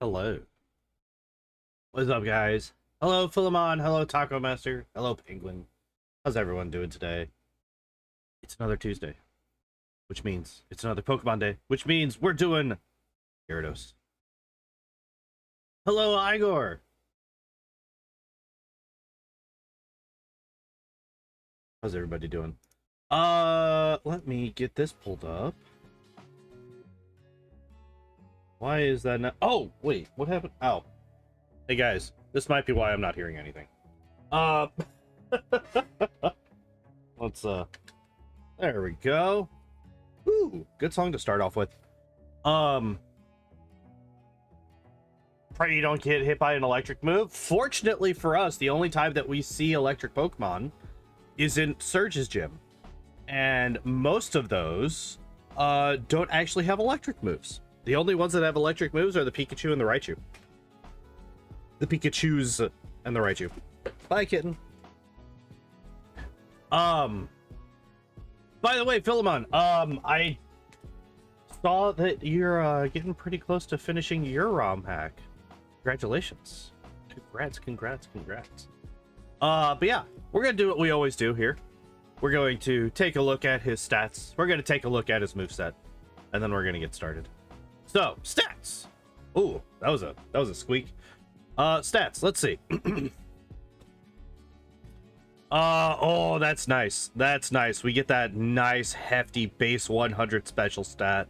Hello. What's up, guys? Hello, Philemon. Hello, Taco Master. Hello, Penguin. How's everyone doing today? It's another Tuesday, which means it's another Pokemon Day, which means we're doing Gyarados. Hello, Igor. How's everybody doing? Let me get this pulled up. Why is that not? Oh, wait, what happened? Oh. Hey, guys, this might be why I'm not hearing anything. Let's, there we go. Ooh, good song to start off with. Pray you don't get hit by an electric move. Fortunately for us, the only time that we see electric Pokemon is in Surge's gym. And most of those, don't actually have electric moves. The only ones that have electric moves are the Pikachu and the Raichu. The Pikachus and the Raichu. Bye, kitten. By the way, Philemon, I saw that you're getting pretty close to finishing your ROM hack. Congratulations. Congrats. But yeah, we're gonna do what we always do here. We're going to take a look at his stats. We're gonna take a look at his moveset, and then we're gonna get started. So, stats. Ooh, that was a squeak. Stats, let's see. Oh, that's nice. That's nice. We get that nice, hefty base 100 special stat.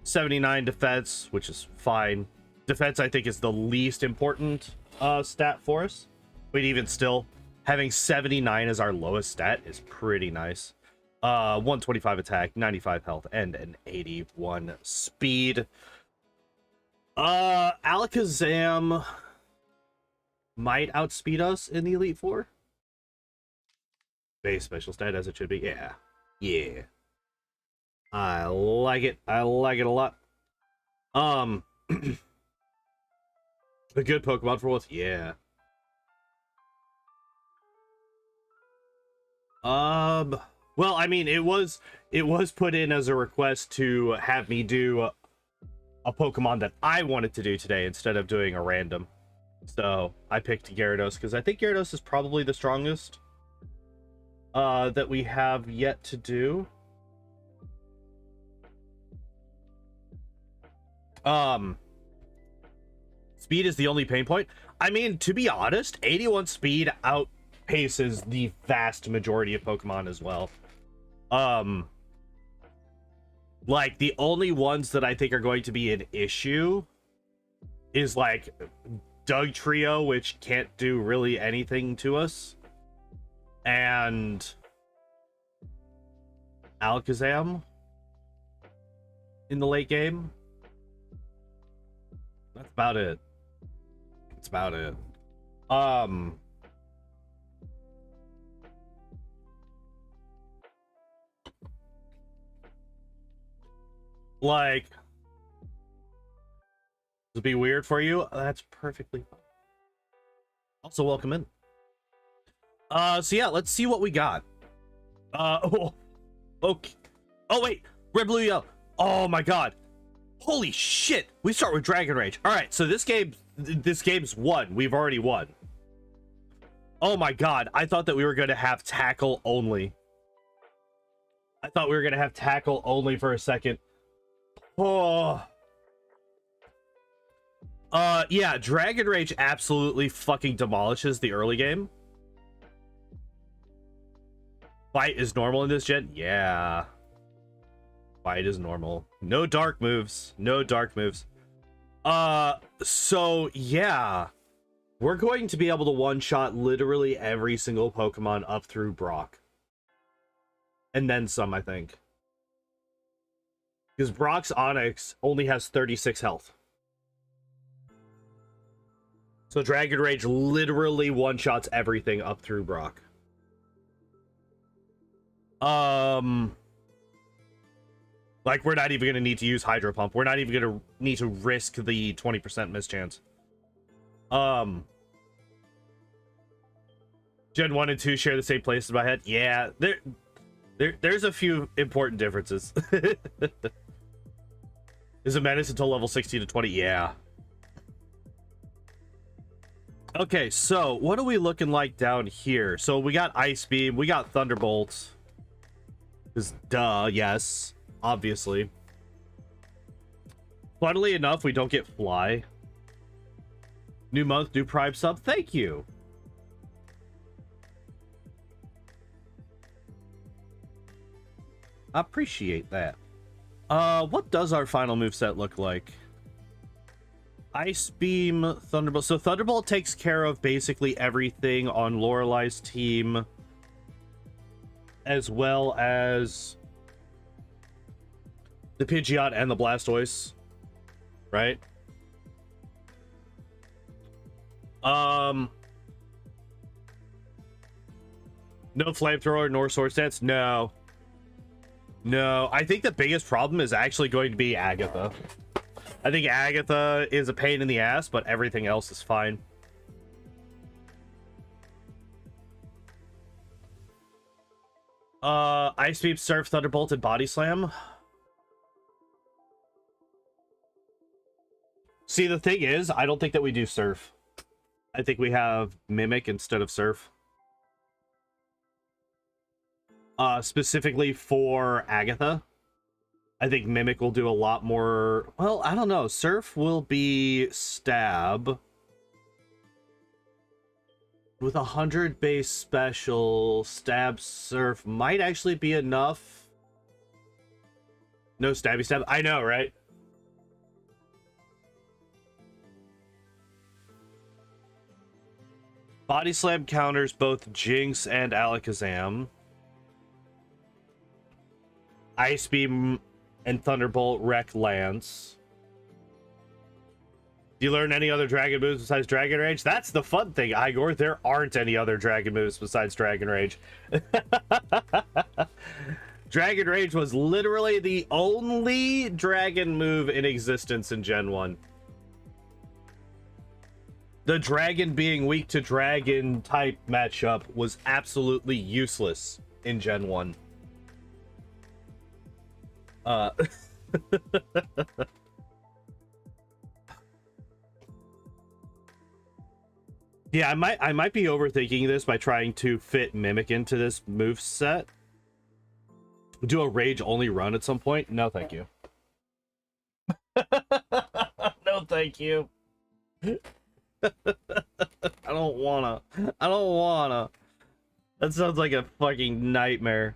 79 defense, which is fine. Defense, I think, is the least important stat for us. But even still, having 79 as our lowest stat is pretty nice. 125 attack, 95 health, and an 81 speed. Alakazam might outspeed us in the Elite Four. Base special stat as it should be. Yeah. I like it. I like it a lot. A good Pokemon for us. Yeah. Well, I mean, it was put in as a request to have me do a Pokemon that I wanted to do today instead of doing a random. So I picked Gyarados because I think Gyarados is probably the strongest that we have yet to do. Speed is the only pain point. I mean, to be honest, 81 speed outpaces the vast majority of Pokemon as well. Like, the only ones that I think are going to be an issue is like Doug Trio, which can't do really anything to us, and Alakazam in the late game. That's about it. That's about it. Like, this will be weird for you. That's perfectly fine. Also, welcome in. So yeah, let's see what we got. Oh, okay. Oh wait, red, blue, yellow. Oh my god. Holy shit. We start with Dragon Rage. All right, so this game's won. We've already won. Oh my god, I thought that we were going to have tackle only. I thought we were going to have tackle only for a second. Oh. Yeah, Dragon Rage absolutely fucking demolishes the early game. Fight is normal in this gen? Yeah. Fight is normal. No dark moves. No dark moves. So yeah. We're going to be able to one-shot literally every single Pokemon up through Brock. And then some, I think. Because Brock's Onix only has 36 health. So Dragon Rage literally one-shots everything up through Brock. Like, we're not even going to need to use Hydro Pump. We're not even going to need to risk the 20% mischance. Gen 1 and 2 share the same place in my head. Yeah, there's a few important differences. Is a menace until level 16 to 20? Yeah. Okay, so what are we looking like down here? So we got Ice Beam, we got Thunderbolt. Because duh, yes, obviously. Funnily enough, we don't get Fly. New month, new Prime sub. Thank you. I appreciate that. What does our final moveset look like? Ice Beam, Thunderbolt. So Thunderbolt takes care of basically everything on Lorelai's team, as well as the Pidgeot and the Blastoise, right? No Flamethrower nor Sword Stance. No. I think the biggest problem is actually going to be Agatha. I think Agatha is a pain in the ass, but everything else is fine. Ice Beam, Surf, Thunderbolt, and Body Slam. See, the thing is, I don't think that we do Surf. I think we have Mimic instead of Surf. Specifically for Agatha. I think Mimic will do a lot more. Well, I don't know. Surf will be Stab. With 100 base special, Stab, Surf might actually be enough. No Stabby Stab. I know, right? Body Slam counters both Jinx and Alakazam. Ice Beam and Thunderbolt wreck Lance. Do you learn any other dragon moves besides Dragon Rage? That's the fun thing, Igor. There aren't any other dragon moves besides Dragon Rage. Dragon Rage was literally the only dragon move in existence in Gen 1. The dragon being weak to dragon type matchup was absolutely useless in Gen 1. Yeah, I might be overthinking this by trying to fit Mimic into this move set. Do a rage only run at some point? No, thank you. No, thank you. I don't wanna. That sounds like a fucking nightmare.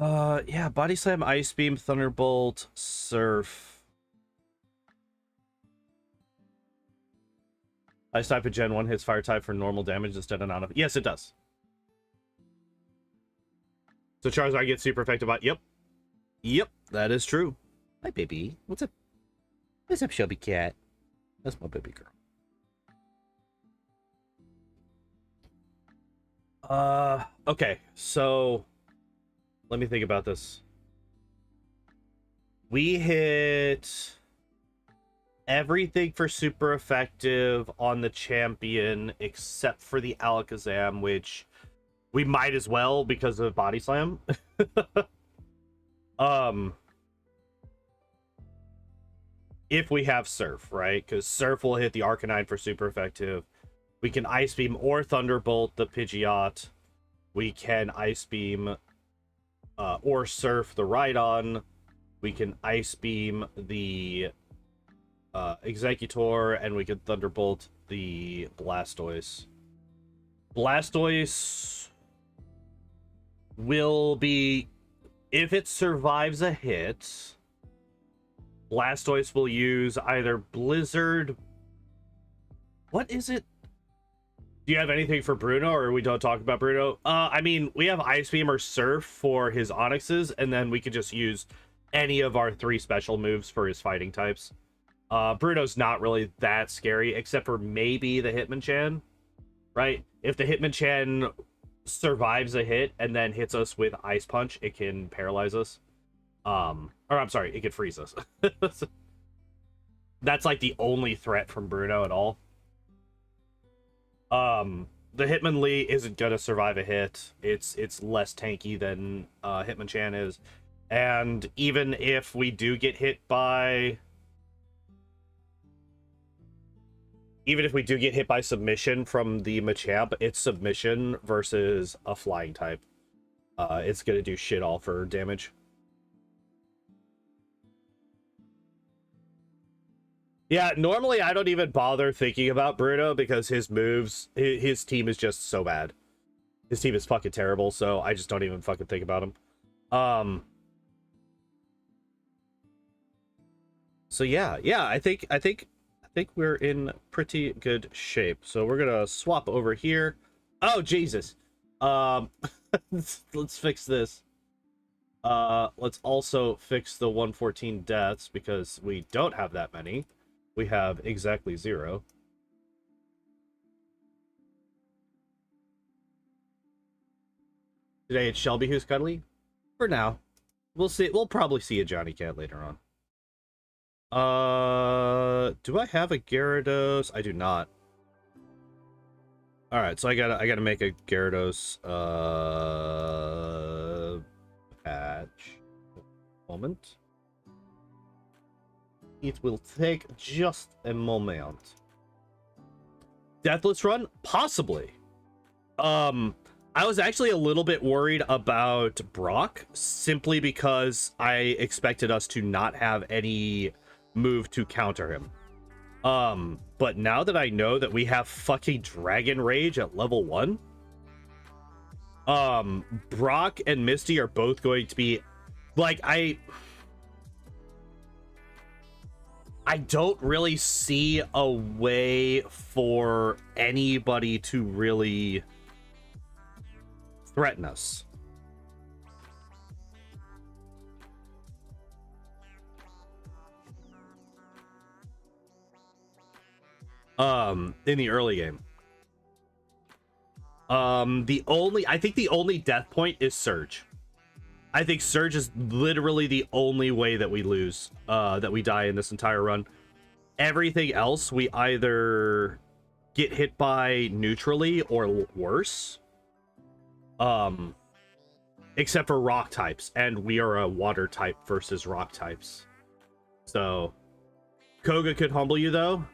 Yeah, Body Slam, Ice Beam, Thunderbolt, Surf. Ice type of Gen 1 hits Fire type for normal damage instead of non. Yes, it does. So Charizard gets super effective by. Yep, that is true. Hi, baby. What's up? What's up, Shelby Cat? That's my baby girl. Okay, so let me think about this. We hit everything for super effective on the champion except for the Alakazam, which we might as well because of Body Slam. If we have Surf, right? Because Surf will hit the Arcanine for super effective. We can Ice Beam or Thunderbolt the Pidgeot. We can Ice Beam or Surf the Rhydon. We can Ice Beam the Executor, and we can Thunderbolt the Blastoise. Blastoise will be, if it survives a hit, Blastoise will use either Blizzard. What is it? Do you have anything for Bruno, or we don't talk about Bruno? I mean, we have Ice Beam or Surf for his Onyxes, and then we could just use any of our 3 special moves for his fighting types. Bruno's not really that scary, except for maybe the Hitmonchan, right? If the Hitmonchan survives a hit and then hits us with Ice Punch, it can paralyze us. Or I'm sorry, it could freeze us. That's like the only threat from Bruno at all. The Hitmonlee isn't gonna survive a hit. It's less tanky than Hitmonchan is. And even if we do get hit by even if we do get hit by submission from the Machamp, it's submission versus a flying type. It's gonna do shit all for damage. Yeah, normally I don't even bother thinking about Bruno because his moves, his team is just so bad. His team is fucking terrible, so I just don't even fucking think about him. So yeah, I think we're in pretty good shape. So we're gonna swap over here. Oh Jesus. Let's fix this. Let's also fix the 114 deaths because we don't have that many. We have exactly 0. Today it's Shelby who's cuddly. For now. We'll see. We'll probably see a Johnny Cat later on. Do I have a Gyarados? I do not. All right, so I gotta make a Gyarados patch. Moment. It will take just a moment. Deathless run? Possibly. I was actually a little bit worried about Brock simply because I expected us to not have any move to counter him. But now that I know that we have fucking Dragon Rage at level 1, Brock and Misty are both going to be like, I don't really see a way for anybody to really threaten us. In the early game. I think the only death point is Surge. I think Surge is literally the only way that we lose, that we die in this entire run. Everything else, we either get hit by neutrally or worse. Except for rock types, and we are a water type versus rock types. So, Koga could humble you, though.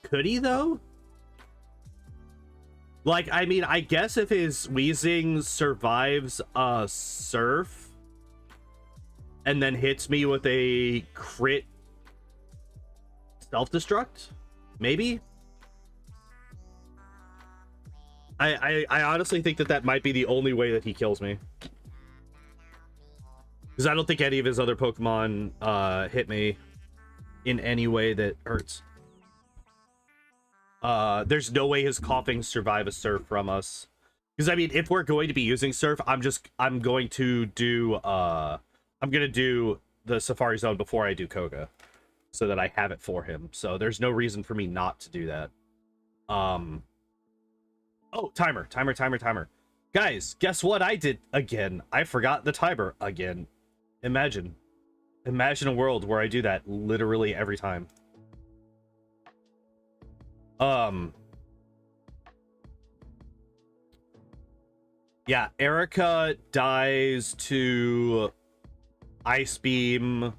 Could he, though? Like, I mean, I guess if his Weezing survives a Surf and then hits me with a crit self-destruct, maybe? I honestly think that might be the only way that he kills me. Because I don't think any of his other Pokemon hit me in any way that hurts. There's no way his coughing survive a Surf from us. Because I mean, if we're going to be using Surf, I'm going to do the Safari Zone before I do Koga, so that I have it for him. So there's no reason for me not to do that. Oh, timer. Guys, guess what I did again? I forgot the timer again. Imagine a world where I do that literally every time. Yeah, Erica dies to Ice Beam.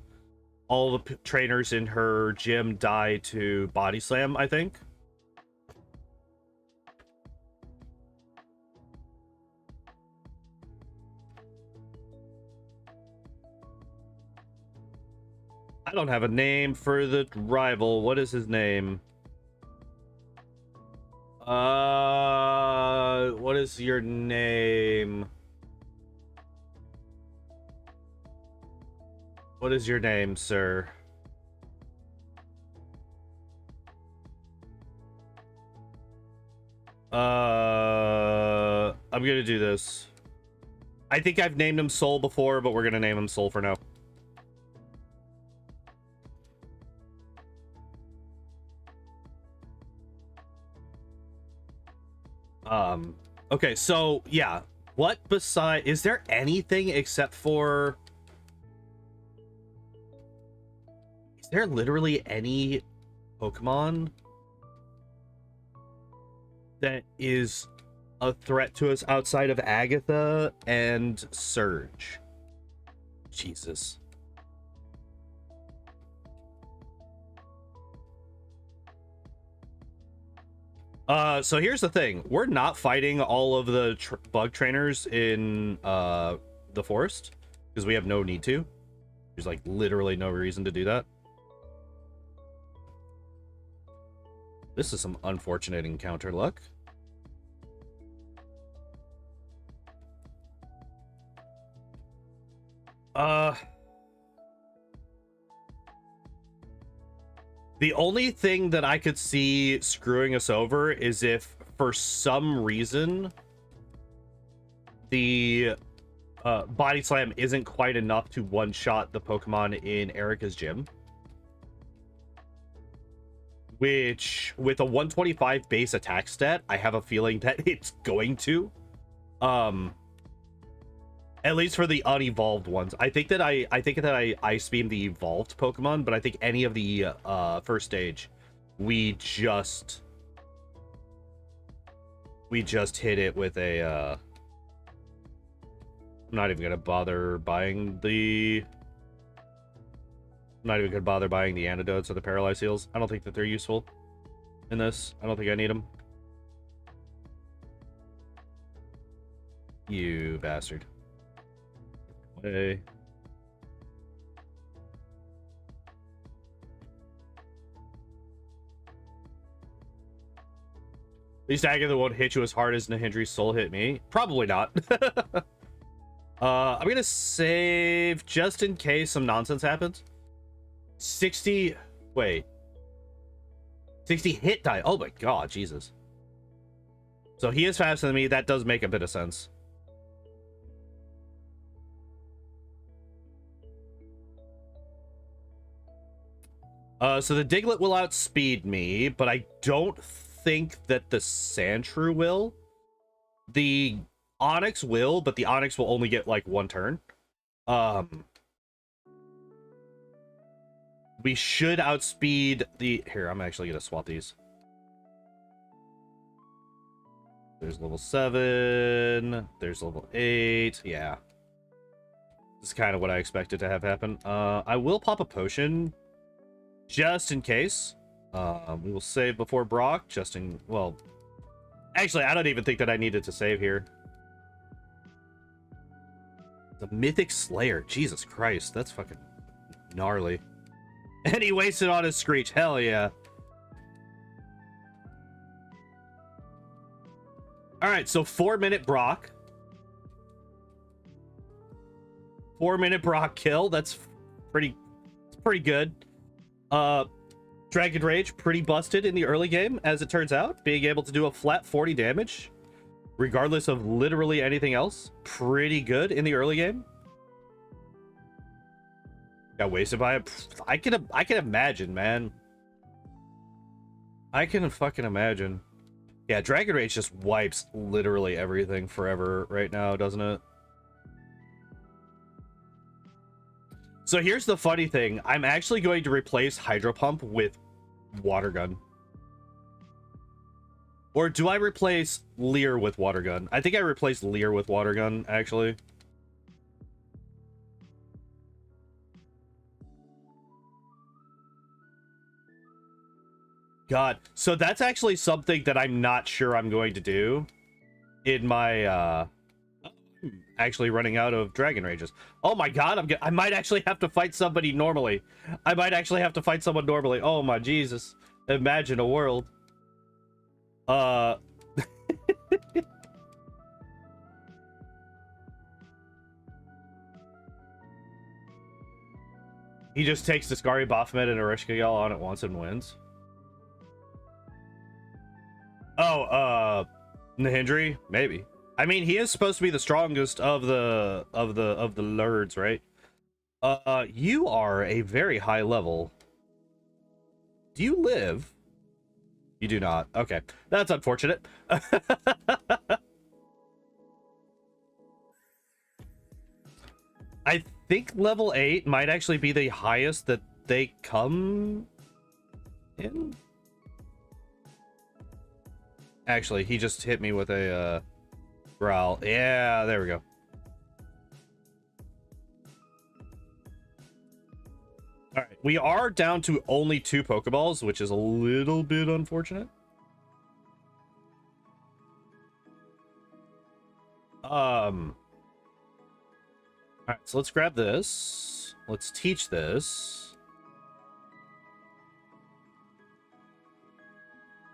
All the trainers in her gym die to Body Slam, I think. I don't have a name for the rival. What is his name? What is your name? What is your name, sir? I'm gonna do this. I think I've named him Soul before, but we're gonna name him Soul for now. Okay, so yeah, what beside, is there anything except for, is there literally any Pokemon that is a threat to us outside of Agatha and Surge? Jesus. So here's the thing. We're not fighting all of the bug trainers in the forest because we have no need to. There's like literally no reason to do that. This is some unfortunate encounter luck. The only thing that I could see screwing us over is if, for some reason, the body slam isn't quite enough to one-shot the Pokemon in Erica's gym. Which, with a 125 base attack stat, I have a feeling that it's going to. At least for the unevolved ones. I think that I ice beam the evolved Pokemon, but I think any of the first stage, we just hit it with a I'm not even gonna bother buying the antidotes or the paralyzed heals. I don't think that they're useful in this. I don't think I need them. You bastard. Hey. At least Agatha won't hit you as hard as Nahindri's soul hit me. Probably not. I'm gonna save just in case some nonsense happens. 60 hit die. Oh my god, Jesus. So he is faster than me. That does make a bit of sense. So the Diglett will outspeed me, but I don't think that the Sandshrew will. The Onix will, but the Onix will only get like one turn. We should outspeed the... Here, I'm actually going to swap these. There's level 7. There's level 8. Yeah. This is kind of what I expected to have happen. I will pop a potion just in case. We will save before Brock, just in... Well, actually, I don't even think that I needed to save here. The Mythic Slayer. Jesus Christ, that's fucking gnarly. And he wasted on his Screech. Hell yeah. Alright, so 4-minute Brock. 4-minute Brock kill. That's pretty good. Dragon Rage, pretty busted in the early game, as it turns out. Being able to do a flat 40 damage, regardless of literally anything else. Pretty good in the early game. Got wasted by it. I can imagine, man. I can fucking imagine. Yeah, Dragon Rage just wipes literally everything forever right now, doesn't it? So here's the funny thing. I'm actually going to replace Hydro Pump with Water Gun. Or do I replace Leer with Water Gun? I think I replaced Leer with Water Gun, actually. God, so that's actually something that I'm not sure I'm going to do in my actually running out of Dragon Rages. Oh my god, I might actually have to fight somebody normally. I might actually have to fight someone normally. Oh my Jesus. Imagine a world. He just takes Discari, Baphomet, and Ereshkigal on at once and wins. Oh, Nahindri? Maybe. I mean, he is supposed to be the strongest of the lords, right? You are a very high level. Do you live? You do not. Okay. That's unfortunate. I think level 8 might actually be the highest that they come in. Actually, he just hit me with a growl. Yeah, there we go. All right, we are down to only 2 Pokeballs, which is a little bit unfortunate. All right, so let's grab this. Let's teach this.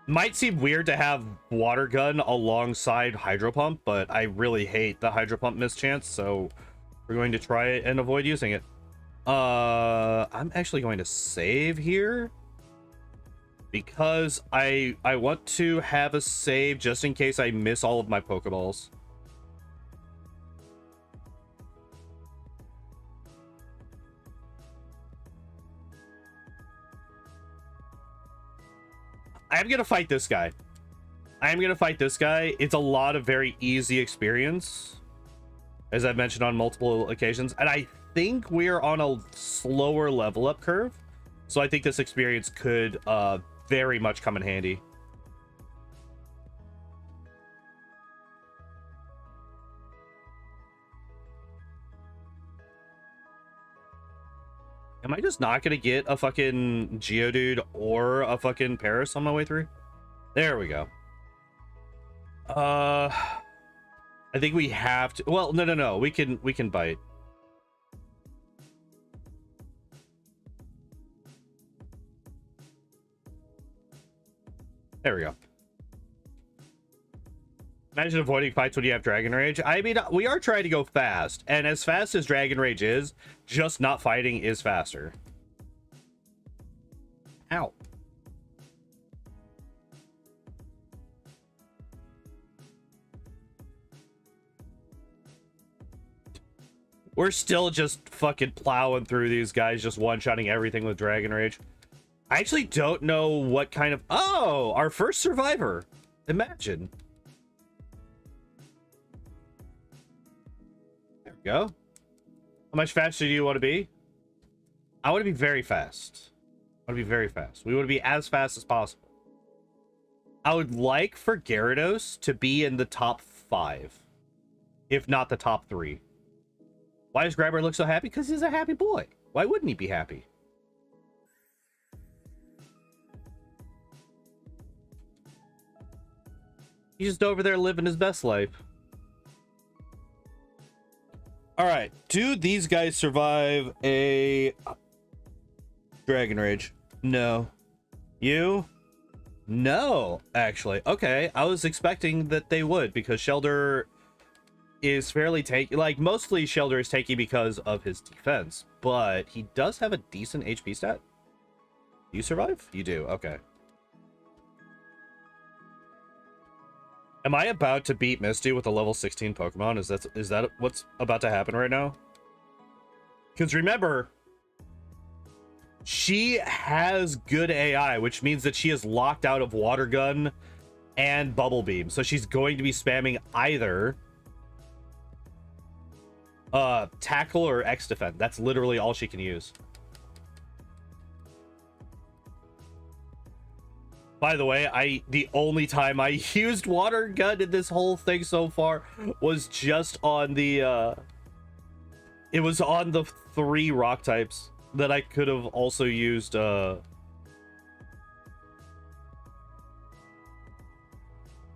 Might seem weird to have water gun alongside hydro pump, but I really hate the hydro pump mischance, so we're going to try it and avoid using it. I'm actually going to save here because I want to have a save just in case I miss all of my Pokeballs. I am gonna fight this guy. It's a lot of very easy experience, as I've mentioned on multiple occasions, and I think we're on a slower level up curve, so I think this experience could very much come in handy. Am I just not gonna get a fucking Geodude or a fucking Paris on my way through? There we go. I think we have to. Well, no. We can bite. There we go. Imagine avoiding fights when you have Dragon Rage. I mean, we are trying to go fast, and as fast as Dragon Rage is, just not fighting is faster. Ow. We're still just fucking plowing through these guys, just one-shotting everything with Dragon Rage. I actually don't know what kind of... Oh, our first survivor. Imagine. Go. How much faster do you want to be? I want to be very fast. I want to be very fast. We want to be as fast as possible. I would like for Gyarados to be in the top 5, if not the top 3. Why does Grabber look so happy? Because he's a happy boy. Why wouldn't he be happy? He's just over there living his best life. All right, do these guys survive a Dragon Rage? No. You? No, actually. Okay, I was expecting that they would, because Shelder is fairly tanky. Like, mostly Shelder is tanky because of his defense, but he does have a decent HP stat. You survive? You do, okay. Am I about to beat Misty with a level 16 Pokemon? Is that what's about to happen right now? Because remember, she has good AI, which means that she is locked out of Water Gun and Bubble Beam. So she's going to be spamming either Tackle or X Defend. That's literally all she can use. By the way, the only time I used Water Gun in this whole thing so far was just on the it was on the 3 rock types that I could have also used or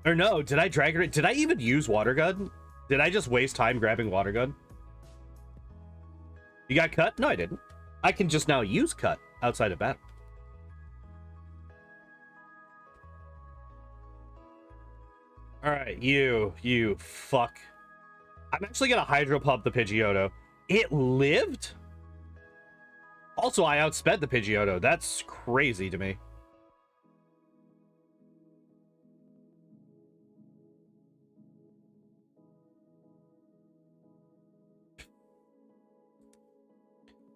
no, did I even use Water Gun? Did I just waste time grabbing Water Gun? You got cut? No, I didn't. I can just now use cut outside of battle. All right, you fuck. I'm actually gonna Hydro Pump the Pidgeotto. It lived? Also, I outsped the Pidgeotto. That's crazy to me.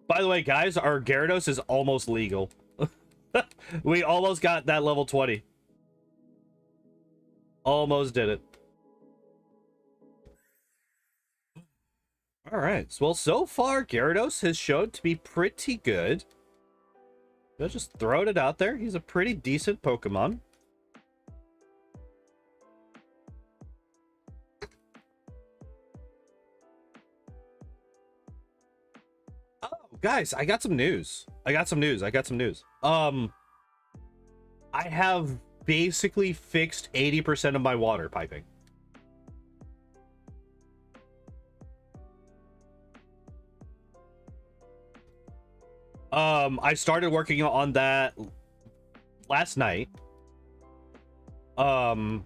By the way, guys, our Gyarados is almost legal. We almost got that level 20. Almost did it. All right. Well, so far, Gyarados has shown to be pretty good. I'll just throw it out there. He's a pretty decent Pokemon. Oh, guys, I got some news. I got some news. I have basically fixed 80% of my water piping. I started working on that last night. I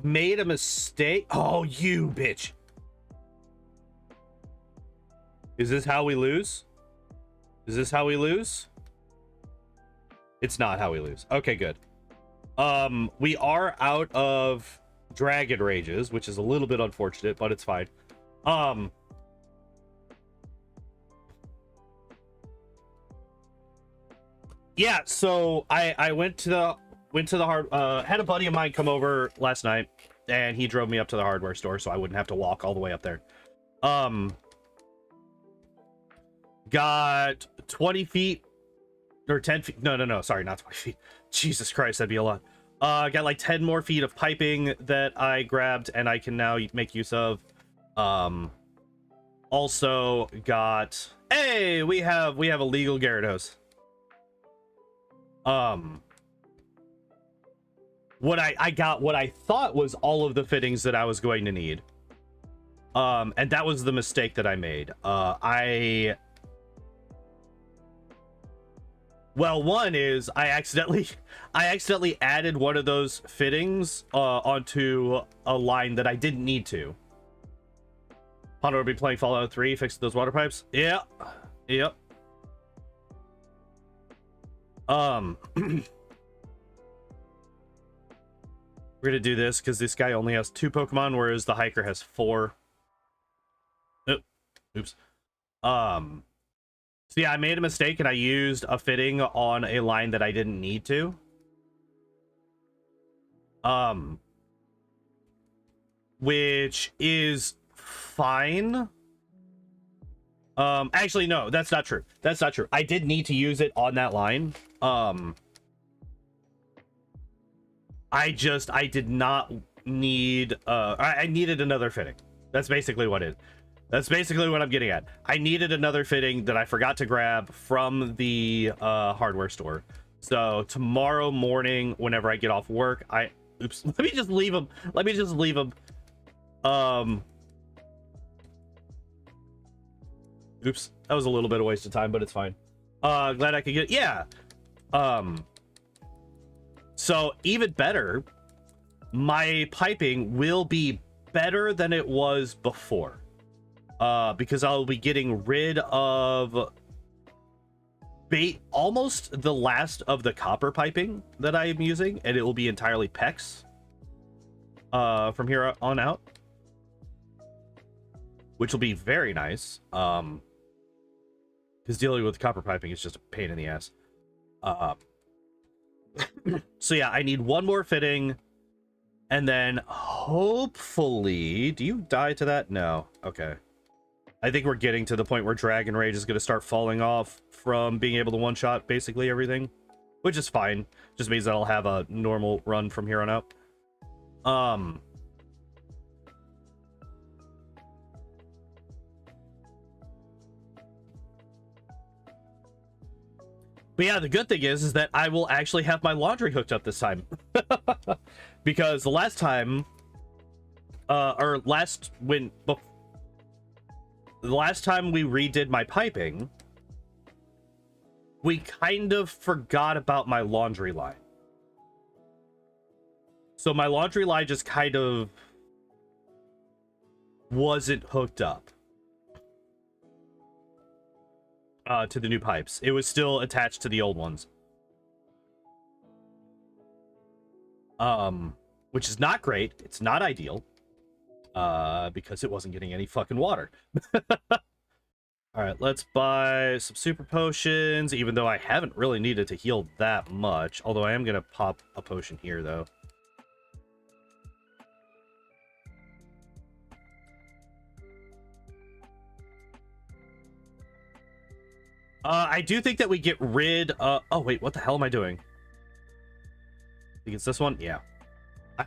made a mistake. Oh, you bitch. Is this how we lose? Is this how we lose? It's not how we lose. Okay, good. We are out of dragon rages, which is a little bit unfortunate, but it's fine. Yeah, so I went to the had a buddy of mine come over last night, and he drove me up to the hardware store so I wouldn't have to walk all the way up there. Got 20 feet or 10 feet. No, sorry, not 20 feet. Jesus Christ, that'd be a lot. Got like 10 more feet of piping that I grabbed and I can now make use of. Also got, hey, we have a legal Gyarados. What I got what I thought was all of the fittings that I was going to need. And that was the mistake that I made. Well, one is I accidentally added one of those fittings onto a line that I didn't need to. Hondo will be playing Fallout 3, fixing those water pipes. Yeah. Yep. We're gonna do this because this guy only has 2 Pokemon, whereas the hiker has 4. Oh, oops. So yeah, I made a mistake and I used a fitting on a line that I didn't need to. Which is fine. Actually, no, that's not true. That's not true. I did need to use it on that line. I did not need, I needed another fitting. That's basically what it is. That's basically what I'm getting at. I needed another fitting that I forgot to grab from the hardware store. So tomorrow morning, whenever I get off work, oops, let me just leave them. Let me just leave them. Oops, that was a little bit of a waste of time, but it's fine. Glad I could get, yeah. So even better, my piping will be better than it was before. Because I'll be getting rid of almost the last of the copper piping that I am using, and it will be entirely PEX from here on out, which will be very nice. Because dealing with copper piping is just a pain in the ass. So yeah, I need one more fitting, and then hopefully, do you die to that? No. Okay. I think we're getting to the point where Dragon Rage is going to start falling off from being able to one-shot basically everything, which is fine. Just means that I'll have a normal run from here on out. But yeah, the good thing is that I will actually have my laundry hooked up this time. Because the last time, the last time we redid my piping, we kind of forgot about my laundry line. So my laundry line just kind of wasn't hooked up to the new pipes. It was still attached to the old ones. Which is not great. It's not ideal. Because it wasn't getting any fucking water. Alright, let's buy some super potions, even though I haven't really needed to heal that much. Although I am gonna pop a potion here, though. I do think that we get rid of... Oh, wait, what the hell am I doing? I think it's this one? Yeah. I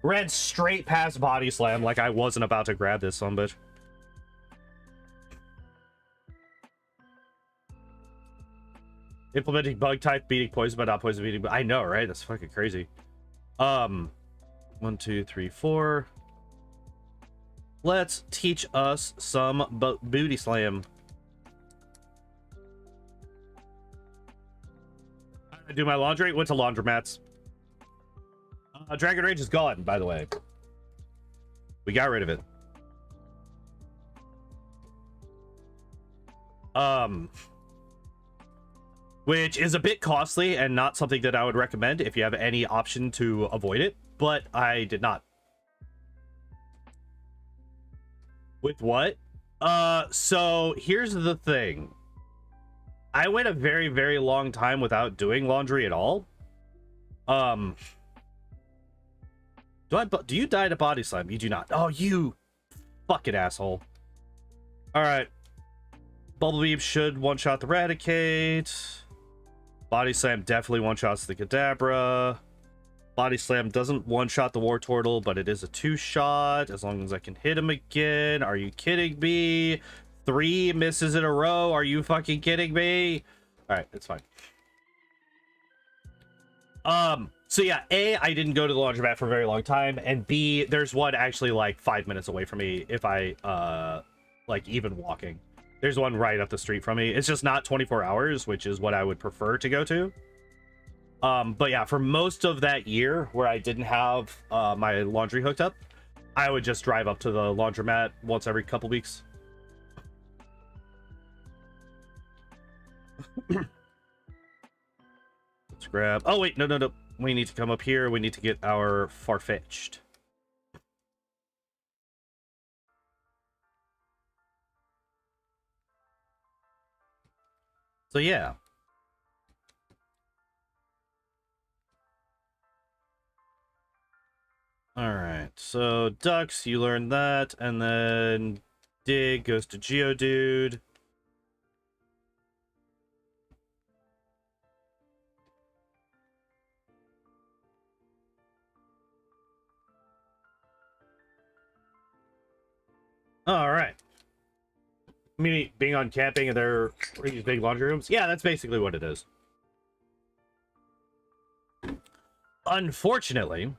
ran straight past Body Slam like I wasn't about to grab this son bitch. Implementing bug type, beating poison, but not poison beating. But I know, right? That's fucking crazy. 1, 2, 3, 4. Let's teach us some booty slam. do my laundry. Went to laundromats. Dragon Rage is gone, by the way. We got rid of it. Which is a bit costly and not something that I would recommend if you have any option to avoid it, but I did not. With what? So here's the thing. I went a very, very long time without doing laundry at all. Do you die to body slam? You do not. Oh, you fucking asshole. All right. Bubble Beam should one-shot the Raticate. Body Slam definitely one-shots the Kadabra. Body Slam doesn't one-shot the Wartortle, but it is a two-shot as long as I can hit him again. Are you kidding me? 3 misses in a row. Are you fucking kidding me? All right, it's fine. So yeah, A, I didn't go to the laundromat for a very long time, and B, there's one actually like 5 minutes away from me if I like even walking. There's one right up the street from me. It's just not 24 hours, which is what I would prefer to go to. But yeah, for most of that year where I didn't have my laundry hooked up, I would just drive up to the laundromat once every couple weeks. Let's grab... Oh, wait, no. We need to come up here. We need to get our Farfetch'd. So, yeah. Alright, so Ducks, you learn that, and then Dig goes to Geodude. Alright. I mean, being on camping and there are these big laundry rooms? Yeah, that's basically what it is. Unfortunately...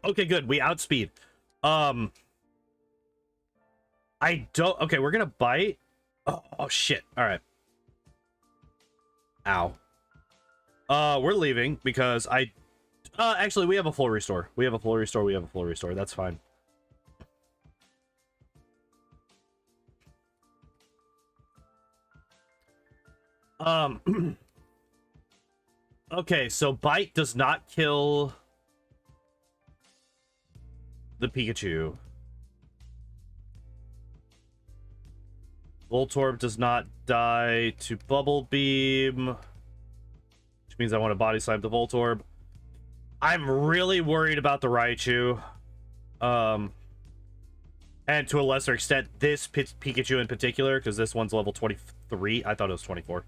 Okay, good. We outspeed. I don't... Okay, we're gonna bite. Oh, shit. All right. Ow. We're leaving because I... actually, we have a full restore. We have a full restore. That's fine. Okay, so bite does not kill... the Pikachu. Voltorb does not die to Bubble Beam, which means I want to Body Slam the Voltorb. I'm really worried about the Raichu. And to a lesser extent, this Pikachu in particular, because this one's level 23. I thought it was 24.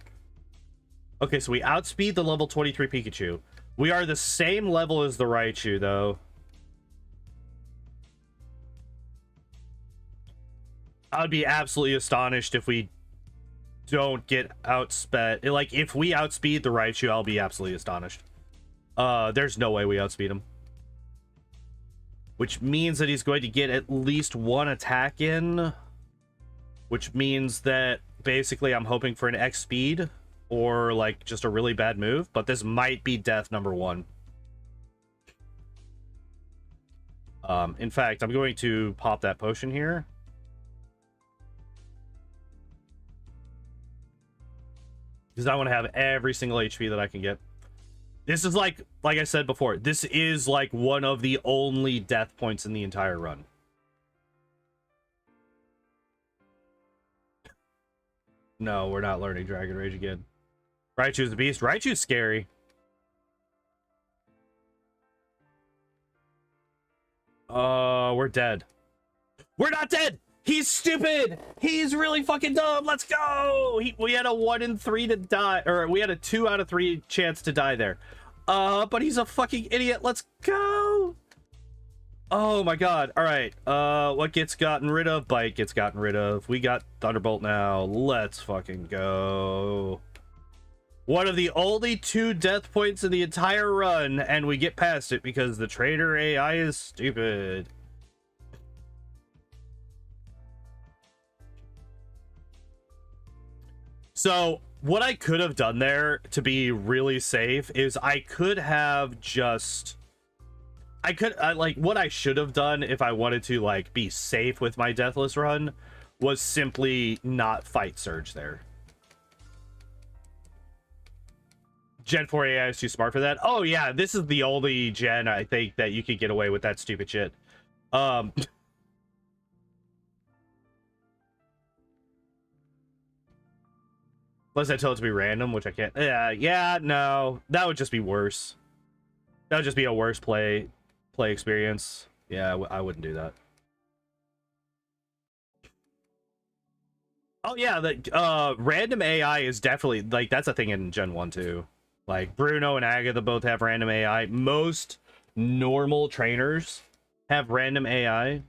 Okay, so we outspeed the level 23 Pikachu. We are the same level as the Raichu, though. I'd be absolutely astonished if we don't get outsped. Like, if we outspeed the Raichu, I'll be absolutely astonished. There's no way we outspeed him. Which means that he's going to get at least one attack in. Which means that, basically, I'm hoping for an X speed. Or, like, just a really bad move. But this might be death number 1. In fact, I'm going to pop that potion here. Because I want to have every single HP that I can get. This is like I said before, this is like one of the only death points in the entire run. No, we're not learning Dragon Rage again. Raichu's the beast. Raichu's scary. We're dead. We're not dead! He's stupid! He's really fucking dumb! Let's go! We had a 1 in 3 to die, or we had a 2 out of 3 chance to die there. But he's a fucking idiot. Let's go! Oh my god. Alright, what gets gotten rid of? Bite gets gotten rid of. We got Thunderbolt now. Let's fucking go. One of the only 2 death points in the entire run, and we get past it because the trainer AI is stupid. So what I could have done there to be really safe is I could have just... like, what I should have done if I wanted to, like, be safe with my Deathless run was simply not fight Surge there. Gen 4 AI is too smart for that. Oh, yeah, this is the only gen, I think, that you could get away with that stupid shit. Unless I tell it to be random, which I can't. Yeah, no. That would just be worse. That would just be a worse play experience. Yeah, I wouldn't do that. Oh, yeah, the random AI is definitely, like, that's a thing in Gen 1, too. Like, Bruno and Agatha both have random AI. Most normal trainers have random AI.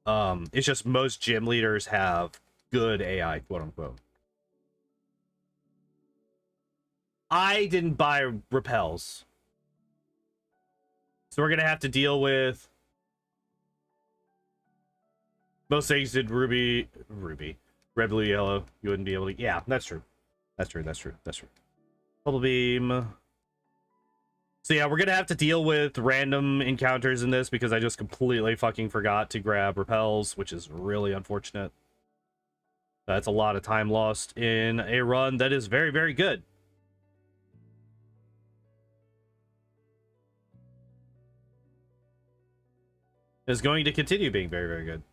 It's just most gym leaders have good AI, quote unquote. I didn't buy repels. So we're gonna have to deal with most things did Ruby, red, blue, yellow. You wouldn't be able to. Yeah, that's true. That's true. Bubble beam. So yeah, we're gonna have to deal with random encounters in this because I just completely fucking forgot to grab repels, which is really unfortunate. That's a lot of time lost in a run that is very, very good. Is going to continue being very, very good.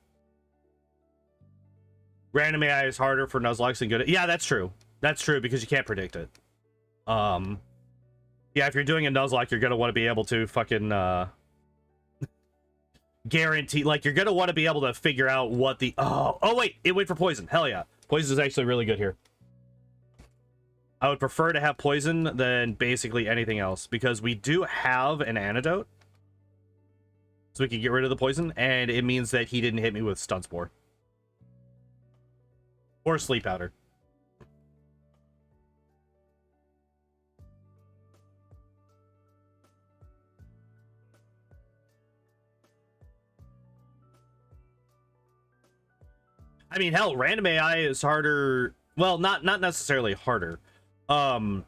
Random AI is harder for Nuzlocke than good. Yeah, that's true. That's true because you can't predict it. Yeah, if you're doing a Nuzlocke, you're gonna want to be able to fucking guarantee, like, you're gonna want to be able to figure out what the oh wait, it went for poison. Hell yeah, poison is actually really good here. I would prefer to have poison than basically anything else because we do have an antidote. So we can get rid of the poison, and it means that he didn't hit me with stun spore. Or sleep powder. I mean, hell, random AI is harder. Well, not necessarily harder. Oh my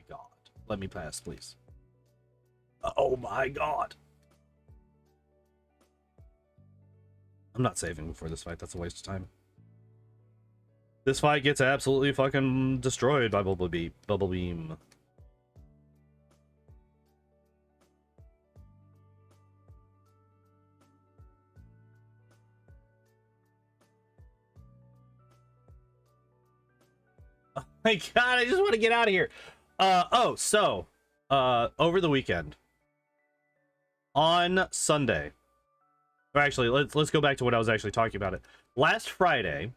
god. Let me pass, please. Oh my god. I'm not saving before this fight. That's a waste of time. This fight gets absolutely fucking destroyed by Bubble Beam. Oh my god, I just want to get out of here. Over the weekend. On Sunday. Or actually, let's go back to what I was actually talking about it. Last Friday,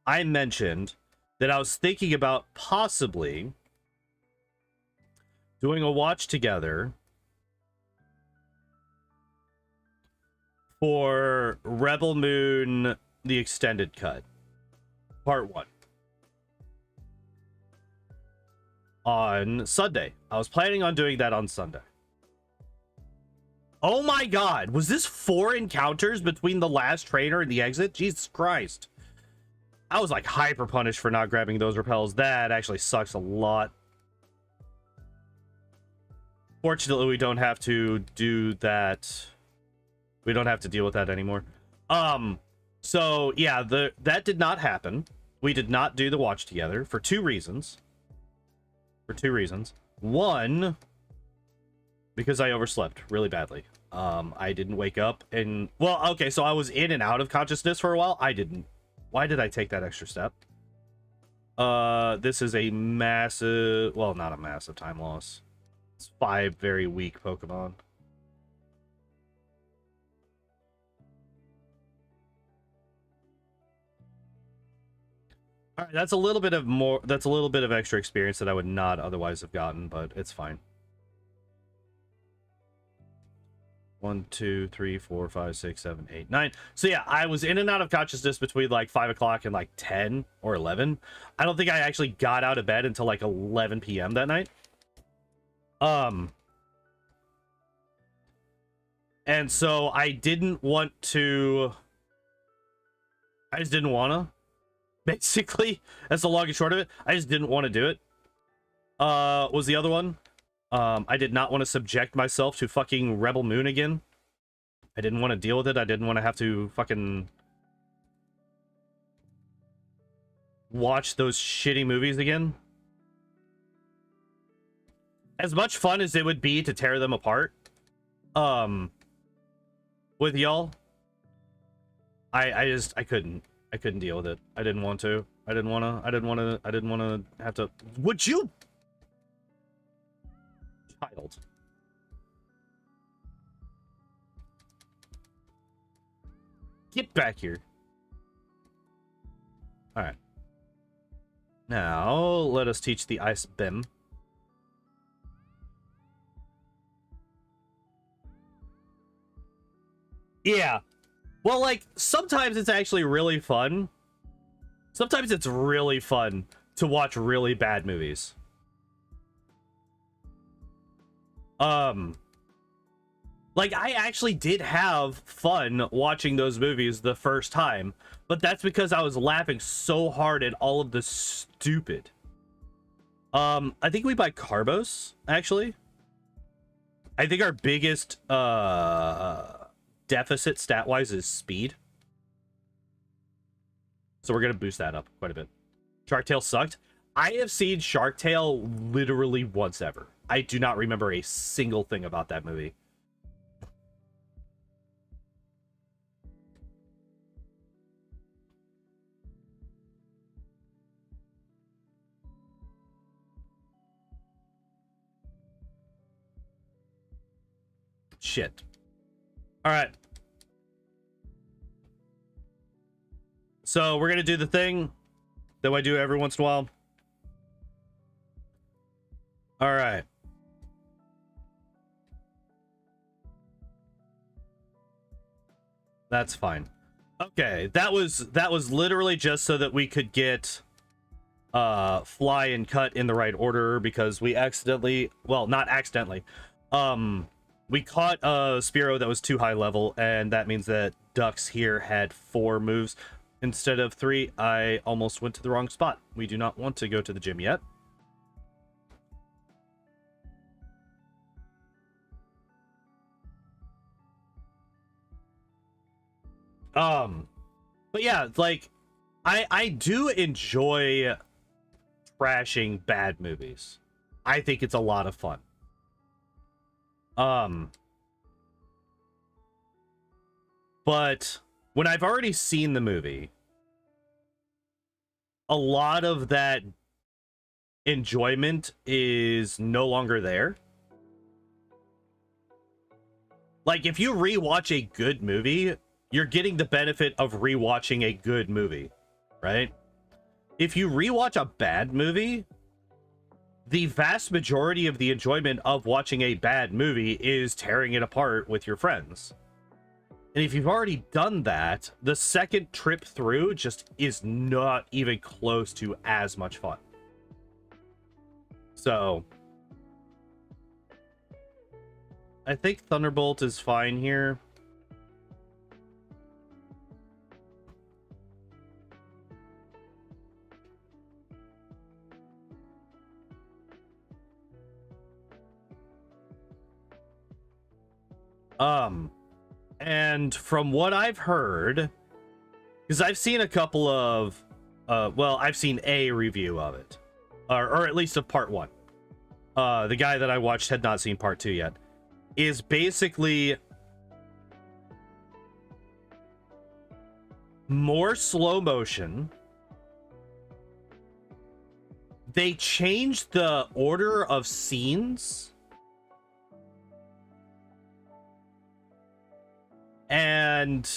I mentioned that I was thinking about possibly doing a watch together for Rebel Moon, the extended cut, part 1. On Sunday. I was planning on doing that on Sunday. Oh my god, was this 4 encounters between the last trainer and the exit? Jesus Christ. I was like hyper punished for not grabbing those repels. That actually sucks a lot. Fortunately, we don't have to do that. We don't have to deal with that anymore. So yeah, that did not happen. We did not do the watch together for 2 reasons. One, because I overslept really badly. I didn't wake up and, well, okay, so I was in and out of consciousness for a while. Why did I take that extra step? This is a massive, well, not a massive time loss. It's 5 very weak Pokemon. All right, that's a little bit of extra experience that I would not otherwise have gotten, but it's fine. 1, 2, 3, 4, 5, 6, 7, 8, 9. So yeah, I was in and out of consciousness between like 5 o'clock and like 10 or 11. I don't think I actually got out of bed until like 11 p.m. that night. And so I just didn't want to Basically, that's the long and short of it. I just didn't want to do it. Was the other one? I did not want to subject myself to fucking Rebel Moon again. I didn't want to deal with it. I didn't want to have to fucking watch those shitty movies again. As much fun as it would be to tear them apart, with y'all, I couldn't deal with it. I didn't want to. I didn't want to have to. Would you? Child. Get back here. All right. Now, let us teach the Ice Beam. Yeah. Well, like, sometimes it's actually really fun. Sometimes it's really fun to watch really bad movies. Like, I actually did have fun watching those movies the first time, but that's because I was laughing so hard at all of the stupid. I think we buy Carbos, actually. I think our biggest deficit stat-wise is speed. So we're gonna boost that up quite a bit. Shark Tale sucked. I have seen Shark Tale literally once ever. I do not remember a single thing about that movie. Shit. All right. So we're gonna do the thing that I do every once in a while. All right. That's fine. Okay, that was literally just so that we could get fly and cut in the right order, because we accidentally, well, not accidentally, we caught a Spearow that was too high level, and that means that Ducks here had 4 moves instead of 3. I almost went to the wrong spot. We do not want to go to the gym yet. But yeah, like, I do enjoy trashing bad movies. I think it's a lot of fun. But when I've already seen the movie, a lot of that enjoyment is no longer there. Like, if you rewatch a good movie, you're getting the benefit of rewatching a good movie, right? If you rewatch a bad movie, the vast majority of the enjoyment of watching a bad movie is tearing it apart with your friends. And if you've already done that, the second trip through just is not even close to as much fun. So I think Thunderbolt is fine here. And from what I've heard, because I've seen a couple of, well, I've seen a review of it, or at least of part 1. The guy that I watched had not seen part 2 yet. Is basically more slow motion. They changed the order of scenes. And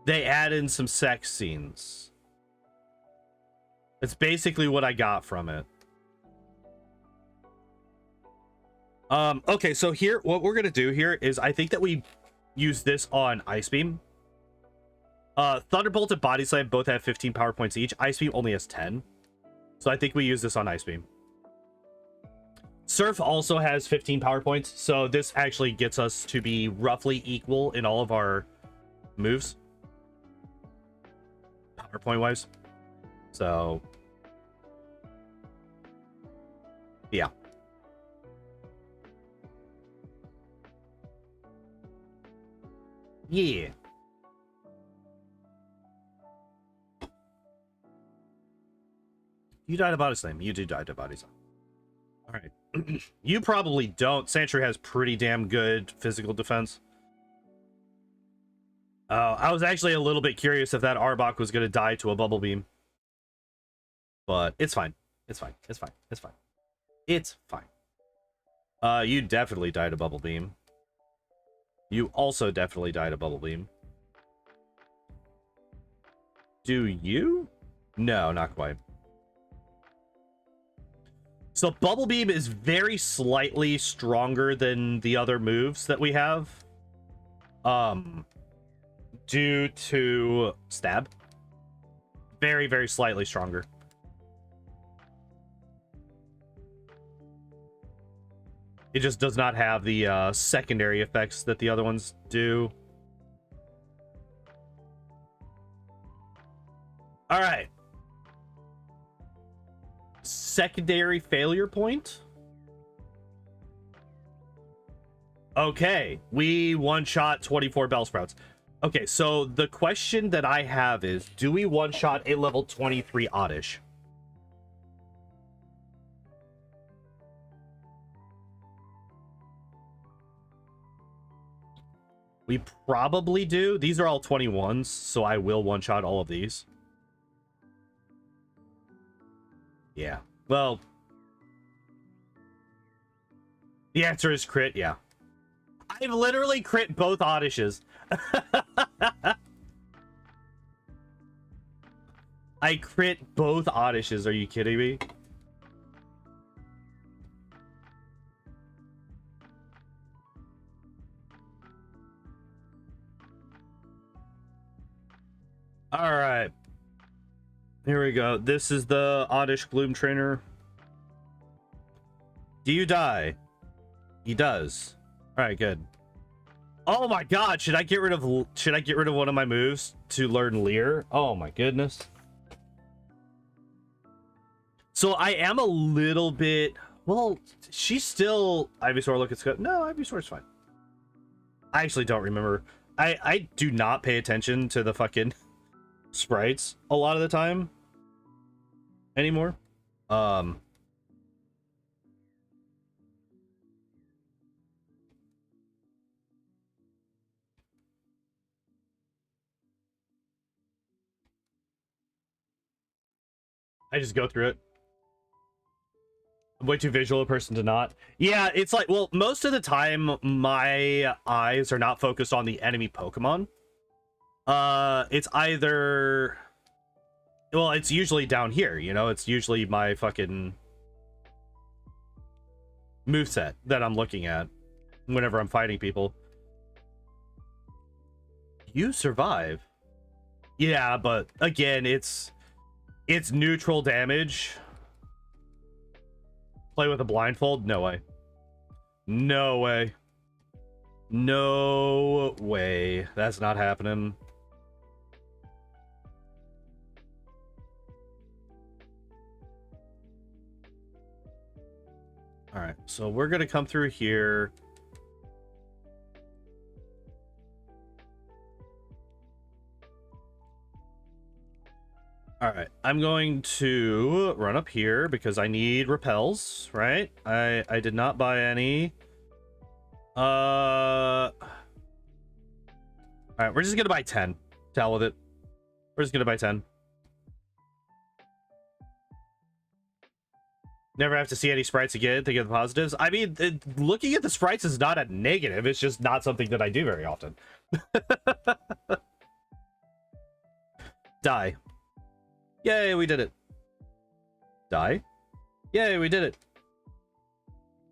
they add in some sex scenes. That's basically what I got from it. Okay, so here, what we're gonna do here is, I think that we use this on Ice Beam. Thunderbolt and Body Slam both have 15 power points each. Ice Beam only has 10. So I think we use this on Ice Beam. Surf also has 15 power points, so this actually gets us to be roughly equal in all of our moves. Power power point wise. So yeah. Yeah. You died about his name. You do die about his name. All right. You probably don't. Sentry has pretty damn good physical defense. I was actually a little bit curious if that Arbok was going to die to a bubble beam. But it's fine. It's fine. It's fine. It's fine. It's fine. You definitely died a bubble beam. You also definitely died a bubble beam. Do you? No, not quite. So Bubble Beam is very slightly stronger than the other moves that we have. Due to Stab. Very, very slightly stronger. It just does not have the secondary effects that the other ones do. All right. Secondary failure point. Okay, we one-shot 24 Bellsprouts. Okay, so the question that I have is, do we one-shot a level 23 Oddish? We probably do. These are all 21s, so I will one-shot all of these. Yeah. Well, the answer is crit, yeah. I've literally crit both Oddishes. I crit both Oddishes, are you kidding me? Alright. Here we go. This is the Oddish Gloom Trainer. Do you die? He does. Alright, good. Oh my god, should I get rid of one of my moves to learn Leer? Oh my goodness. So I am a little bit, well, she's still Ivysaur. Look, it's good. No, Ivysaur's fine. I actually don't remember. I do not pay attention to the fucking sprites a lot of the time anymore. I just go through it. I'm way too visual a person to not. Yeah, it's like, well, most of the time my eyes are not focused on the enemy Pokemon. It's either, well, it's usually down here, you know, it's usually my fucking moveset that I'm looking at whenever I'm fighting people. You survive. Yeah, but again, it's neutral damage. Play with a blindfold? No way. No way. No way. That's not happening. All right, so we're gonna come through here. All right, I'm going to run up here because I need repels, right? I did not buy any. All right, we're just gonna buy 10. To hell with it. We're just gonna buy 10. Never have to see any sprites again to get the positives. I mean, looking at the sprites is not a negative. It's just not something that I do very often. Die. Yay, we did it. Die. Yay, we did it.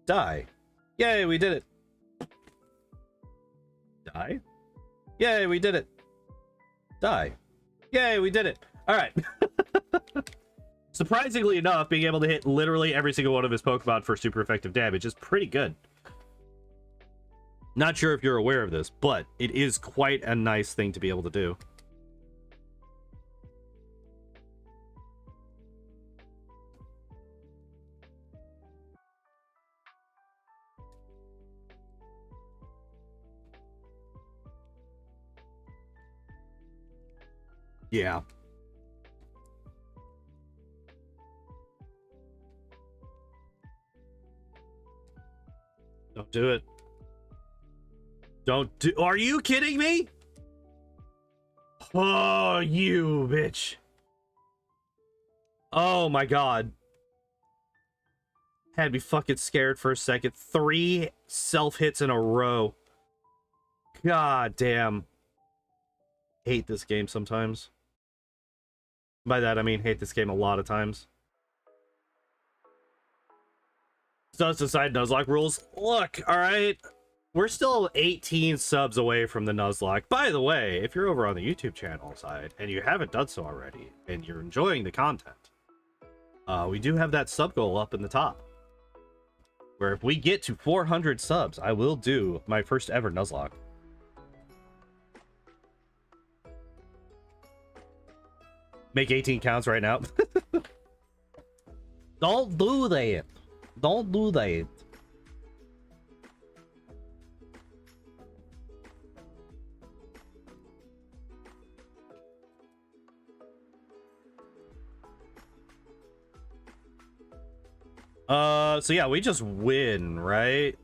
Die. Yay, we did it. Die. Yay, we did it. Die. Yay, we did it. All right. Surprisingly enough, being able to hit literally every single one of his Pokemon for super effective damage is pretty good. Not sure if you're aware of this, but it is quite a nice thing to be able to do. Yeah. Don't do it. Don't do... Are you kidding me? Oh, you bitch. Oh my god. Had me fucking scared for a second. 3 self-hits in a row. God damn. Hate this game sometimes. By that, I mean hate this game a lot of times. So decide Nuzlocke rules. Look, alright. We're still 18 subs away from the Nuzlocke. By the way, if you're over on the YouTube channel side, and you haven't done so already, and you're enjoying the content, we do have that sub goal up in the top. Where if we get to 400 subs, I will do my first ever Nuzlocke. Make 18 counts right now. Don't do that. Don't do that. So yeah, we just win, right?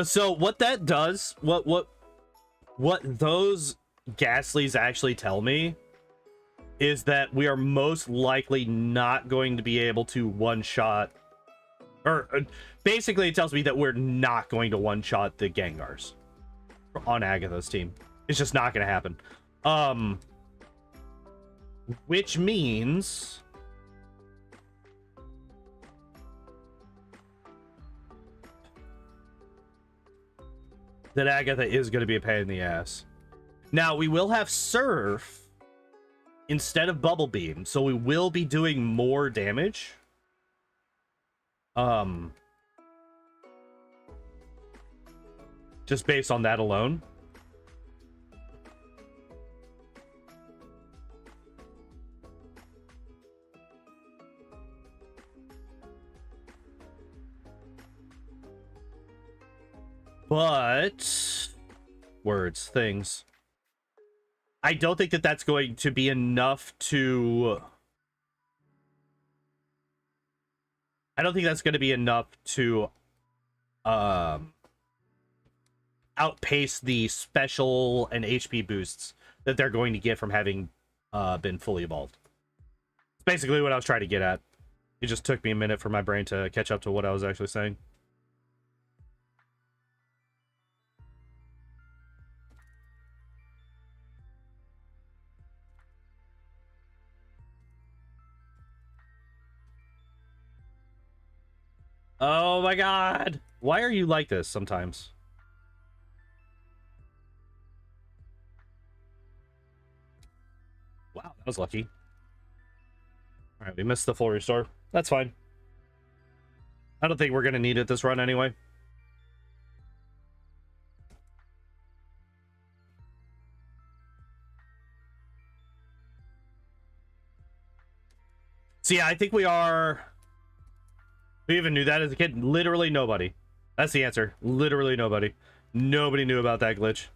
So what that does, what those Ghastlies actually tell me is that we are most likely not going to be able to one-shot, or basically it tells me that we're not going to one-shot the Gengars on Agatha's team. It's just not going to happen. Which means that Agatha is going to be a pain in the ass. Now, we will have Surf instead of Bubble Beam, so we will be doing more damage. Just based on that alone. But words, things. I don't think that that's going to be enough to... I don't think that's going to be enough to outpace the special and HP boosts that they're going to get from having been fully evolved. It's basically what I was trying to get at. It just took me a minute for my brain to catch up to what I was actually saying. Oh my god! Why are you like this sometimes? Wow, that was lucky. Alright, we missed the full restore. That's fine. I don't think we're gonna need it this run anyway. So yeah, I think we are... We even knew that as a kid. Literally nobody. That's the answer. Literally nobody. Nobody knew about that glitch.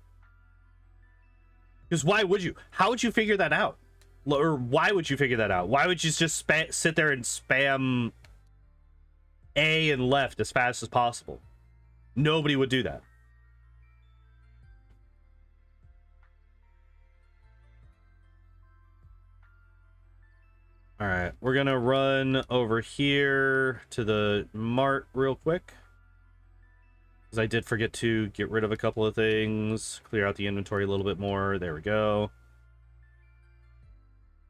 Because why would you? How would you figure that out? Or why would you figure that out? Why would you just sit there and spam A and left as fast as possible? Nobody would do that. All right, we're gonna run over here to the mart real quick, because I did forget to get rid of a couple of things, clear out the inventory a little bit more. There we go.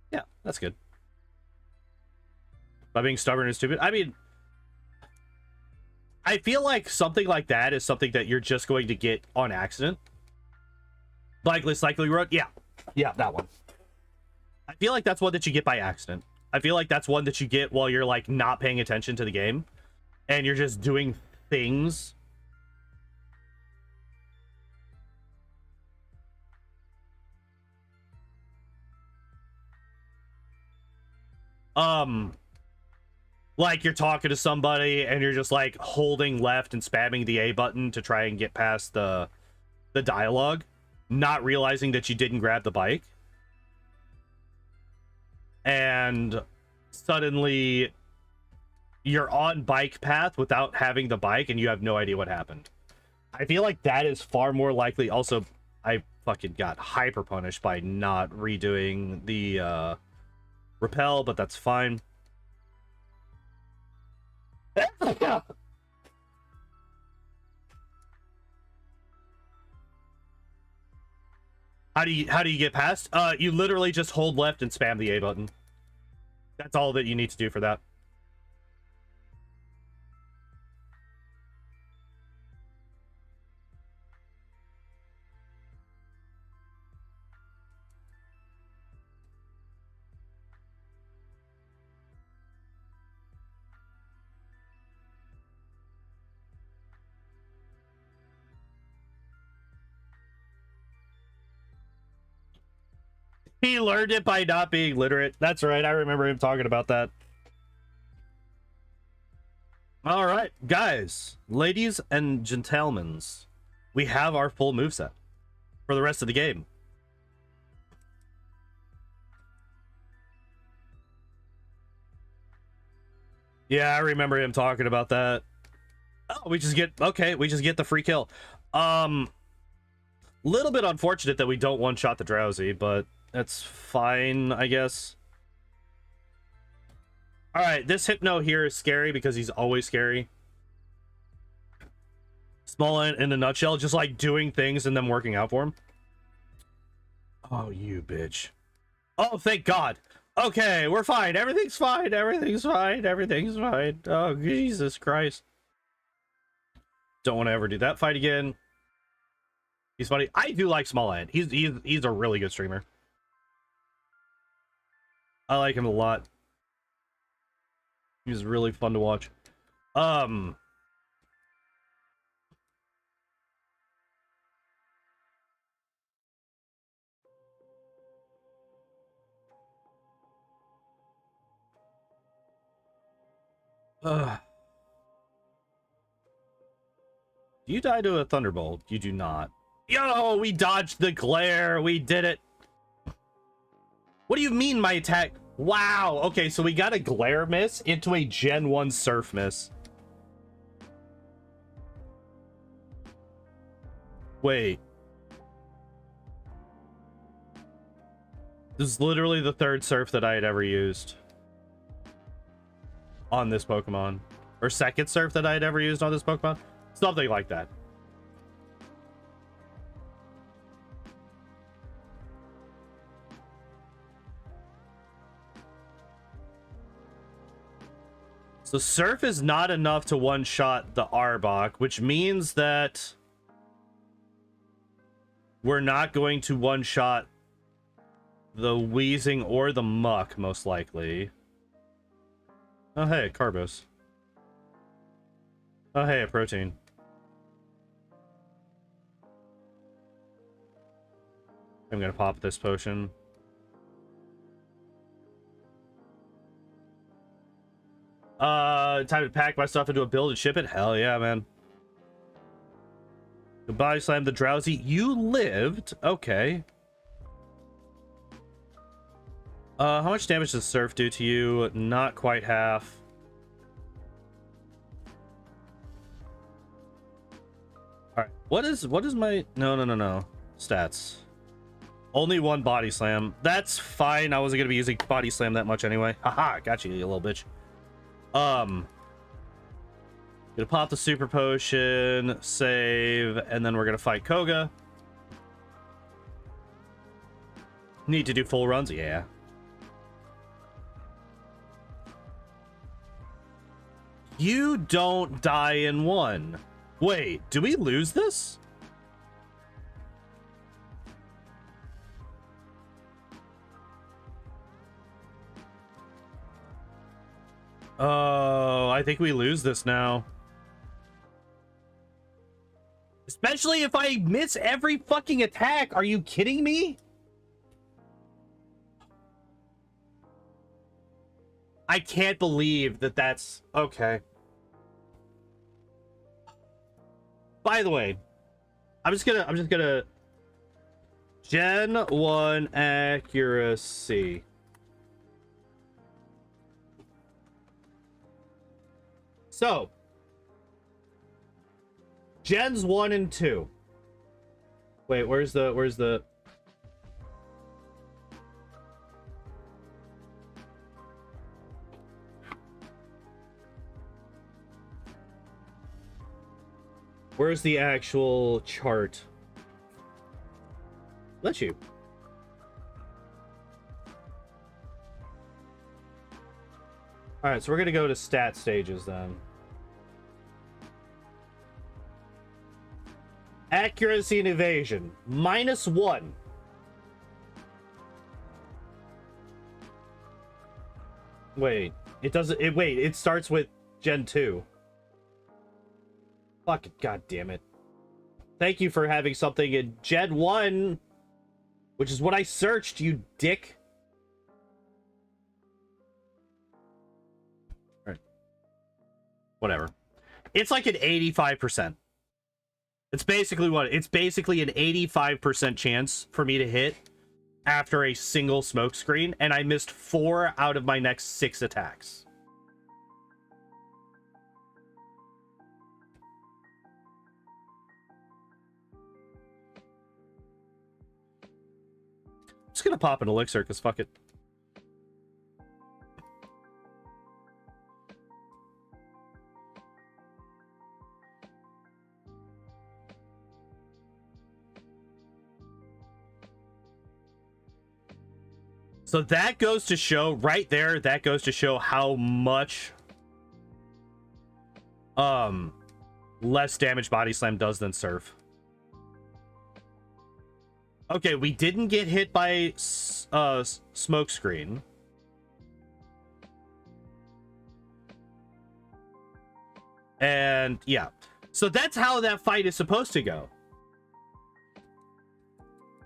Yeah, that's good. By being stubborn and stupid, I mean, I feel like something like that is something that you're just going to get on accident. Like this likely road, yeah, that one. I feel like that's one that you get by accident. I feel like that's one that you get while you're like not paying attention to the game and you're just doing things. Like you're talking to somebody and you're just like holding left and spamming the A button to try and get past the dialogue, not realizing that you didn't grab the bike. And suddenly you're on bike path without having the bike and you have no idea what happened. I feel like that is far more likely. Also, I fucking got hyper punished by not redoing the repel, but that's fine. How do you get past? You literally just hold left and spam the A button. That's all that you need to do for that. He learned it by not being literate. That's right. I remember him talking about that. All right, guys, ladies and gentlemen, we have our full moveset for the rest of the game. Yeah, I remember him talking about that. Oh, we just get the free kill. Little bit unfortunate that we don't one-shot the Drowsy, but that's fine, I guess. All right, this Hypno here is scary because he's always scary. Small in a nutshell, just like doing things and them working out for him. Oh, you bitch. Oh, thank God. Okay, we're fine. Everything's fine. Everything's fine. Everything's fine. Oh, Jesus Christ. Don't want to ever do that fight again. He's funny. I do like Small Ant. He's a really good streamer. I like him a lot. He's really fun to watch. You die to a Thunderbolt. You do not. Yo, we dodged the glare. We did it. What do you mean my attack? Wow. Okay, so we got a glare miss into a Gen 1 surf miss. Wait. This is literally the third surf that I had ever used on this Pokemon. Or second surf that I had ever used on this Pokemon. Something like that. So surf is not enough to one-shot the Arbok, which means that we're not going to one-shot the Weezing or the Muck, most likely. Oh, hey, Carbos. Oh, hey, a protein. I'm gonna pop this potion. Time to pack my stuff into a build and ship it? Hell yeah, man. Goodbye, Slam the Drowsy. You lived? Okay. How much damage does Surf do to you? Not quite half. Alright, what is my... No. Stats. Only one Body Slam. That's fine. I wasn't gonna be using Body Slam that much anyway. Haha, got you little bitch. Gonna pop the Super Potion, save, and then we're gonna fight Koga. Need to do full runs? Yeah. You don't die in one. Wait, do we lose this? Oh, I think we lose this now. Especially if I miss every fucking attack. Are you kidding me? I can't believe that that's okay. By the way, I'm just gonna Gen 1 accuracy. So, Gens 1 and 2. Wait, where's the Where's the actual chart? Let you. All right, so we're gonna go to stat stages then. Accuracy and evasion -1. Wait, it doesn't. Wait, it starts with Gen 2. Fucking god damn it! Thank you for having something in Gen 1, which is what I searched. You dick. All right. Whatever. It's like an 85%. It's basically what? It's basically an 85% chance for me to hit after a single smoke screen, and I missed 4 out of my next 6 attacks. I'm just gonna pop an elixir, because fuck it. So that goes to show right there, that goes to show how much less damage Body Slam does than Surf. Okay, we didn't get hit by smoke screen. And yeah. So that's how that fight is supposed to go.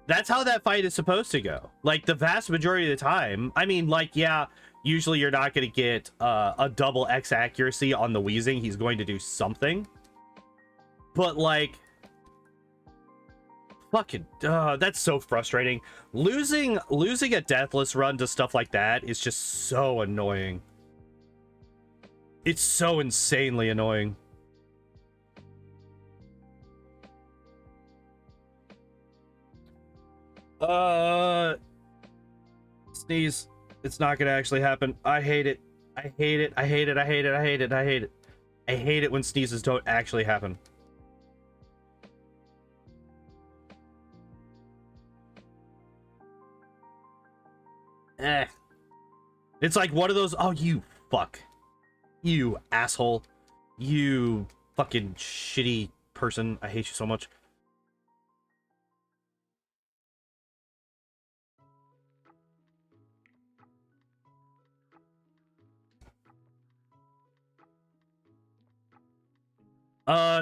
That's how that fight is supposed to go. Like, the vast majority of the time. I mean, like, yeah, usually you're not going to get a double X accuracy on the Wheezing. He's going to do something. But, like, fucking, that's so frustrating. Losing a deathless run to stuff like that is just so annoying. It's so insanely annoying. Sneeze. It's not gonna actually happen. I hate it. I hate it. I hate it. I hate it. I hate it. I hate it. I hate it when sneezes don't actually happen. It's like one of those, oh, you fuck. You asshole. You fucking shitty person. I hate you so much.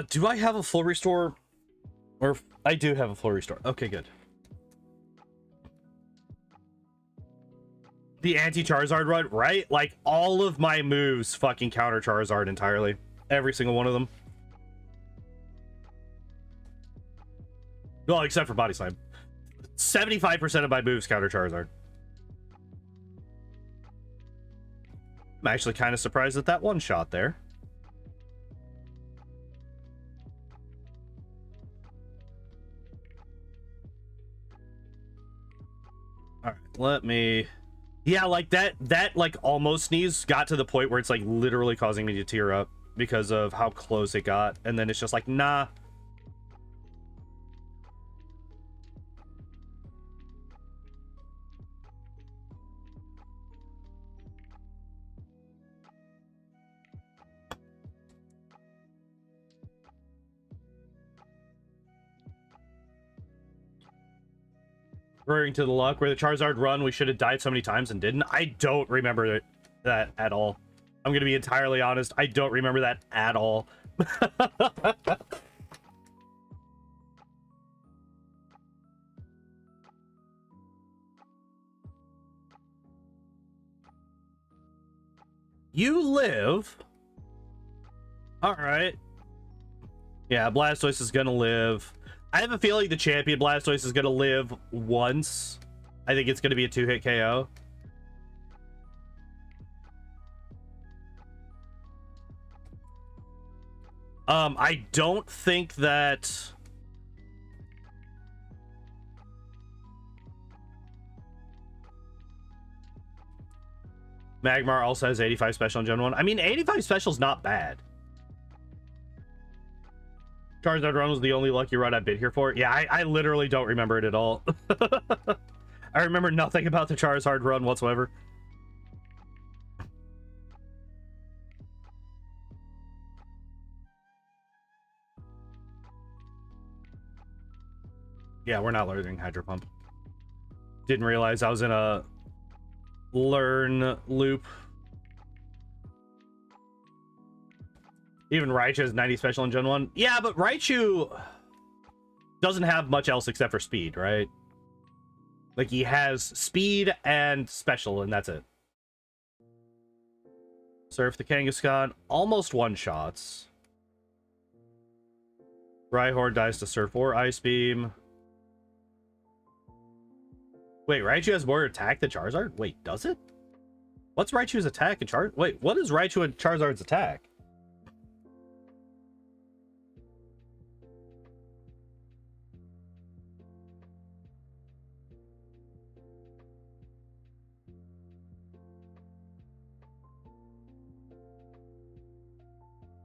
Do I have a full restore? Or I do have a full restore. Okay, good. The anti-Charizard run, right? Like, all of my moves fucking counter Charizard entirely. Every single one of them. Well, except for Body Slam. 75% of my moves counter Charizard. I'm actually kind of surprised at that one shot there. All right, let me... Yeah, like that like almost sneeze got to the point where it's like literally causing me to tear up because of how close it got. And then it's just like, nah. Referring to the luck where the Charizard run, we should have died so many times and didn't. I don't remember that at all. I'm gonna be entirely honest. I don't remember that at all. You live. All right. Yeah, Blastoise is gonna live. I have a feeling the champion Blastoise is gonna live once. I think it's gonna be a 2-hit KO. I don't think that... Magmar also has 85 special in Gen 1. I mean, 85 special is not bad. Charizard run was the only lucky run I've been here for. Yeah, I literally don't remember it at all. I remember nothing about the Charizard run whatsoever. Yeah, we're not learning Hydro Pump. Didn't realize I was in a learn loop. Even Raichu has 90 special in Gen 1. Yeah, but Raichu doesn't have much else except for speed, right? Like, he has speed and special, and that's it. Surf the Kangaskhan. Almost one-shots. Rhyhorn dies to Surf or Ice Beam. Wait, Raichu has more attack than Charizard? Wait, does it? What's Raichu's attack and Charizard? Wait, what is Raichu and Charizard's attack?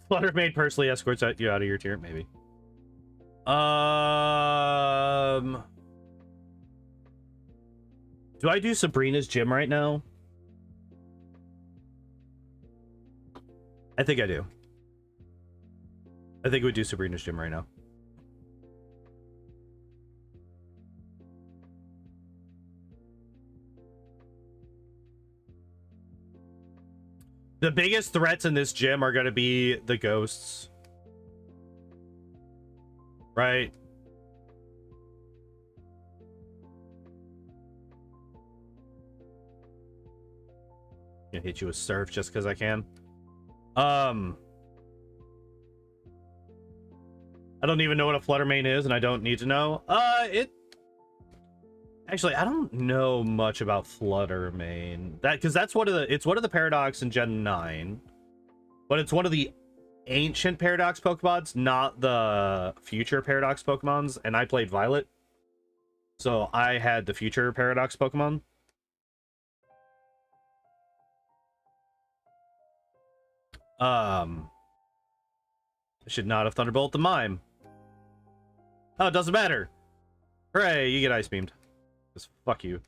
Fluttermane personally escorts you out of your tier, maybe. Do I do Sabrina's gym right now? I think I do. I think we do Sabrina's gym right now. The biggest threats in this gym are going to be the ghosts. Right? Gonna hit you with Surf just because I can. I don't even know what a Fluttermane is, and I don't need to know. Actually, I don't know much about Fluttermane. Because that's one of the... It's one of the Paradox in Gen 9. But it's one of the ancient Paradox Pokemons, not the future Paradox Pokemons. And I played Violet. So I had the future Paradox Pokemon. I should not have Thunderbolt the Mime. Oh, it doesn't matter. Hooray, you get Ice Beamed. Just fuck you.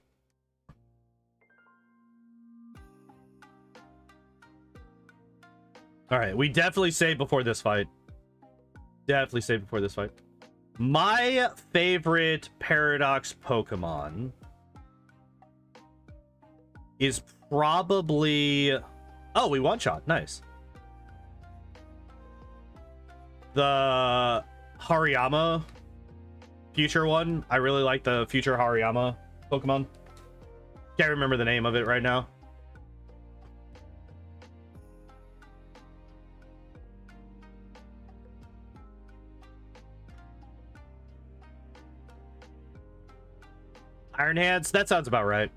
Alright, we definitely saved before this fight. Definitely saved before this fight. My favorite Paradox Pokemon is probably... Oh, we one-shot. Nice. The Hariyama future one. I really like the future Hariyama Pokemon. Can't remember the name of it right now. Iron Hands? That sounds about right.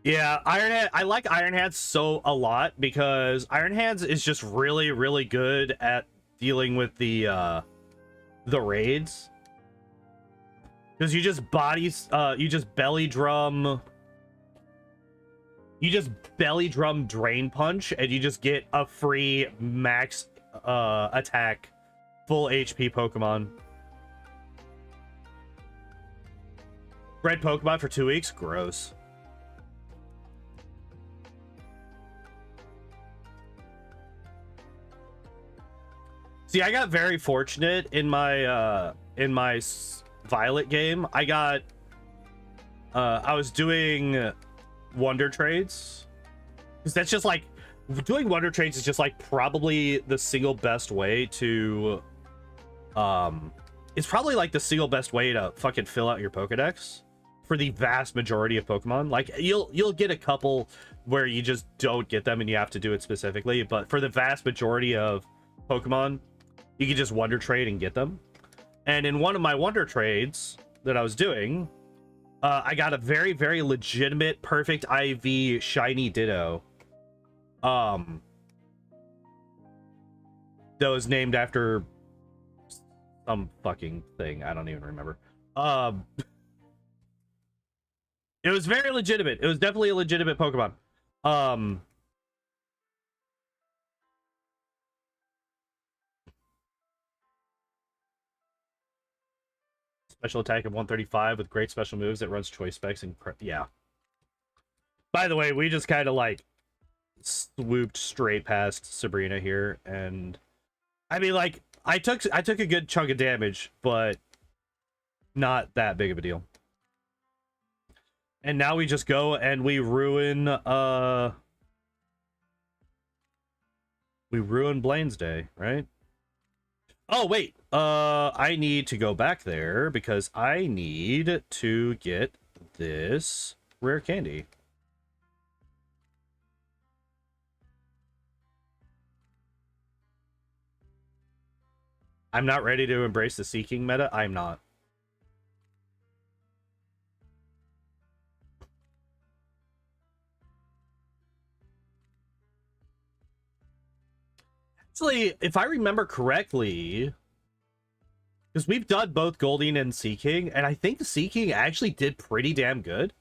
Yeah, Iron Hand. I like Iron Hands a lot because Iron Hands is just really, really good at dealing with the raids. Because you just you just belly drum Drain Punch, and you just get a free max attack, full HP Pokemon. Bred Pokemon for 2 weeks? Gross. See, I got very fortunate in my Violet game. I was doing Wonder Trades, because that's just like doing Wonder Trades is just like probably the single best way to it's probably like the single best way to fucking fill out your Pokedex for the vast majority of Pokemon. Like you'll get a couple where you just don't get them and you have to do it specifically, but for the vast majority of Pokemon, you can just Wonder Trade and get them. And in one of my Wonder Trades that I was doing, I got a very, very legitimate perfect IV shiny Ditto. That was named after some fucking thing. I don't even remember. It was very legitimate. It was definitely a legitimate Pokemon. Special attack of 135 with great special moves that runs choice specs and yeah. By the way, we just kind of like swooped straight past Sabrina here, and I mean, like, I took a good chunk of damage, but not that big of a deal. And now we just go and we ruin Blaine's day, right? Oh wait, I need to go back there because I need to get this rare candy. I'm not ready to embrace the seeking meta. I'm not. Actually, if I remember correctly, because we've done both Goldeen and Seeking, and I think the Seeking actually did pretty damn good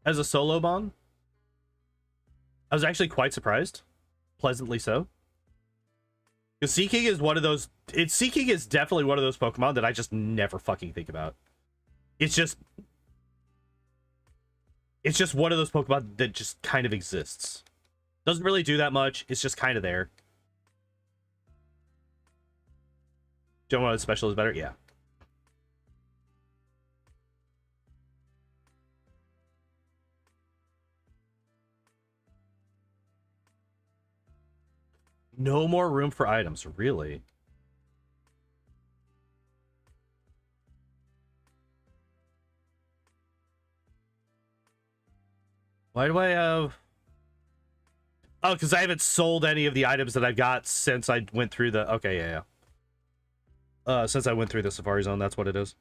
as a solo mon. I was actually quite surprised, pleasantly so. Because Seeking is one of those. Seeking is definitely one of those Pokemon that I just never fucking think about. It's just one of those Pokemon that just kind of exists. Doesn't really do that much. It's just kind of there. Don't know what special is better? Yeah. No more room for items, really? Why do I have... Oh, because I haven't sold any of the items that I've got since I went through the... Okay, yeah. Since I went through the Safari Zone, that's what it is.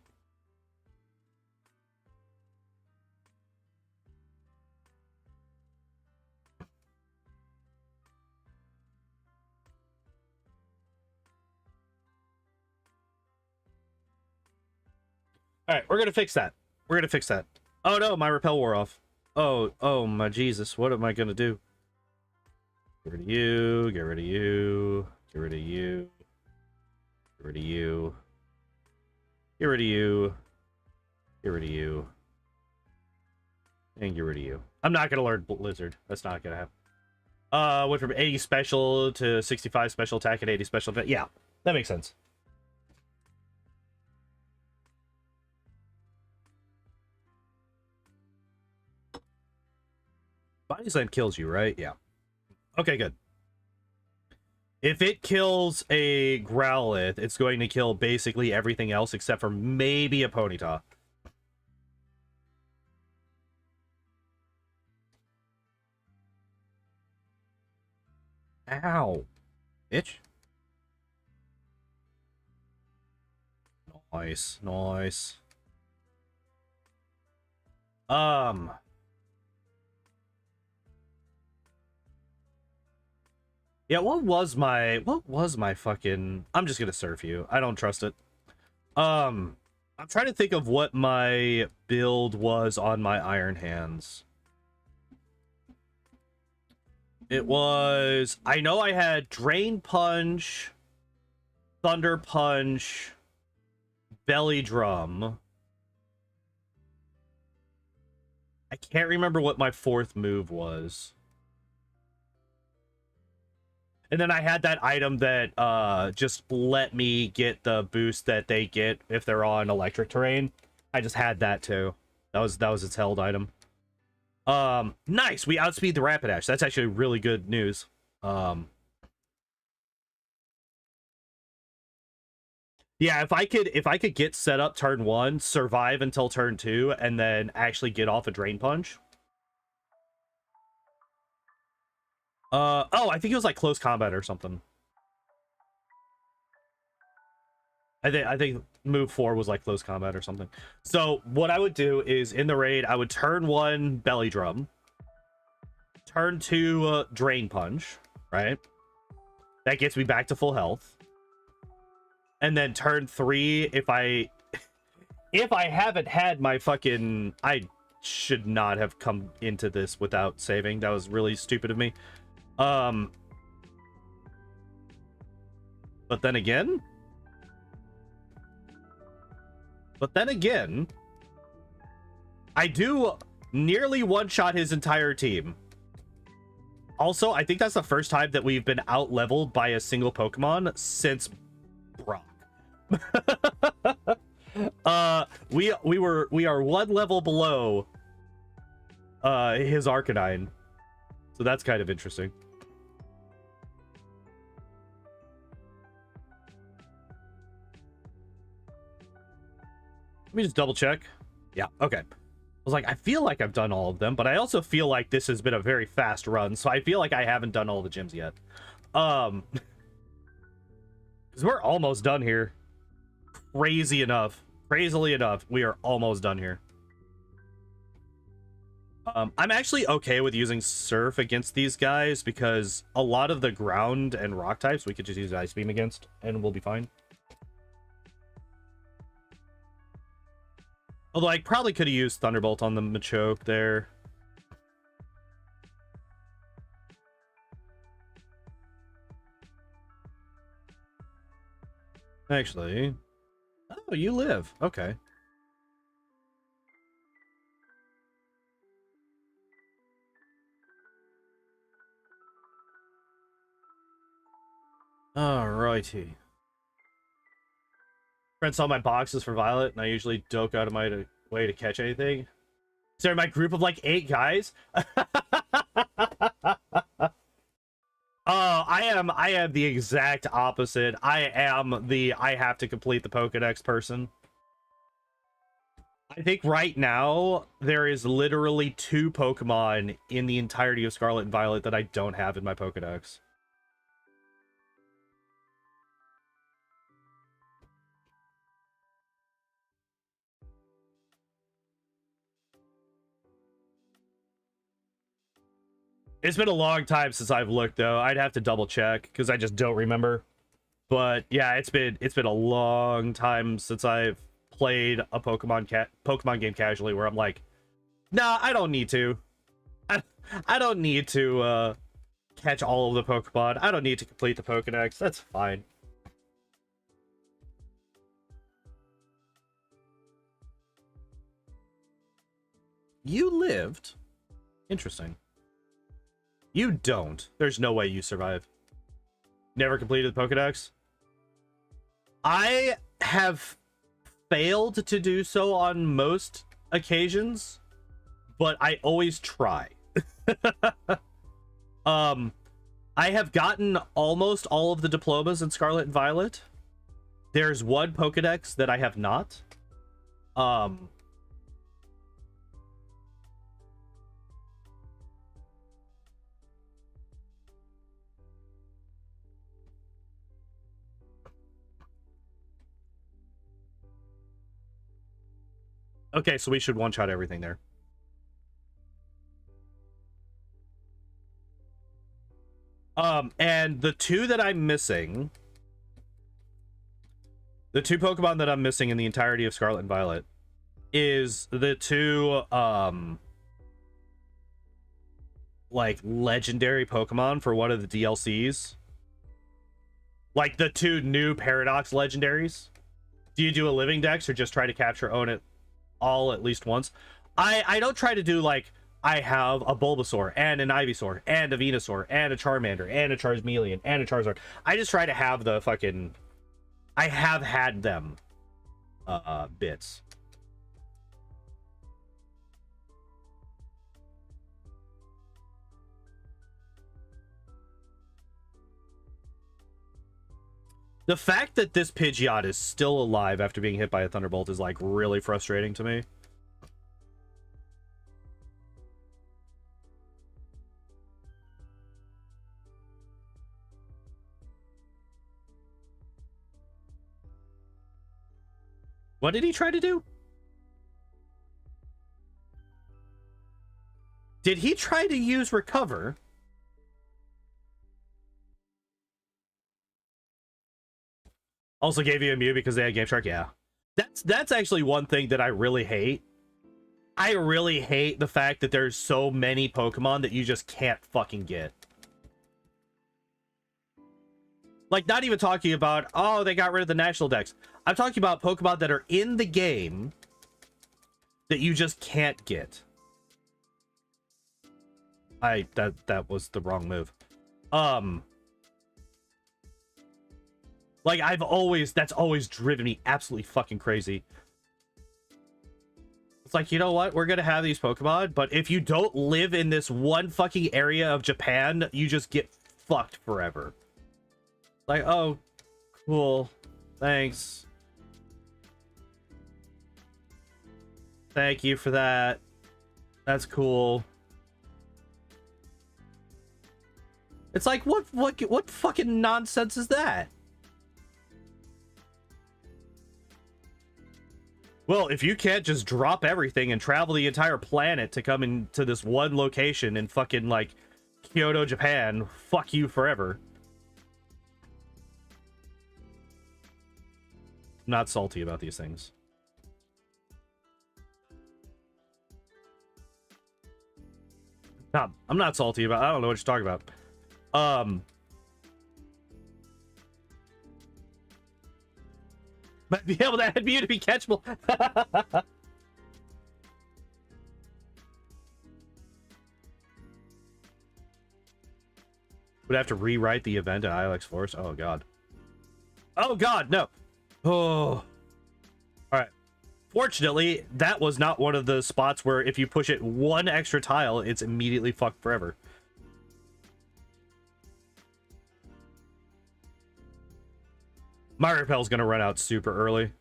Alright, we're gonna fix that. We're gonna fix that. Oh no, my repel wore off. Oh my Jesus, what am I gonna do? Get rid of you, get rid of you, get rid of you, get rid of you, get rid of you, get rid of you, and get rid of you. I'm not gonna learn Blizzard. That's not gonna happen. Went from 80 special to 65 special attack and 80 special defense. Yeah, that makes sense. Body Slam kills you, right? Yeah. Okay, good. If it kills a Growlithe, it's going to kill basically everything else except for maybe a Ponyta. Ow. Bitch. Nice, nice. Yeah, what was my fucking... I'm just gonna surf you. I don't trust it. I'm trying to think of what my build was on my Iron Hands. It was... I know I had Drain Punch, Thunder Punch, Belly Drum. I can't remember what my fourth move was. And then I had that item that just let me get the boost that they get if they're on electric terrain. I just had that too. That was its held item. Nice. We outspeed the Rapidash. That's actually really good news. Yeah, if I could get set up turn 1, survive until turn 2, and then actually get off a Drain Punch. Oh, I think it was like close combat or something. I think move 4 was like close combat or something. So what I would do is in the raid, I would turn 1 Belly Drum, turn 2 Drain Punch, right? That gets me back to full health. And then turn 3, if I haven't had my fucking, I should not have come into this without saving. That was really stupid of me. But then again, I do nearly one-shot his entire team. Also, I think that's the first time that we've been out-leveled by a single Pokemon since Brock. We are 1 level below his Arcanine. So that's kind of interesting. Let me just double check. Yeah, okay. I was like, I feel like I've done all of them, but I also feel like this has been a very fast run, so I feel like I haven't done all the gyms yet. Because we're almost done here. Crazily enough, we are almost done here. I'm actually okay with using Surf against these guys because a lot of the ground and rock types we could just use Ice Beam against, and we'll be fine. Although I probably could have used Thunderbolt on the Machoke there. Actually, oh, you live. Okay. Alrighty. Friend saw my boxes for Violet, and I usually don't go out of my way to catch anything. So my group of like 8 guys. I am the exact opposite. I am the I have to complete the Pokedex person. I think right now there is literally 2 Pokemon in the entirety of Scarlet and Violet that I don't have in my Pokedex. It's been a long time since I've looked, though. I'd have to double check because I just don't remember. But yeah, it's been a long time since I've played a Pokemon game casually where I'm like, nah, I don't need to. I don't need to catch all of the Pokemon. I don't need to complete the Pokedex. That's fine. You lived? Interesting. You don't. There's no way you survive. Never completed the Pokedex? I have failed to do so on most occasions, but I always try. I have gotten almost all of the diplomas in Scarlet and Violet. There's 1 Pokedex that I have not. Okay, so we should one-shot everything there. And the 2 that I'm missing, the 2 Pokemon that I'm missing in the entirety of Scarlet and Violet is the 2, like, legendary Pokemon for one of the DLCs. Like, the 2 new Paradox legendaries. Do you do a living dex or just try to capture own it all at least once? I don't try to do, like, I have a Bulbasaur and an Ivysaur and a Venusaur and a Charmander and a Charmeleon and a Charizard. I just try to have the fucking... I have had them bits. The fact that this Pidgeot is still alive after being hit by a Thunderbolt is, like, really frustrating to me. What did he try to do? Did he try to use Recover? Also gave you a Mew because they had Game Shark? Yeah. That's actually one thing that I really hate. I really hate the fact that there's so many Pokemon that you just can't fucking get. Like, not even talking about, oh, they got rid of the national dex. I'm talking about Pokemon that are in the game that you just can't get. That was the wrong move. Like, that's always driven me absolutely fucking crazy. It's like, you know what? We're gonna have these Pokemon, but if you don't live in this one fucking area of Japan, you just get fucked forever. Like, oh, cool. Thanks. Thank you for that. That's cool. It's like, what fucking nonsense is that? Well, if you can't just drop everything and travel the entire planet to come into this one location in fucking, like, Kyoto, Japan, fuck you forever. I'm not salty about these things. No, I'm not salty about, I don't know what you're talking about. But be able to add Mew to be catchable. Would have to rewrite the event at ILX Force. Oh god. Oh god, no. Oh. Alright. Fortunately, that was not one of the spots where if you push it one extra tile, it's immediately fucked forever. My repel's gonna run out super early.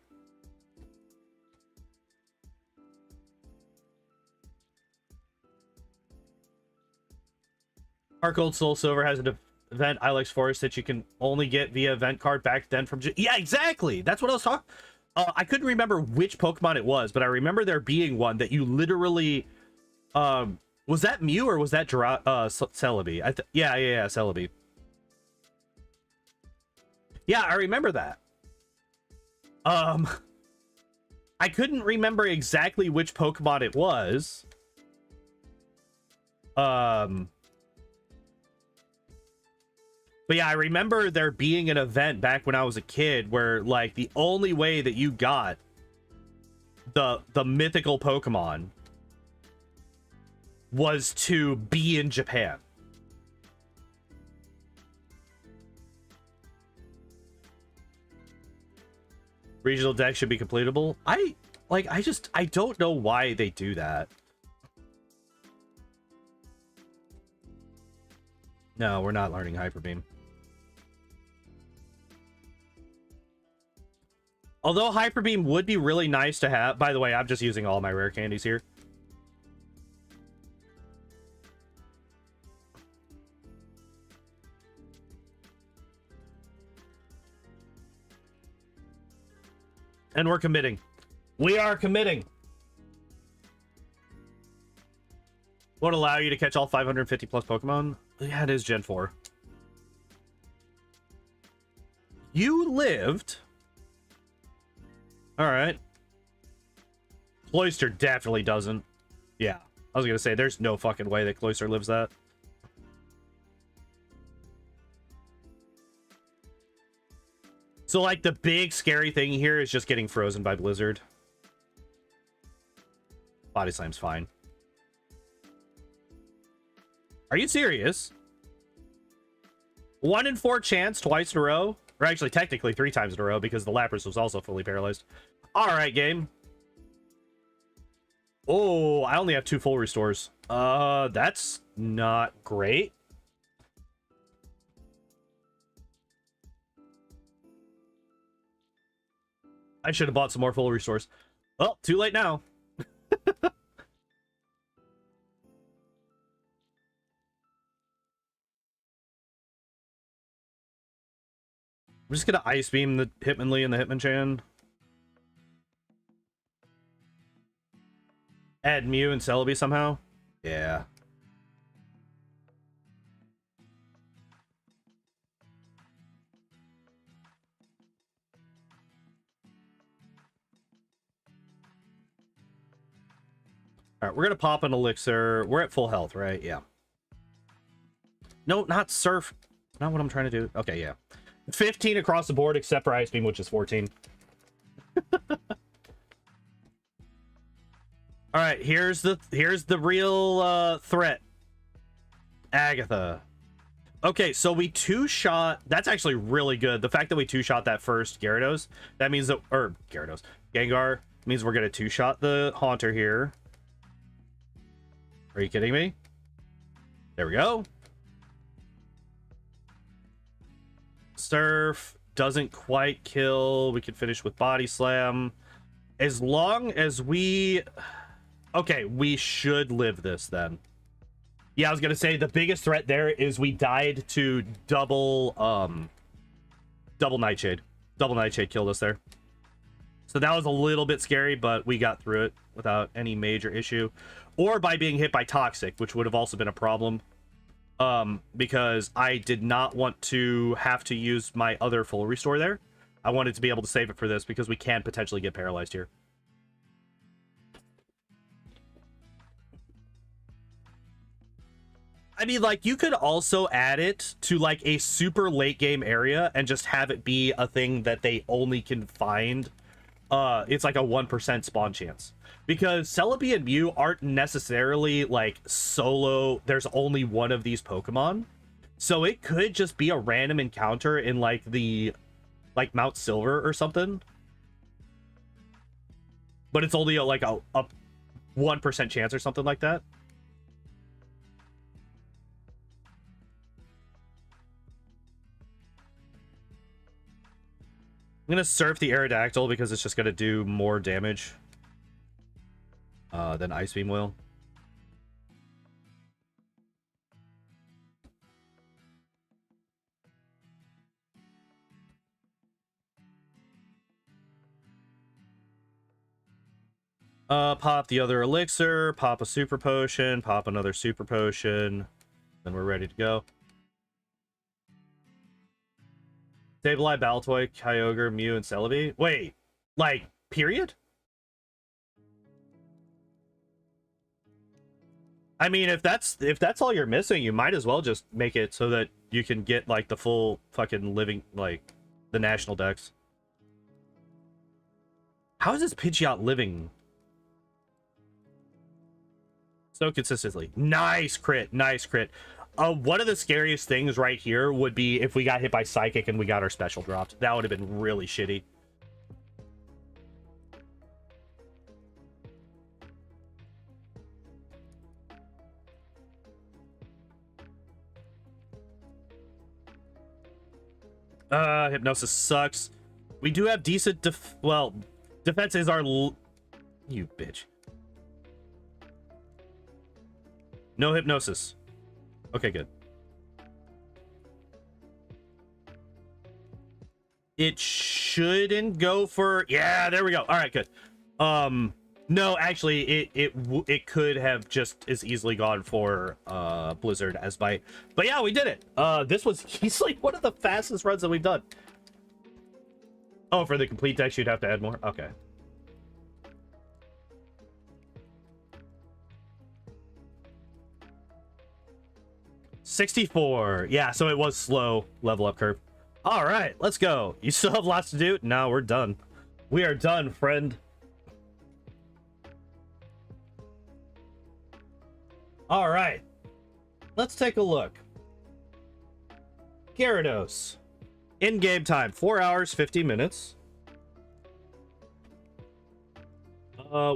Heart Gold Soul Silver has an event, Ilex Forest, that you can only get via event card back then from... Yeah, exactly! That's what I was talking... I couldn't remember which Pokemon it was, but I remember there being one that you literally... was that Mew or was that Celebi? Yeah, Celebi. Yeah, I remember that. I couldn't remember exactly which Pokemon it was. But yeah, I remember there being an event back when I was a kid where, like, the only way that you got the mythical Pokemon was to be in Japan. Regional deck should be completable. I don't know why they do that. No, we're not learning Hyper Beam. Although Hyper Beam would be really nice to have. By the way, I'm just using all my rare candies here. And we're committing. We are committing. Won't allow you to catch all 550 plus Pokemon. Yeah, it is Gen 4. You lived. All right. Cloyster definitely doesn't. Yeah, I was gonna say there's no fucking way that Cloyster lives that. So, like, the big scary thing here is just getting frozen by Blizzard. Body Slam's fine. Are you serious? 1 in 4 chance twice in a row? Or actually, technically 3 times in a row because the Lapras was also fully paralyzed. Alright, game. Oh, I only have 2 full restores. That's not great. I should have bought some more full restores. Well, too late now. I'm just gonna Ice Beam the Hitmonlee and the Hitmonchan. Add Mew and Celebi somehow? Yeah. Alright, we're gonna pop an Elixir. We're at full health, right? Yeah. No, not Surf. Not what I'm trying to do. Okay, yeah. 15 across the board except for Ice Beam, which is 14. All right, here's the real threat. Agatha. Okay, so we two-shot. That's actually really good. The fact that we two-shot that first Gyarados, that means that, or Gyarados, Gengar, means we're gonna two-shot the Haunter here. Are you kidding me? There we go. Surf doesn't quite kill. We can finish with Body Slam. As long as we... Okay, we should live this then. Yeah, I was gonna say the biggest threat there is we died to double Nightshade. Double Nightshade killed us there. So that was a little bit scary, but we got through it without any major issue. Or by being hit by Toxic, which would have also been a problem. Because I did not want to have to use my other full restore there. I wanted to be able to save it for this because we can potentially get paralyzed here. I mean, like, you could also add it to, like, a super late game area and just have it be a thing that they only can find. It's like a 1% spawn chance. Because Celebi and Mew aren't necessarily, like, solo. There's only one of these Pokemon. So it could just be a random encounter in, like, the, like, Mount Silver or something. But it's only, like, a 1% chance or something like that. I'm going to Surf the Aerodactyl because it's just going to do more damage than Ice Beam will. Pop the other Elixir, pop a Super Potion, pop another Super Potion, then we're ready to go. Sableye, Baltoy, Kyogre, Mew, and Celebi. Wait, like, period? I mean, if that's all you're missing, you might as well just make it so that you can get, like, the full fucking living, like, the national decks. How is this Pidgeot living so consistently? Nice crit, nice crit. One of the scariest things right here would be if we got hit by Psychic and we got our special dropped. That would have been really shitty. Hypnosis sucks. We do have decent defense is our you bitch. No Hypnosis. Okay, good. It shouldn't go for... Yeah, there we go. All right, good. No, actually, it could have just as easily gone for Blizzard as Bite. But yeah, we did it. This was easily one of the fastest runs that we've done. Oh, for the complete decks, you'd have to add more? Okay. $64. Yeah, so it was slow level up curve. All right, let's go. You still have lots to do? No, we're done. We are done, friend. All right, let's take a look. Gyarados. In-game time, 4 hours, 50 minutes.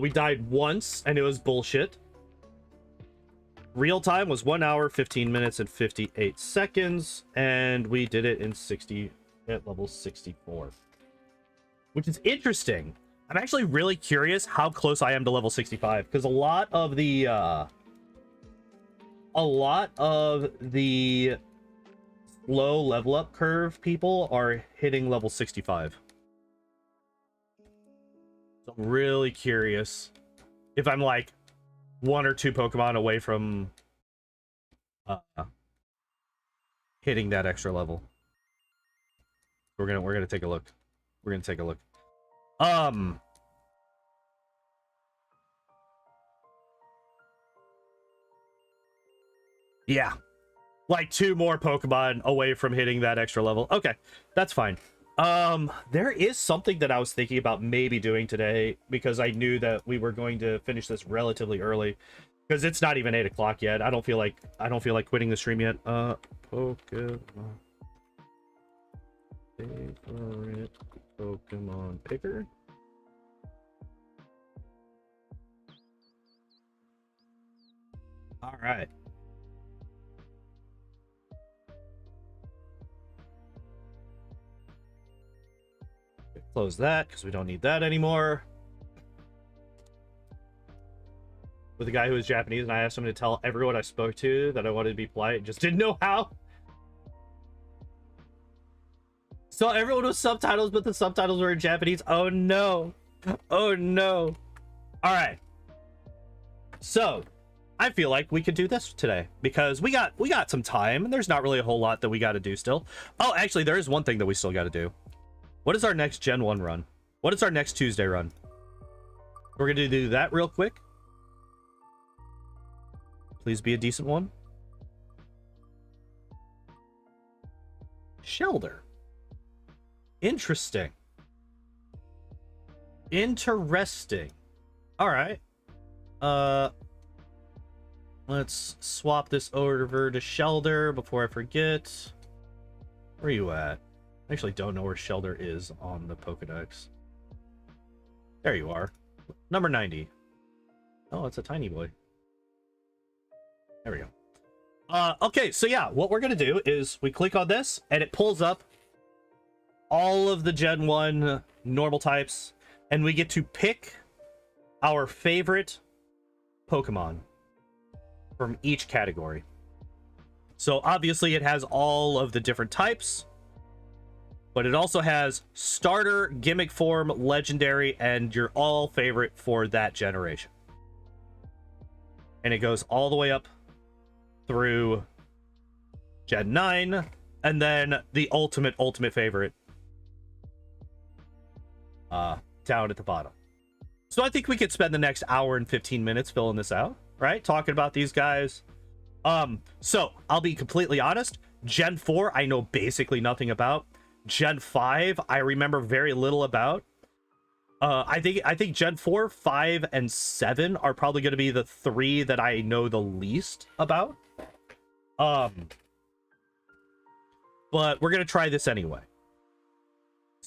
We died once, and it was bullshit. Real time was 1 hour, 15 minutes, and 58 seconds, and we did it in at level 64. which is interesting. I'm actually really curious how close I am to level 65, because a lot of the slow level up curve people are hitting level 65. So I'm really curious if I'm like 1 or 2 Pokemon away from hitting that extra level. We're gonna take a look. We're gonna take a look. Yeah, like 2 more Pokemon away from hitting that extra level. Okay, that's fine. There is something that I was thinking about maybe doing today, because I knew that we were going to finish this relatively early, because it's not even 8 o'clock yet. I don't feel like quitting the stream yet. Pokemon favorite Pokemon picker. All right. Close that because we don't need that anymore. With a guy who was Japanese, and I asked him to tell everyone I spoke to that I wanted to be polite, just didn't know how. So everyone was subtitles, but the subtitles were in Japanese. Oh no. Oh no. All right. So I feel like we could do this today because we got some time, and there's not really a whole lot that we got to do still. Oh, actually, there is one thing that we still got to do. What is our next Gen 1 run? What is our next Tuesday run? We're going to do that real quick. Please be a decent one. Shelter. Interesting. Interesting. All right. Let's swap this over to Shelter before I forget. Where are you at? I actually don't know where Shelter is on the Pokedex. There you are. Number 90. Oh, it's a tiny boy. There we go. Okay, so yeah, what we're gonna do is we click on this, and it pulls up all of the Gen 1 normal types, and we get to pick our favorite Pokemon from each category. So obviously it has all of the different types, but it also has starter, gimmick form, legendary, and your all favorite for that generation. And it goes all the way up through Gen 9, and then the ultimate favorite down at the bottom. So I think we could spend the next hour and 15 minutes filling this out, right? Talking about these guys. So I'll be completely honest. Gen 4, I know basically nothing about. Gen 5, I remember very little about. I think Gen 4, 5, and 7 are probably going to be the 3 that I know the least about. But we're going to try this anyway.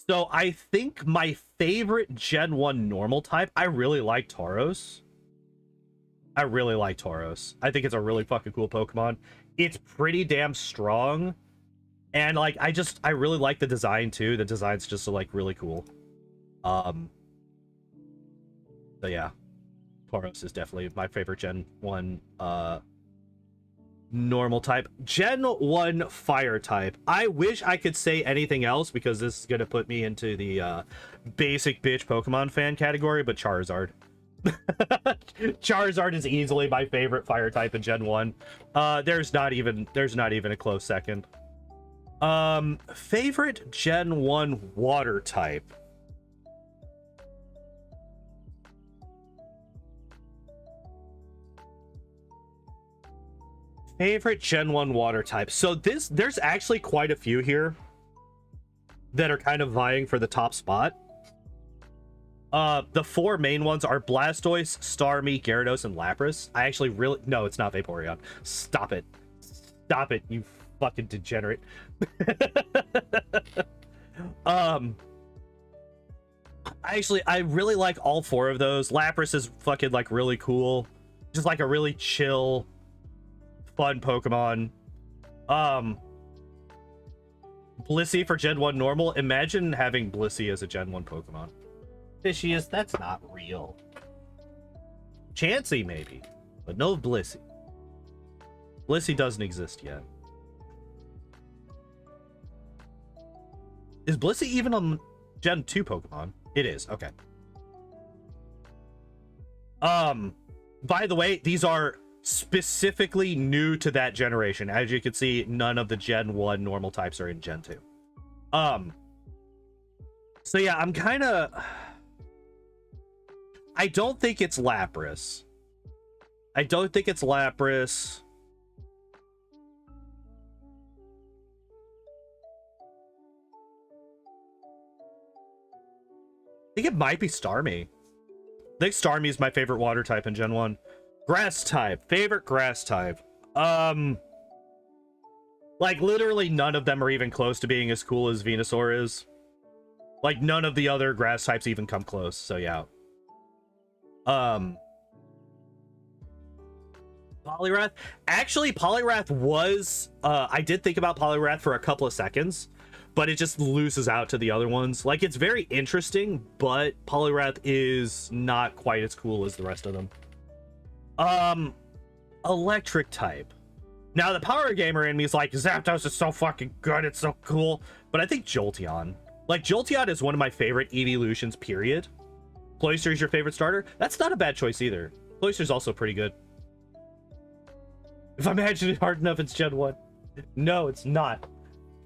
So I think my favorite Gen 1 normal type, I really like Tauros. I really like Tauros. I think it's a really fucking cool Pokemon. It's pretty damn strong. And like I really like the design too. The design's just like really cool. So yeah. Tauros is definitely my favorite Gen 1 normal type. Gen 1 fire type. I wish I could say anything else because this is gonna put me into the basic bitch Pokemon fan category, but Charizard. Charizard is easily my favorite fire type in Gen 1. There's not even a close second. Favorite Gen 1 water type. Favorite Gen 1 water type. So there's actually quite a few here that are kind of vying for the top spot. The 4 main ones are Blastoise, Starmie, Gyarados, and Lapras. I actually really... No, it's not Vaporeon. Stop it. Stop it, you fucking degenerate. I really like all 4 of those. Lapras is fucking like really cool. Just like a really chill, fun Pokemon. Blissey for Gen 1 normal. Imagine having Blissey as a Gen 1 Pokemon. Fishiest, that's not real. Chansey, maybe. But no Blissey. Blissey doesn't exist yet. Is Blissey even on Gen 2 Pokemon? It is, okay. By the way, these are specifically new to that generation. As you can see, none of the Gen 1 normal types are in Gen 2. So yeah, I'm kind of... I don't think it's Lapras. I don't think it's Lapras. I think it might be Starmie. I think Starmie is my favorite water type in Gen 1. Grass type. Favorite grass type. Like, literally none of them are even close to being as cool as Venusaur is. Like, none of the other grass types even come close, so yeah. Poliwrath. Actually, Poliwrath was... I did think about Poliwrath for a couple of seconds, but it just loses out to the other ones. Like, it's very interesting, but Poliwrath is not quite as cool as the rest of them. Electric type. Now, the power gamer in me is like, Zapdos is so fucking good, it's so cool. But I think Jolteon. Like, Jolteon is one of my favorite evolutions, period. Cloyster is your favorite starter? That's not a bad choice either. Cloyster's also pretty good. If I imagine it hard enough, it's Gen 1. No, it's not.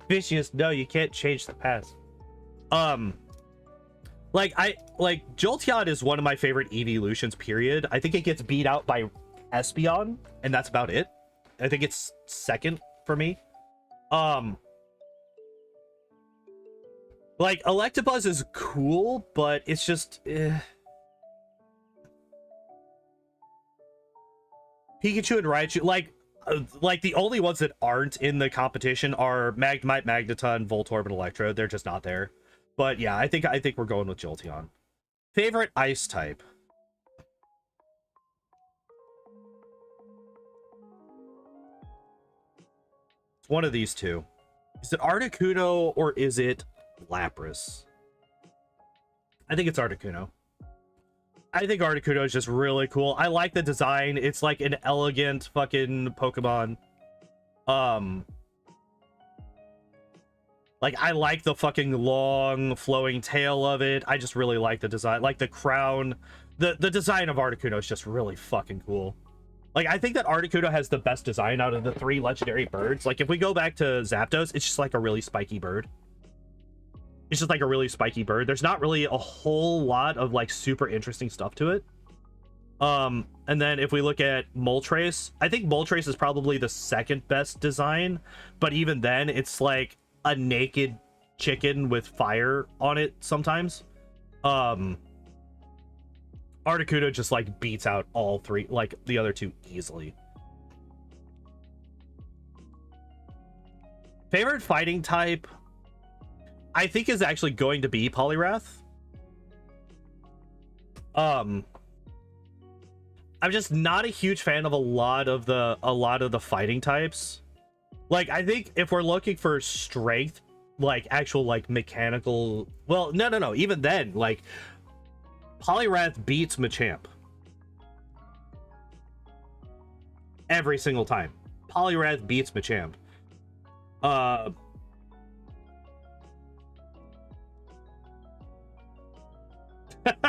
Vicious, no, you can't change the past. Like Jolteon is one of my favorite evolutions, period. I think it gets beat out by Espeon, and that's about it. I think it's second for me. Like, Electabuzz is cool, but it's just Pikachu and Raichu, like the only ones that aren't in the competition are Magnemite, Magneton, Voltorb, and Electro. They're just not there. But yeah, I think we're going with Jolteon. Favorite ice type. It's one of these two. Is it Articuno or is it Lapras? I think it's Articuno. I think Articuno is just really cool. I like the design. It's like an elegant fucking Pokemon. Like, I like the fucking long flowing tail of it. I just really like the design. Like the crown. The design of Articuno is just really fucking cool. Like, I think that Articuno has the best design out of the 3 legendary birds. Like, if we go back to Zapdos, it's just like a really spiky bird. It's just like a really spiky bird. There's not really a whole lot of like super interesting stuff to it. And then if we look at Moltres, I think Moltres is probably the second best design, but even then it's like a naked chicken with fire on it sometimes. Articuno just like beats out all 3, like the other 2 easily. Favorite fighting type, I think, is actually going to be Poliwrath. I'm just not a huge fan of a lot of the fighting types. Like, I think if we're looking for strength, like actual like mechanical, well, no, even then, like Poliwrath beats Machamp every single time. Poliwrath beats Machamp.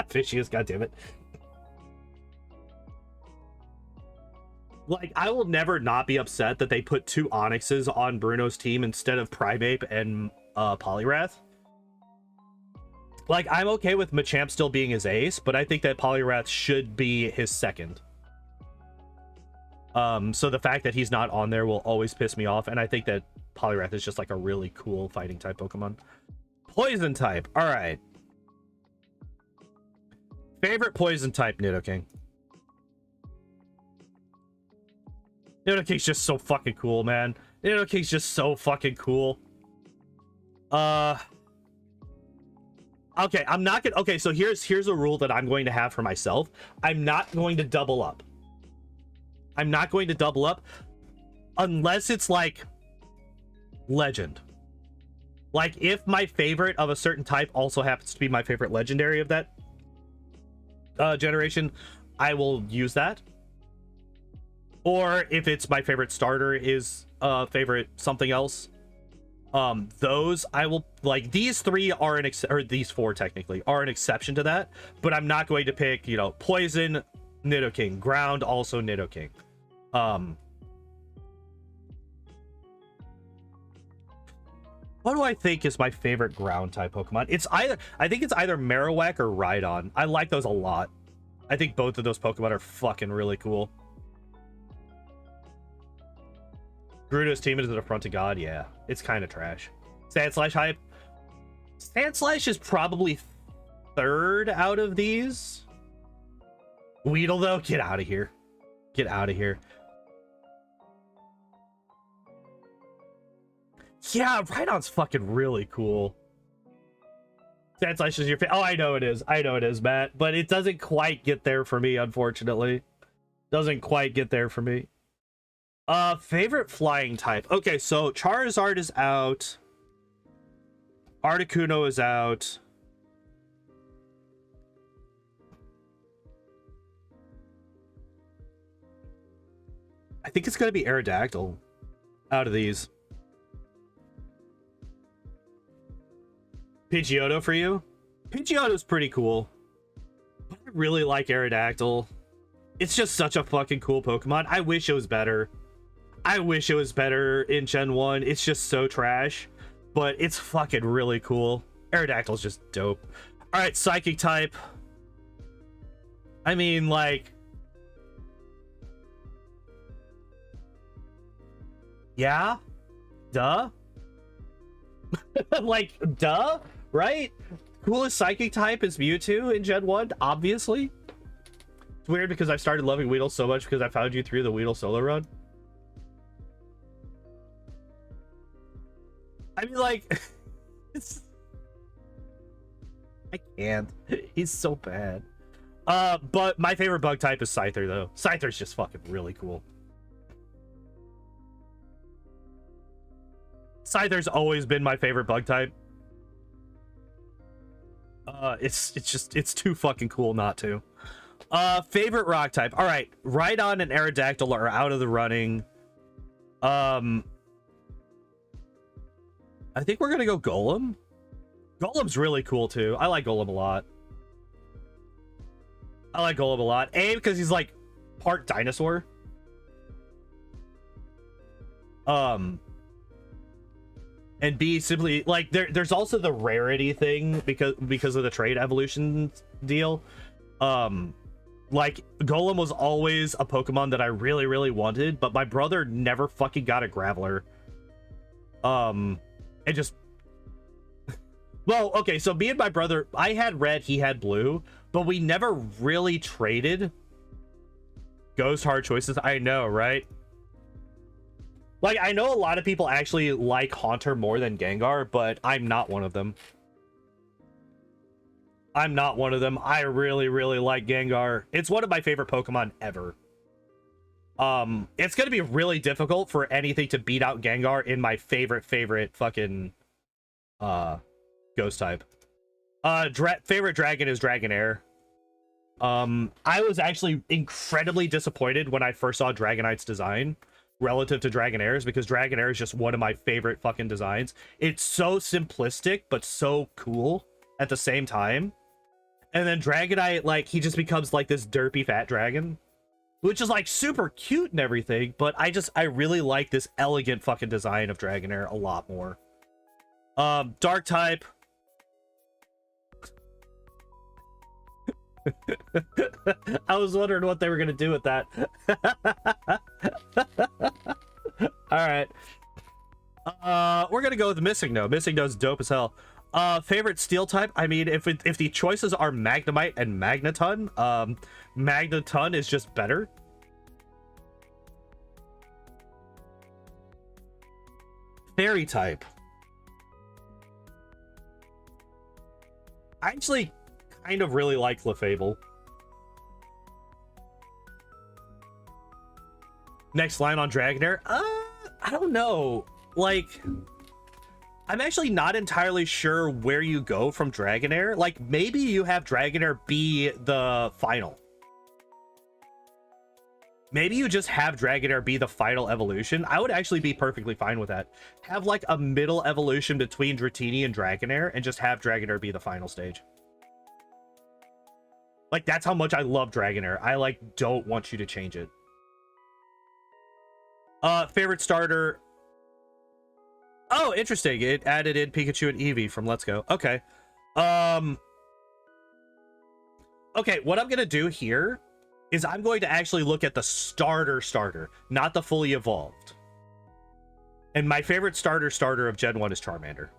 Fishiest, goddammit. Like, I will never not be upset that they put 2 Onyxes on Bruno's team instead of Primeape and Poliwrath. Like, I'm okay with Machamp still being his ace, but I think that Poliwrath should be his second. So the fact that he's not on there will always piss me off, and I think that Poliwrath is just like a really cool fighting type Pokemon. Poison type, all right. Favorite poison type, Nidoking. Nidoking's just so fucking cool, man. Nidoking's just so fucking cool. Okay, I'm not gonna... Okay, so here's a rule that I'm going to have for myself. I'm not going to double up. I'm not going to double up unless it's like legend. Like, if my favorite of a certain type also happens to be my favorite legendary of that generation, I will use that. Or if it's my favorite starter is favorite something else, those I will, like, these three are an or these four technically are an exception to that, but I'm not going to pick, you know, poison, Nidoking, ground, also Nidoking. What do I think is my favorite ground type Pokemon? It's either, I think it's either Marowak or Rhydon. I like those a lot. I think both of those Pokemon are fucking really cool. Gyarados team is an affront to God. Yeah, it's kind of trash. Sandslash hype. Sandslash is probably third out of these. Weedle, though, get out of here. Get out of here. Yeah, Rhydon's fucking really cool. Sandslash is your favorite. Oh, I know it is. I know it is, Matt. But it doesn't quite get there for me, unfortunately. Doesn't quite get there for me. Favorite flying type. Okay, so Charizard is out. Articuno is out. I think it's gonna be Aerodactyl out of these. Pidgeotto for you? Pidgeotto's pretty cool. I really like Aerodactyl. It's just such a fucking cool Pokemon. I wish it was better. I wish it was better in Gen 1. It's just so trash. But it's fucking really cool. Aerodactyl's just dope. Alright, Psychic type. I mean, like... yeah? Duh? Like, duh? Right? Coolest Psychic type is Mewtwo in Gen 1, obviously. It's weird because I've started loving Weedle so much because I found you through the Weedle solo run. I mean, like, it's... I can't. He's so bad. But my favorite bug type is Scyther, though. Scyther's just fucking really cool. Scyther's always been my favorite bug type. It's too fucking cool not to. Favorite rock type. All right, Rhydon and Aerodactyl are out of the running. I think we're gonna go Golem. Golem's really cool too. I like Golem a lot. I like Golem a lot. A, because he's like part dinosaur. And B, simply like there's also the rarity thing because of the trait evolution deal. Like Golem was always a Pokemon that I really, really wanted, but my brother never fucking got a Graveler. And just well, okay, so me and my brother, I had red, he had blue, but we never really traded Ghost hard choices. I know, right? Like, I know a lot of people actually like Haunter more than Gengar, but I'm not one of them. I'm not one of them. I really, really like Gengar. It's one of my favorite Pokemon ever. It's gonna be really difficult for anything to beat out Gengar in my favorite fucking Ghost type. Favorite dragon is Dragonair. I was actually incredibly disappointed when I first saw Dragonite's design relative to Dragonair's, because Dragonair is just one of my favorite fucking designs. It's so simplistic but so cool at the same time. And then Dragonite, like, he just becomes like this derpy fat dragon, which is like super cute and everything, but I really like this elegant fucking design of Dragonair a lot more. Dark type. I was wondering what they were gonna do with that. All right. We're gonna go with Missingno. Missingno's dope as hell. Favorite steel type. I mean, if the choices are Magnemite and Magneton, Magneton is just better. Fairy type. I actually kind of really like Clefable. Next line on Dragonair. I don't know. Like, I'm actually not entirely sure where you go from Dragonair. Like, maybe you have Dragonair be the final. Maybe you just have Dragonair be the final evolution. I would actually be perfectly fine with that. Have like a middle evolution between Dratini and Dragonair and just have Dragonair be the final stage. Like, that's how much I love Dragonair. I like don't want you to change it. Favorite starter. Oh, interesting. It added in Pikachu and Eevee from Let's Go. Okay. Okay, what I'm gonna do here is I'm going to actually look at the starter, not the fully evolved. And my favorite starter of Gen 1 is Charmander.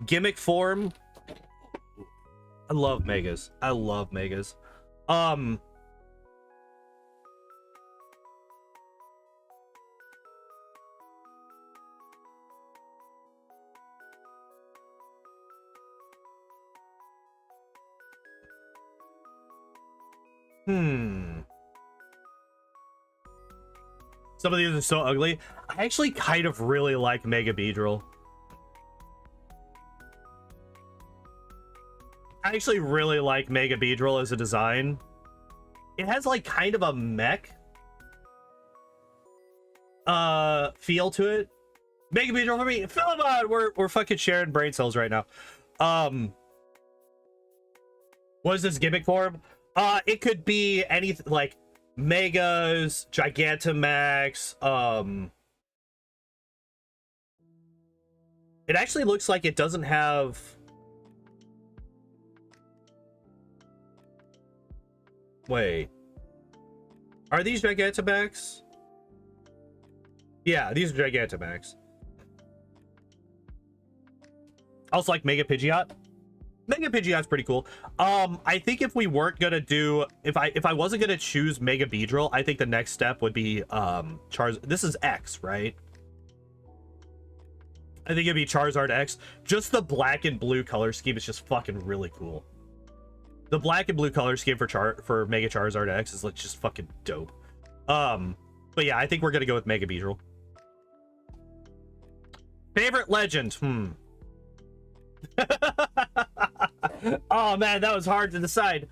Gimmick form. I love Megas. I love Megas. Some of these are so ugly. I actually kind of really like Mega Beedrill. I actually really like Mega Beedrill as a design. It has like kind of a mech feel to it. Mega Beedrill for me. Philemon! We're fucking sharing brain cells right now. What is this gimmick form? It could be anything like Megas, Gigantamax. It actually looks like it doesn't have. Wait, are these Gigantamax? Yeah, these are Gigantamax. Also like Mega Pidgeot. Mega Pidgeot's pretty cool. I think if we weren't gonna do, if I wasn't gonna choose Mega Beedrill, I think the next step would be Charizard. This is X, right? I think it'd be Charizard X. Just the black and blue color scheme is just fucking really cool. The black and blue color scheme for Mega Charizard X is like just fucking dope. But yeah, I think we're gonna go with Mega Beedrill. Favorite legend? Oh man, that was hard to decide.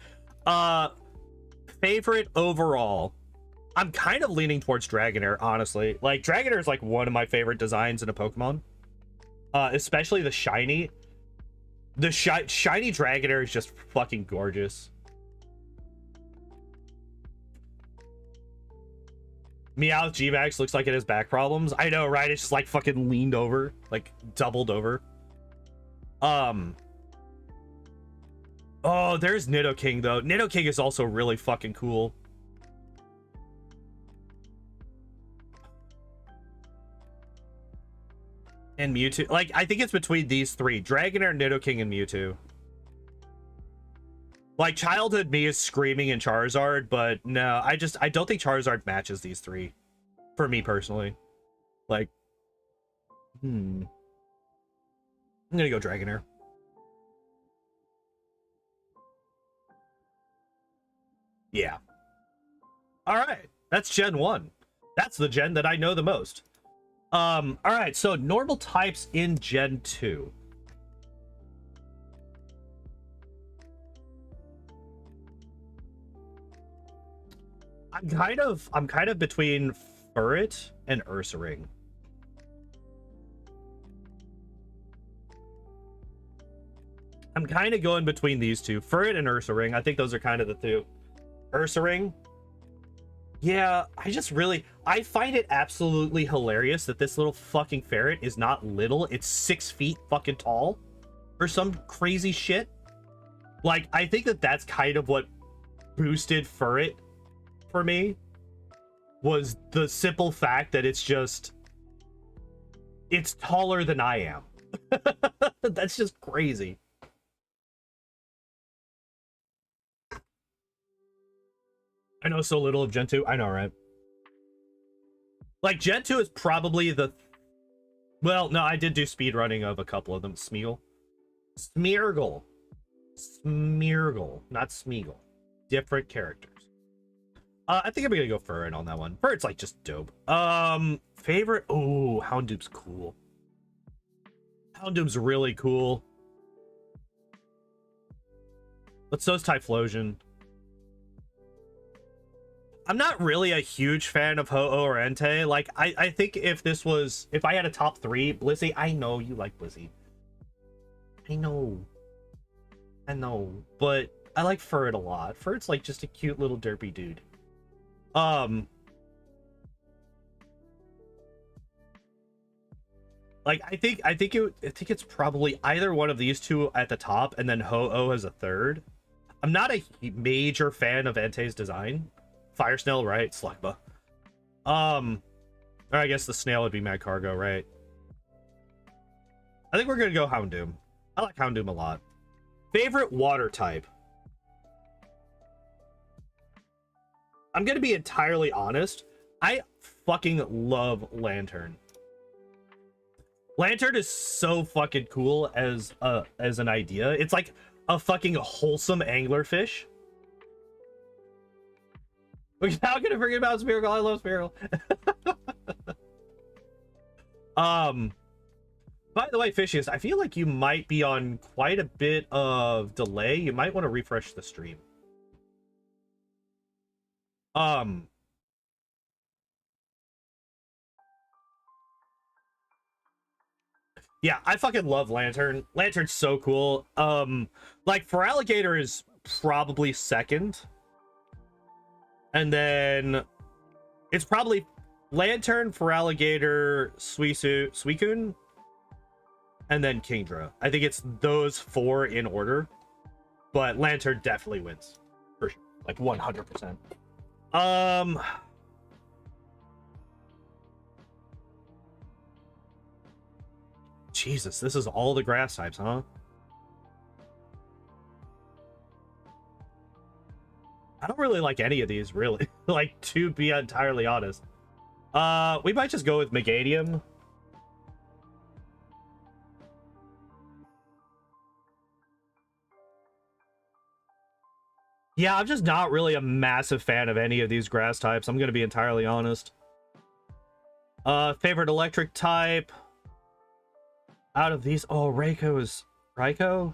Favorite overall? I'm kind of leaning towards Dragonair, honestly. Like, Dragonair is like one of my favorite designs in a Pokemon. Especially the shiny. The shiny Dragonair is just fucking gorgeous. Meowth G-Max looks like it has back problems. I know, right? It's just like fucking leaned over, like doubled over. Oh, there's Nidoking though. Nidoking is also really fucking cool. And Mewtwo. Like, I think it's between these three. Dragonair, Nidoking, and Mewtwo. Like, childhood me is screaming in Charizard, but no, I don't think Charizard matches these three. For me personally. Like, I'm gonna go Dragonair. Yeah. All right. That's Gen 1. That's the gen that I know the most. All right. So normal types in Gen 2. I'm kind of between Furret and Ursaring. I'm kind of going between these two, Furret and Ursaring. I think those are kind of the two. Ursaring, yeah, I find it absolutely hilarious that this little fucking ferret is not little. It's 6 feet fucking tall or some crazy shit. Like, I think that's kind of what boosted Furret for me, was the simple fact that it's taller than I am. That's just crazy. I know so little of Gen 2. I know, right? Like, Gen 2 is probably the... Well, no, I did do speed running of a couple of them. Smeagol. Smeargle. Smeargle, not Smeagol. Different characters. I think I'm gonna go Furret on that one. Furret's like just dope. Favorite? Oh, Houndoom's cool. Houndoom's really cool. But so's Typhlosion. I'm not really a huge fan of Ho-Oh or Entei. Like, I think if I had a top 3, Blissey, I know you like Blissey. I know, but I like Furret a lot. Furret's like just a cute little derpy dude. Like I think it's probably either one of these two at the top, and then Ho-Oh as a third. I'm not a major fan of Entei's design. Fire Snail, right? Slugma. Or I guess the snail would be Mad Cargo, right? I think we're gonna go Houndoom. I like Houndoom a lot. Favorite water type? I'm gonna be entirely honest. I fucking love Lantern. Lantern is so fucking cool as an idea. It's like a fucking wholesome anglerfish. How can I forget about Spherical? I love Spherical. By the way, Fishiest, I feel like you might be on quite a bit of delay. You might want to refresh the stream. Yeah, I fucking love Lantern. Lantern's so cool. Like Feraligatr is probably second. And then it's probably Lantern, Feraligatr, Suicune, and then Kingdra. I think it's those 4 in order. But Lantern definitely wins. For sure. Like 100%. Jesus, this is all the grass types, huh? I don't really like any of these, really. Like, to be entirely honest. We might just go with Meganium. Yeah, I'm just not really a massive fan of any of these grass types. I'm gonna be entirely honest. Favorite electric type? Out of these... Oh, Raikou is... Raikou?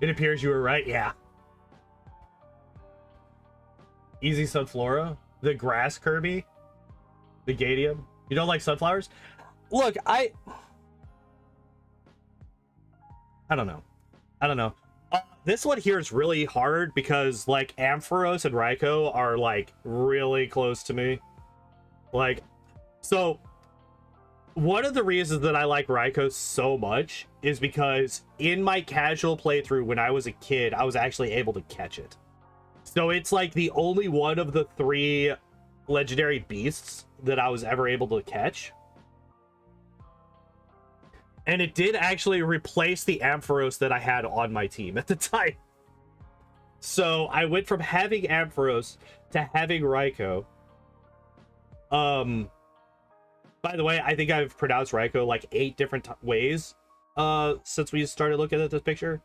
It appears you were right, yeah. Easy Sunflora, the grass Kirby, the Gatium. You don't like sunflowers? Look, I don't know. This one here is really hard because like Ampharos and Raikou are like really close to me. Like, so one of the reasons that I like Raikou so much is because in my casual playthrough when I was a kid, I was actually able to catch it. So it's like the only one of the 3 legendary beasts that I was ever able to catch. And it did actually replace the Ampharos that I had on my team at the time. So I went from having Ampharos to having Raikou. By the way, I think I've pronounced Raikou like 8 different ways since we started looking at this picture.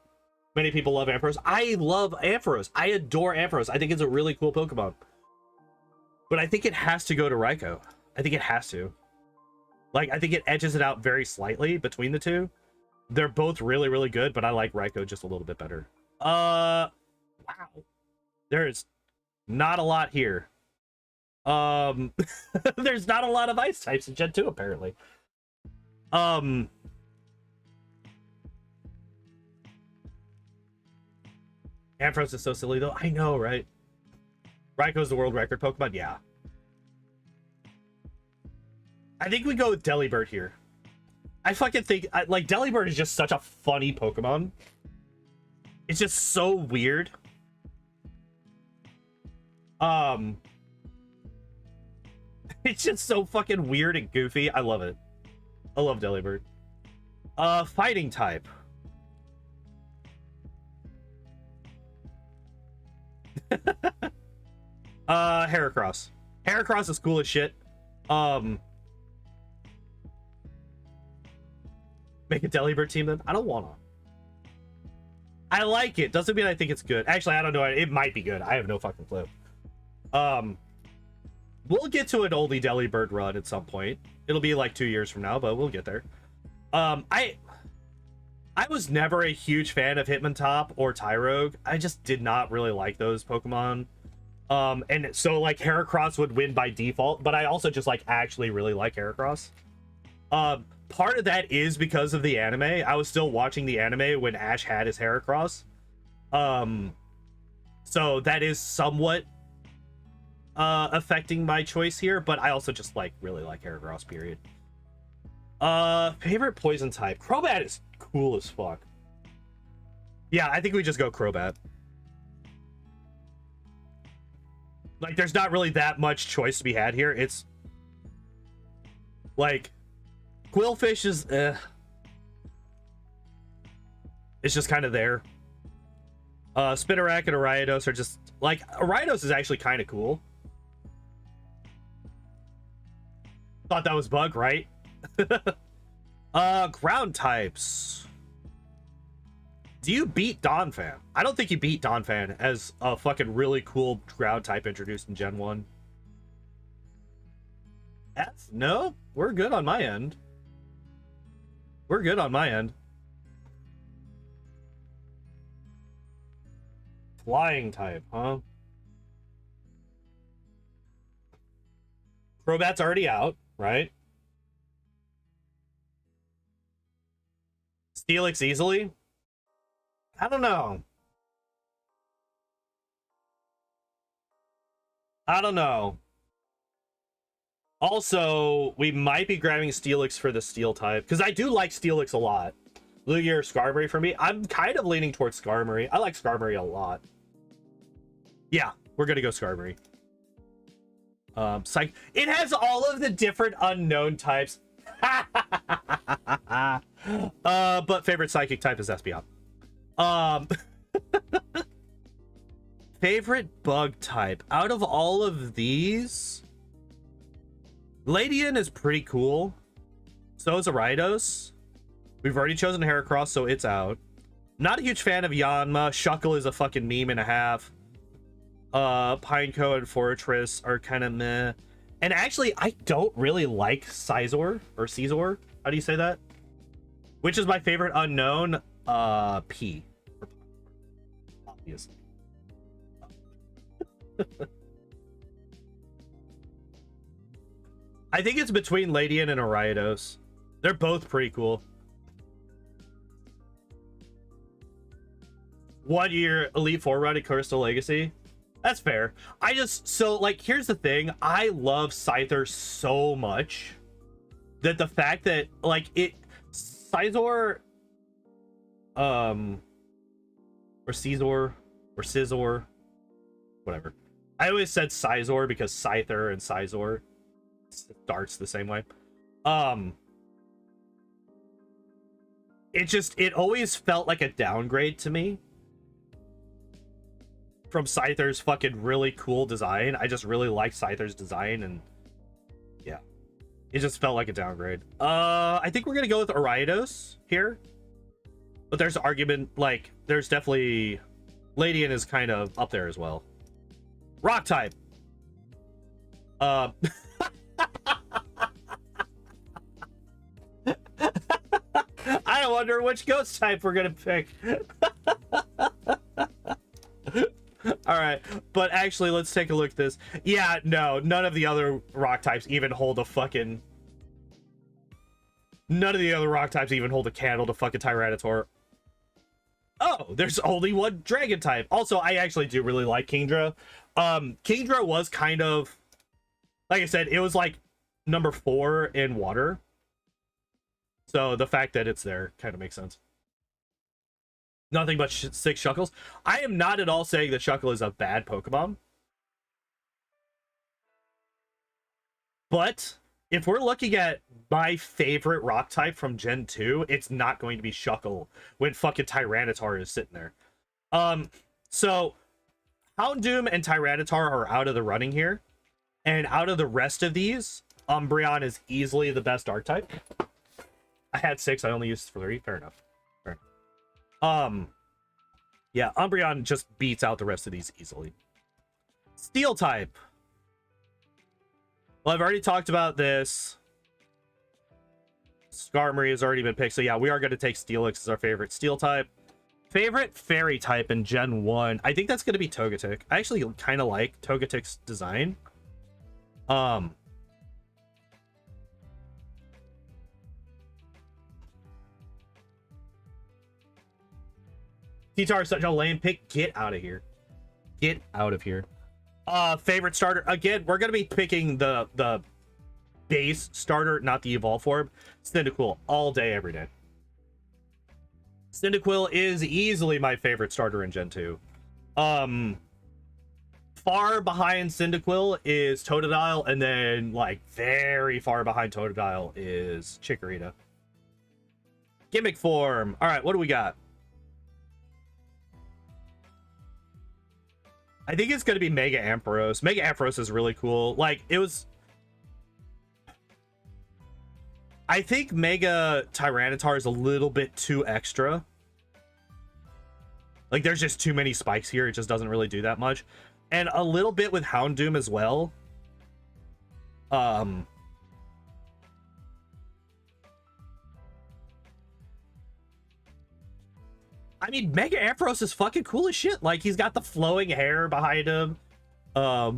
Many people love Ampharos. I love Ampharos. I adore Ampharos. I think it's a really cool Pokemon. But I think it has to go to Raikou. I think it has to. Like, I think it edges it out very slightly between the two. They're both really, really good, but I like Raikou just a little bit better. Wow. There's not a lot here. There's not a lot of ice types in Gen 2, apparently. Ampharos is so silly, though. I know, right? Raikou's the world record Pokemon? Yeah. I think we go with Delibird here. I fucking think... like, Delibird is just such a funny Pokemon. It's just so weird. It's just so fucking weird and goofy. I love it. I love Delibird. Fighting type. Heracross. Heracross is cool as shit. Make a Delibird team then? I don't wanna. I like it. Doesn't mean I think it's good. Actually, I don't know. It might be good. I have no fucking clue. We'll get to an oldie Delibird run at some point. It'll be like 2 years from now, but we'll get there. I was never a huge fan of Hitmontop or Tyrogue. I just did not really like those Pokemon. And so like Heracross would win by default, but I also just like actually really like Heracross. Part of that is because of the anime. I was still watching the anime when Ash had his Heracross. So that is somewhat affecting my choice here, but I also just like really like Heracross, period. Favorite poison type. Crobat is cool as fuck. Yeah, I think we just go Crobat. Like, there's not really that much choice to be had here. It's like Quillfish is it's just kind of there. Spinarak and Ariados are just like, Ariados is actually kind of cool. Thought that was Bug, right? Ground types. Do you beat Donphan? I don't think you beat Donphan as a fucking really cool ground type introduced in Gen 1. F? No? We're good on my end. We're good on my end. Flying type, huh? Crobat's already out, right? Steelix easily? I don't know. I don't know. Also, we might be grabbing Steelix for the Steel type, because I do like Steelix a lot. Lugia or Skarmory for me. I'm kind of leaning towards Skarmory. I like Skarmory a lot. Yeah, we're gonna go Skarmory. Psych. It has all of the different unknown types. But favorite psychic type is Espeon. Favorite bug type out of all of these, Ladian is pretty cool. So is Ariados. We've already chosen Heracross, so it's out. Not a huge fan of Yanma. Shuckle is a fucking meme and a half. Pineco and Fortress are kind of meh. And actually, I don't really like Scizor or Caesar. How do you say that? Which is my favorite unknown? P. Obviously. I think it's between Ladian and Ariados. They're both pretty cool. 1 year Elite Four run at Crystal Legacy. That's fair. I just, so like, here's the thing. I love Scyther so much that the fact that like Scizor, or Caesar, or Scizor, whatever. I always said Scizor because Scyther and Scizor starts the same way. It always felt like a downgrade to me from Scyther's fucking really cool design. I just really like Scyther's design, and yeah, it just felt like a downgrade. I think we're gonna go with Ariados here, but there's argument, like there's definitely Ladian is kind of up there as well. Rock type. I wonder which ghost type we're gonna pick. All right, but actually, let's take a look at this. Yeah, no, none of the other rock types even hold a fucking... None of the other rock types even hold a candle to fucking Tyranitar. Oh, there's only one dragon type. Also, I actually do really like Kingdra. Kingdra was kind of... Like I said, it was like number 4 in water. So the fact that it's there kind of makes sense. Nothing but 6 Shuckles. I am not at all saying that Shuckle is a bad Pokemon. But if we're looking at my favorite rock type from Gen 2, it's not going to be Shuckle when fucking Tyranitar is sitting there. So Houndoom and Tyranitar are out of the running here. And out of the rest of these, Umbreon is easily the best dark type. I had 6, I only used 3. Fair enough. Fair enough. Yeah, Umbreon just beats out the rest of these easily. Steel type. Well, I've already talked about this. Skarmory has already been picked, so yeah, we are going to take Steelix as our favorite steel type. Favorite fairy type in Gen 1, I think that's going to be Togetic. I actually kind of like Togetic's design. T-Tar is such a lame pick. Get out of here. Get out of here. Favorite starter, again, we're going to be picking the base starter, not the evolve form. Cyndaquil all day, every day. Cyndaquil is easily my favorite starter in Gen 2. Far behind Cyndaquil is Totodile, and then like very far behind Totodile is Chikorita. Gimmick form. All right, what do we got? I think it's going to be Mega Ampharos. Mega Ampharos is really cool. Like, it was... I think Mega Tyranitar is a little bit too extra. Like, there's just too many spikes here. It just doesn't really do that much. And a little bit with Houndoom as well. I mean, Mega Ampharos is fucking cool as shit. Like, he's got the flowing hair behind him. Yeah,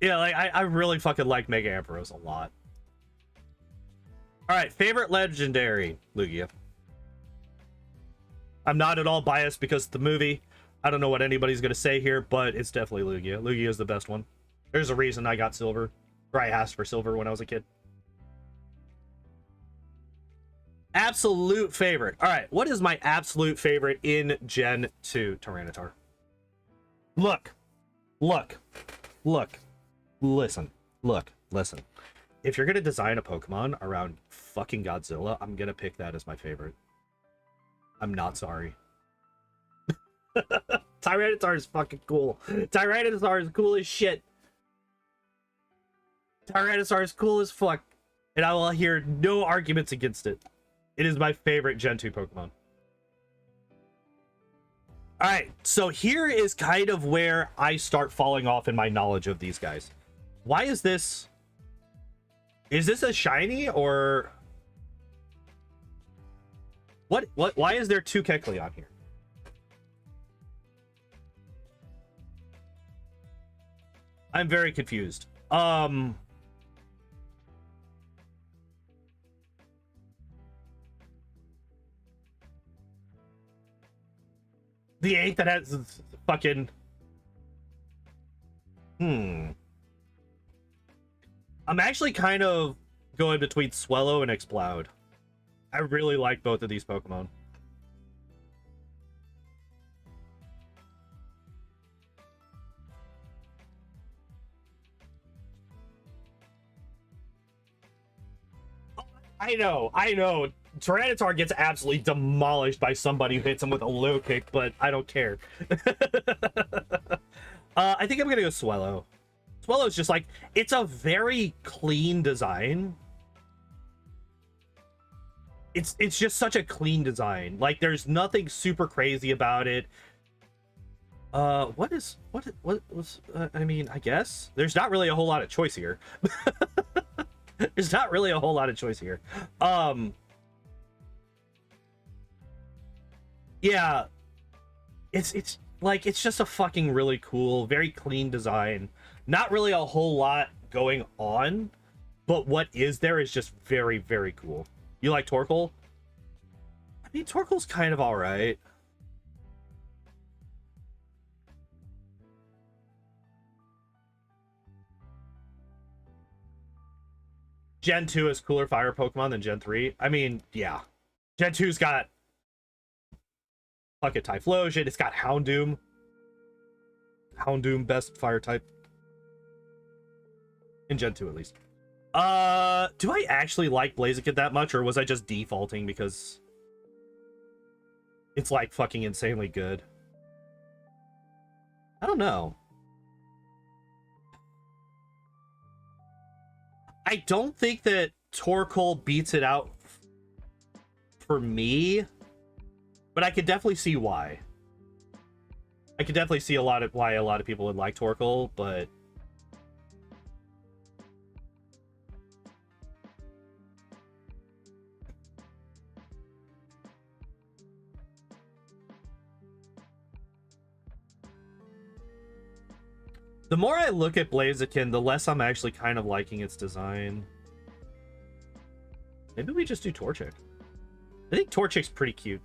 like, I really fucking like Mega Ampharos a lot. All right, favorite legendary, Lugia. I'm not at all biased because of the movie. I don't know what anybody's going to say here, but it's definitely Lugia. Lugia is the best one. There's a reason I got silver, or I asked for silver when I was a kid. Absolute favorite. All right, what is my absolute favorite in Gen 2 Tyranitar? Look, listen. If you're gonna design a Pokemon around fucking Godzilla, I'm gonna pick that as my favorite. I'm not sorry. Tyranitar is fucking cool. Tyranitar is cool as shit. Tyranitar is cool as fuck, and I will hear no arguments against it. It is my favorite Gen 2 Pokemon. Alright, so here is kind of where I start falling off in my knowledge of these guys. Why is this... Is this a shiny, or... Why is there 2 Kecleon here? I'm very confused. The 8 that has fucking... I'm actually kind of going between Swellow and Exploud. I really like both of these Pokemon. I know. Tyranitar gets absolutely demolished by somebody who hits him with a low kick, but I don't care. I think I'm gonna go Swellow. Swellow's just like, it's a very clean design. It's just such a clean design. Like, there's nothing super crazy about it. What was I mean, I guess there's not really a whole lot of choice here. There's not really a whole lot of choice here. Yeah, it's like, it's just a fucking really cool, very clean design. Not really a whole lot going on, but what is there is just very, very cool. You like Torkoal? I mean, Torkoal's kind of all right. Gen 2 is cooler fire Pokemon than Gen 3. I mean, yeah. Gen 2's got fucking Typhlosion. It's got Houndoom. Houndoom, best fire type. In Gen 2, at least. Do I actually like Blaziken that much, or was I just defaulting because it's like fucking insanely good? I don't know. I don't think that Torkoal beats it out for me, but I could definitely see why. I could definitely see why a lot of people would like Torkoal, but The more I look at Blaziken, the less I'm actually kind of liking its design. Maybe we just do Torchic. I think Torchic's pretty cute.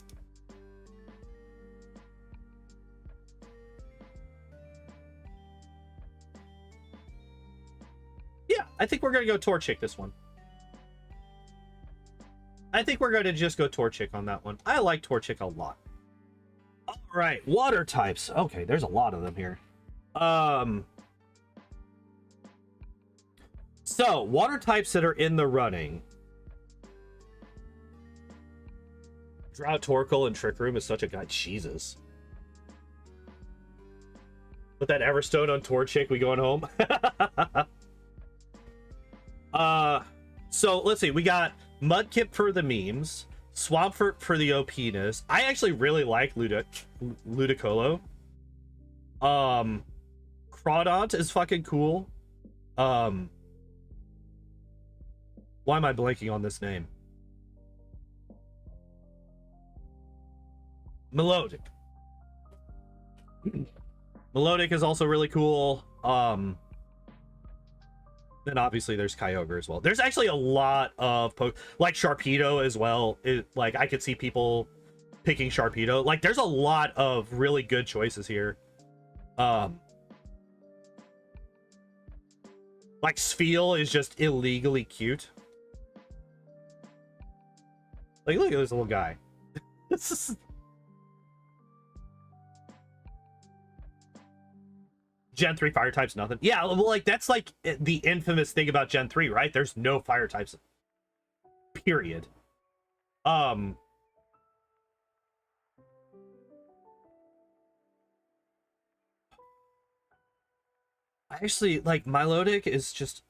Yeah, I think we're going to go Torchic this one. I think we're going to just go Torchic on that one. I like Torchic a lot. All right, water types. Okay, there's a lot of them here. So, water types that are in the running. Drought, Torkoal, and Trick Room is such a guy. Jesus. Put that Everstone on Torchic, we going home? So, let's see. We got Mudkip for the memes. Swampert for the OPness. I actually really like Ludicolo. Crawdont is fucking cool. Why am I blanking on this name? Melodic. Melodic is also really cool. Then obviously there's Kyogre as well. There's actually a lot of like Sharpedo as well. Like I could see people picking Sharpedo. Like there's a lot of really good choices here. Like Spheal is just illegally cute. Like look at this little guy. This is... Gen 3 fire types, nothing. Yeah, well, like, that's, like, the infamous thing about Gen 3, right? There's no fire types. Period. I actually, like, Milotic is just...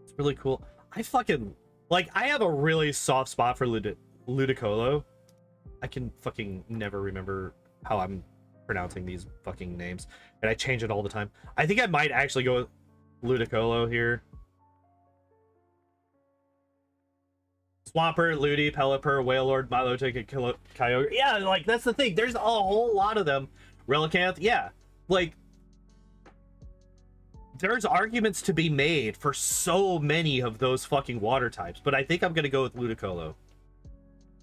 It's really cool. I fucking... Like, I have a really soft spot for Ludicolo. I can fucking never remember how I'm pronouncing these fucking names, and I change it all the time. I think I might actually go with Ludicolo here. Swampert, Ludi, Pelipper, Wailord, Milotic, and Kyogre. Yeah, like that's the thing. There's a whole lot of them. Relicanth, yeah. Like there's arguments to be made for so many of those fucking water types, but I think I'm gonna go with Ludicolo.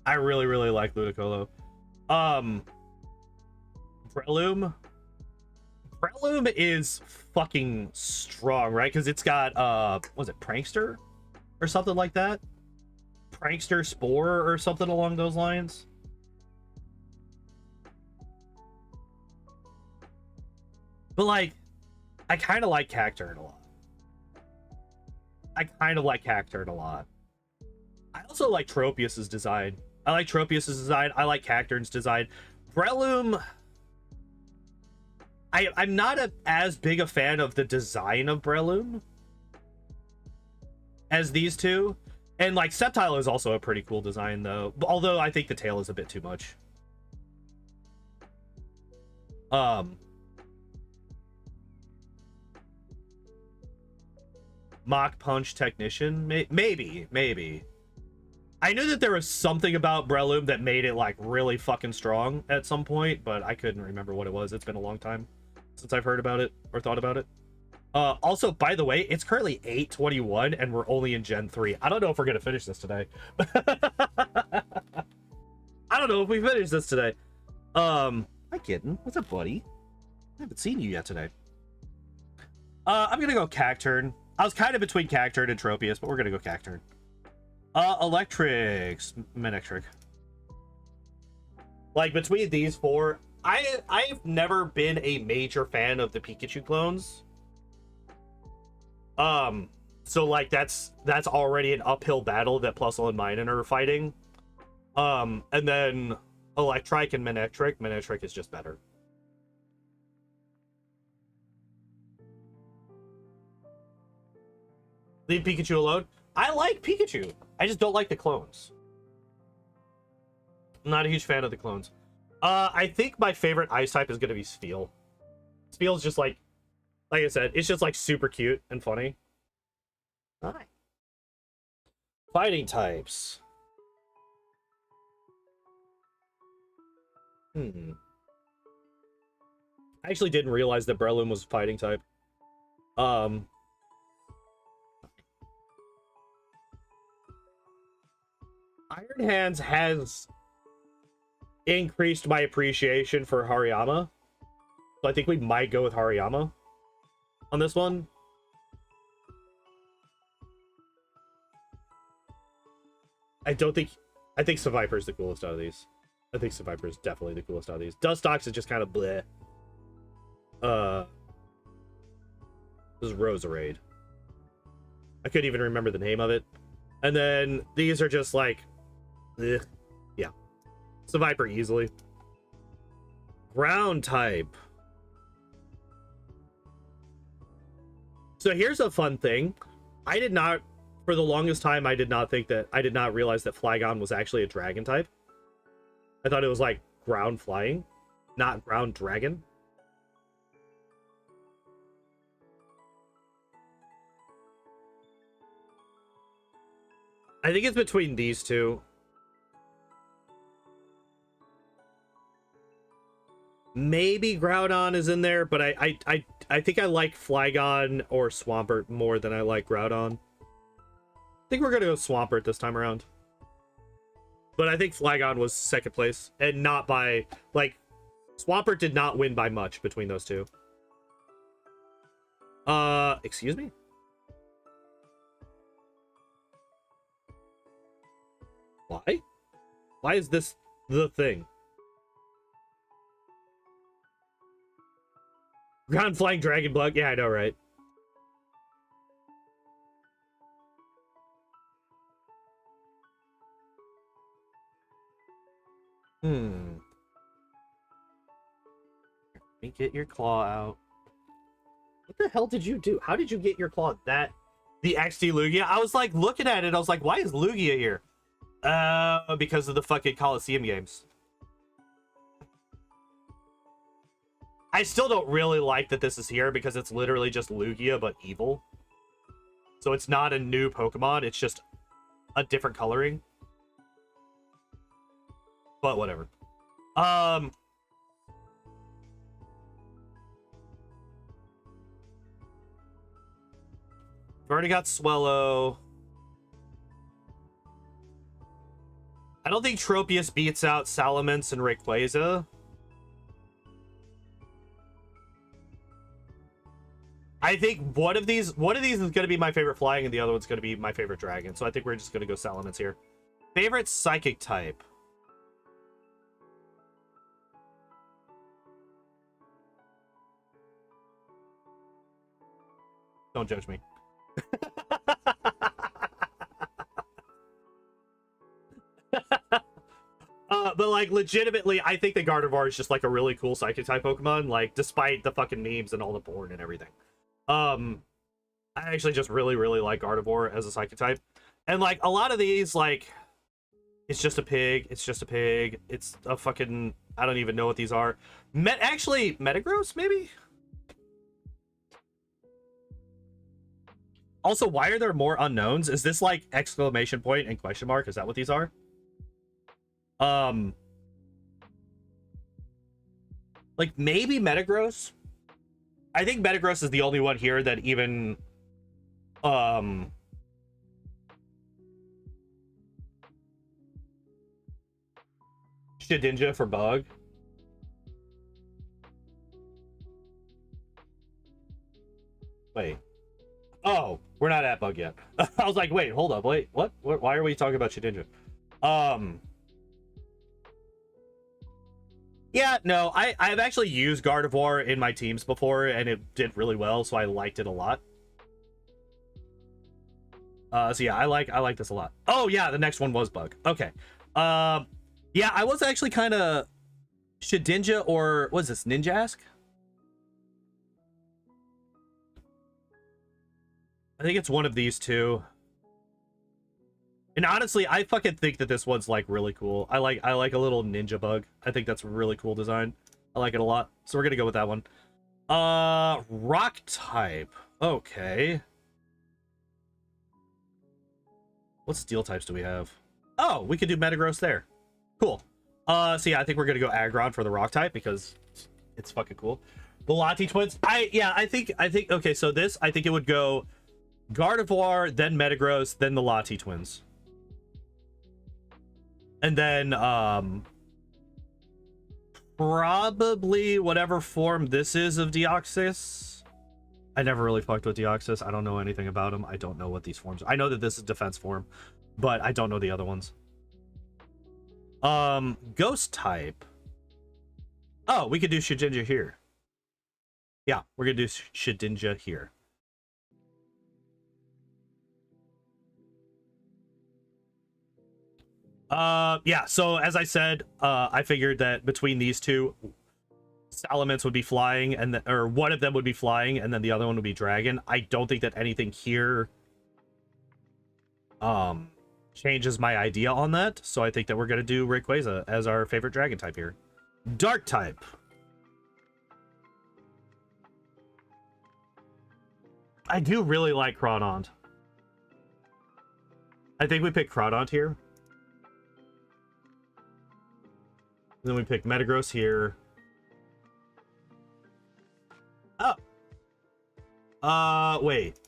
I really, really like Ludicolo. Breloom is fucking strong, right? Because it's got was it Prankster or something like that? Prankster Spore or something along those lines. But like I kind of like Cacturne a lot. I also like Tropius's design. I like Cacturne's design. Breloom, I'm not as big a fan of the design of Breloom as these two. And, like, Sceptile is also a pretty cool design, though. Although, I think the tail is a bit too much. Mach Punch Technician? Maybe. I knew that there was something about Breloom that made it, like, really fucking strong at some point, but I couldn't remember what it was. It's been a long time since I've heard about it or thought about it. Also, by the way, it's currently 8:21 and we're only in Gen 3. I don't know if we're going to finish this today. I don't know if we finish this today. Hi, Kitten. What's up, buddy? I haven't seen you yet today. I'm going to go Cacturne. I was kind of between Cacturne and Tropius, but we're going to go Cacturne. Electrics. Manectric. Like, between these four, I've never been a major fan of the Pikachu clones. So like that's already an uphill battle that Plusle and Minun are fighting. And then Electrike and Manectric. Manectric is just better. Leave Pikachu alone. I like Pikachu. I just don't like the clones. I'm not a huge fan of the clones. I think my favorite ice type is going to be Spheal. Spheal's just like I said, it's just like super cute and funny. Hi. Fighting types. I actually didn't realize that Breloom was fighting type. Iron Hands has increased my appreciation for Hariyama. So I think we might go with Hariyama on this one. I think Seviper is the coolest out of these. I think Seviper is definitely the coolest out of these. Dustox is just kind of bleh. This is Roserade. I couldn't even remember the name of it. And then these are just like, bleh. Yeah. Seviper easily. Ground type. So here's a fun thing. I did not, for the longest time, I did not realize that Flygon was actually a dragon type. I thought it was like ground flying, not ground dragon. I think it's between these two. Maybe Groudon is in there, but I think I like Flygon or Swampert more than I like Groudon. I think we're gonna go Swampert this time around. But I think Flygon was second place, and not by, like, Swampert did not win by much between those two. Excuse me? Why? Why is this the thing? Ground flying dragon bug? Yeah, I know, right? Let me get your claw out. What the hell did you do? How did you get your claw that? The XD Lugia? I was like looking at it. I was like, why is Lugia here? Because of the fucking Coliseum games. I still don't really like that this is here because it's literally just Lugia but evil. So it's not a new Pokemon. It's just a different coloring. But whatever. We've already got Swellow. I don't think Tropius beats out Salamence and Rayquaza. I think one of these is going to be my favorite flying, and the other one's going to be my favorite dragon. So I think we're just going to go Salamence here. Favorite psychic type. Don't judge me. But like legitimately, I think the Gardevoir is just like a really cool psychic type Pokemon. Like despite the fucking memes and all the porn and everything, I actually just really like Gardevoir as a psychic type. And like a lot of these, like it's just a pig. It's just a pig. It's a fucking, I don't even know what these are. Actually, Metagross maybe. Also, why are there more unknowns? Is this like exclamation point and question mark? Is that what these are? Like maybe Metagross. I think Metagross is the only one here that even Shedinja for bug. Wait. Oh, we're not at bug yet. I was like, wait, hold up, wait, what? Why are we talking about Shedinja? Yeah, no, I've actually used Gardevoir in my teams before, and it did really well, so I liked it a lot. So yeah, I like this a lot. Oh yeah, the next one was bug. Okay. Yeah, I was actually kind of Shedinja, or what is this, Ninjask? I think it's one of these two. And honestly, I fucking think that this one's like really cool. I like a little ninja bug. I think that's a really cool design. I like it a lot. So we're gonna go with that one. Rock type. Okay. What steel types do we have? Oh, we could do Metagross there. Cool. So yeah, I think we're gonna go Aggron for the rock type because it's fucking cool. The Lati twins. I think okay, so this I think it would go Gardevoir, then Metagross, then the Lati twins. And then probably whatever form this is of Deoxys. I never really fucked with Deoxys. I don't know anything about him. I don't know what these forms are. I know that this is defense form, but I don't know the other ones. Ghost type. Oh, we could do Shedinja here. Yeah, we're gonna do Shedinja here. Yeah, so as I said, I figured that between these two, Salamence would be flying, and or one of them would be flying, and then the other one would be dragon. I don't think that anything here changes my idea on that, so I think that we're gonna do Rayquaza as our favorite dragon type here. Dark type. I do really like Crawdaunt. I think we pick Crawdaunt here. And then we pick Metagross here. Oh. Wait.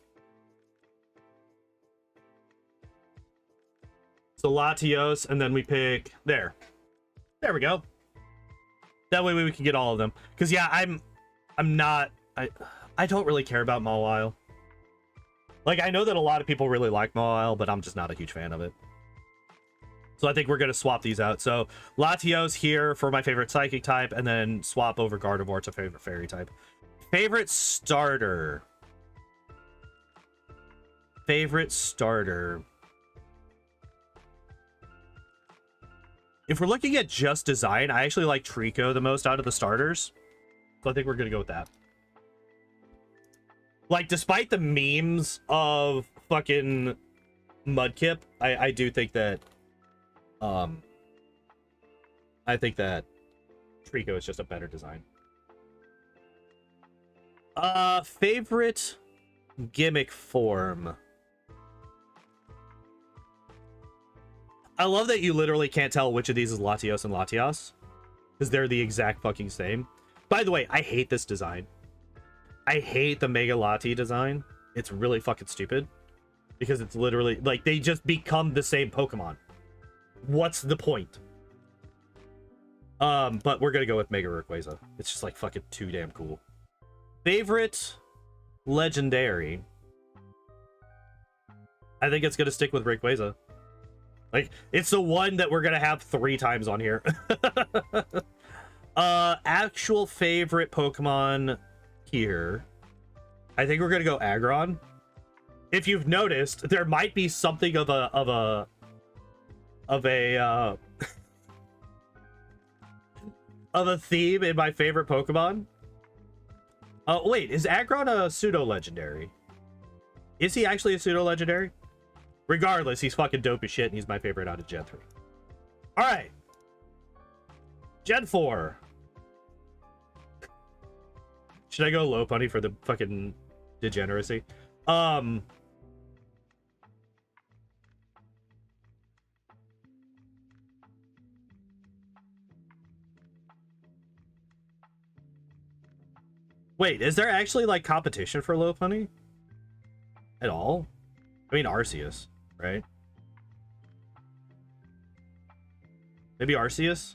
So Latios, and then we pick there. There we go. That way we can get all of them. Because yeah, I don't really care about Mawile. Like, I know that a lot of people really like Mawile, but I'm just not a huge fan of it. So I think we're going to swap these out. So Latios here for my favorite psychic type, and then swap over Gardevoir to favorite fairy type. Favorite starter. Favorite starter. If we're looking at just design, I actually like Trico the most out of the starters. So I think we're going to go with that. Like, despite the memes of fucking Mudkip, I do think that I think that Trico is just a better design. Favorite gimmick form. I love that you literally can't tell which of these is Latios and Latias, because they're the exact fucking same. By the way, I hate this design. I hate the Mega Lati design. It's really fucking stupid, because it's literally like they just become the same Pokemon. What's the point? But we're gonna go with Mega Rayquaza. It's just like fucking too damn cool. Favorite legendary. I think it's gonna stick with Rayquaza. Like, it's the one that we're gonna have 3 times on here. Actual favorite Pokemon here. I think we're gonna go Aggron. If you've noticed, there might be something of a theme in my favorite Pokemon. Wait, is Aggron a pseudo-legendary? Is he actually a pseudo-legendary? Regardless, he's fucking dope as shit, and he's my favorite out of Gen 3. Alright. Gen 4. Should I go Lopunny for the fucking degeneracy? Wait, is there actually, like, competition for Lopunny? At all? I mean, Arceus, right? Maybe Arceus?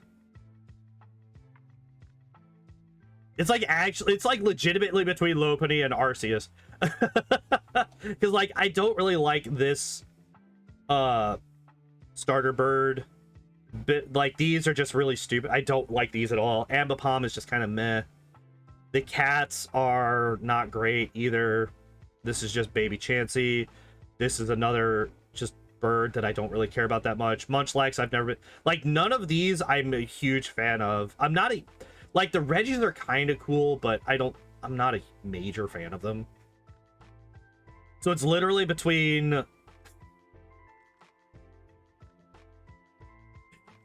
It's like actually, it's like legitimately between Lopunny and Arceus. Because, like, I don't really like this starter bird. But, like, these are just really stupid. I don't like these at all. Ambipom is just kind of meh. The cats are not great either. This is just Baby Chansey. This is another just bird that I don't really care about that much. Munchlax, I've never been... Like, none of these I'm a huge fan of. I'm not a... Like, the Reggies are kind of cool, but I'm not a major fan of them. So it's literally between...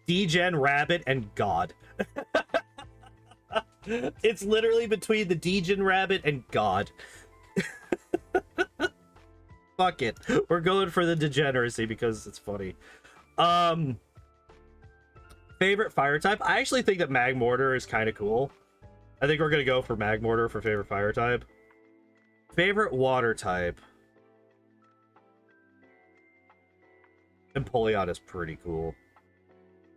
Degen Rabbit and God. It's literally between the Degen Rabbit and God. Fuck it. We're going for the degeneracy because it's funny. Favorite fire type? I actually think that Magmortar is kind of cool. I think we're gonna go for Magmortar for favorite fire type. Favorite water type. Empoleon is pretty cool.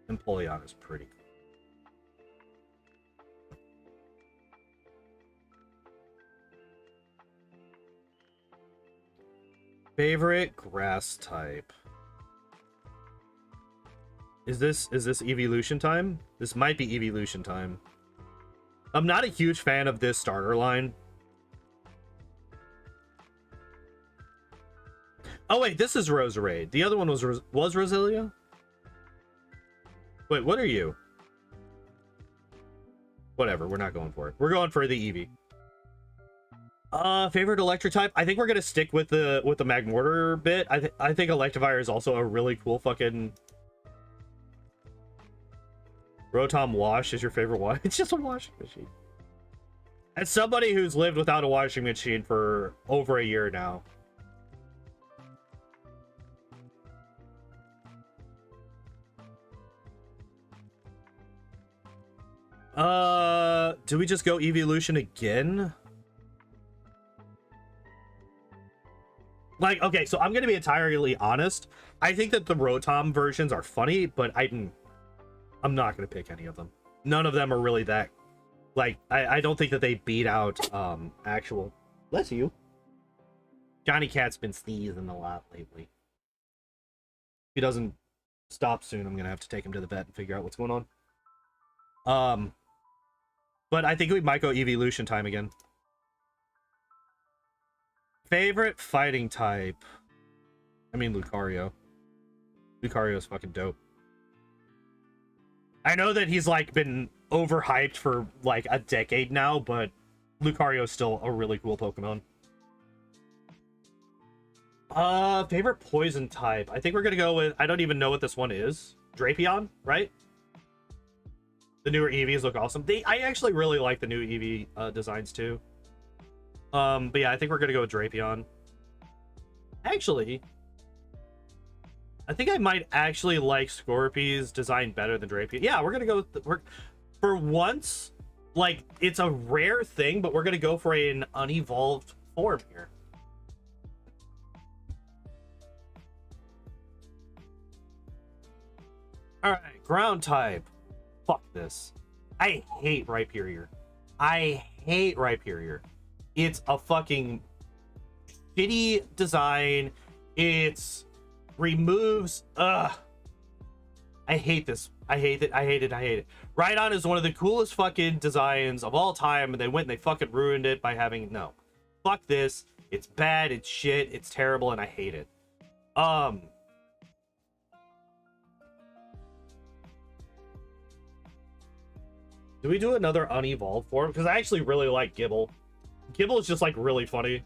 Empoleon is pretty cool. Favorite grass type. Is this evolution time? This might be evolution time. I'm not a huge fan of this starter line. Oh wait, this is Roserade. The other one was Roselia? Wait, what are you? Whatever, we're not going for it. We're going for the Eevee. Favorite electric type? I think we're gonna stick with the Magmortar bit. I think Electivire is also a really cool fucking. Rotom Wash is your favorite wash? It's just a washing machine. As somebody who's lived without a washing machine for over a year now. Do we just go evolution again? Like, okay, so I'm gonna be entirely honest. I think that the Rotom versions are funny, but I'm not gonna pick any of them. None of them are really that. Like, I don't think that they beat out actual. Bless you. Johnny Cat's been sneezing a lot lately. If he doesn't stop soon, I'm gonna have to take him to the vet and figure out what's going on. But I think we might go evolution time again. Favorite fighting type? I mean, Lucario. Lucario is fucking dope. I know that he's like been overhyped for like a decade now, but Lucario is still a really cool Pokemon. Favorite poison type? I think we're gonna go with, I don't even know what this one is. Drapion, right? The newer Eevees look awesome. I actually really like the new Eevee designs too. But yeah, I think we're gonna go with Drapion. Actually, I think I might actually like Scorpy's design better than Drapion. Yeah, we're gonna go with for once, like, it's a rare thing, but we're gonna go for an unevolved form here. Alright, ground type. Fuck this. I hate Rhyperior. I hate Rhyperior. It's a fucking shitty design. It's removes. I hate this. I hate it. I hate it. I hate it. Rhydon is one of the coolest fucking designs of all time, and they went and they fucking ruined it by having no. Fuck this. It's bad. It's shit. It's terrible, and I hate it. Do we do another unevolved form? Because I actually really like Gibble. Gibble is just like really funny.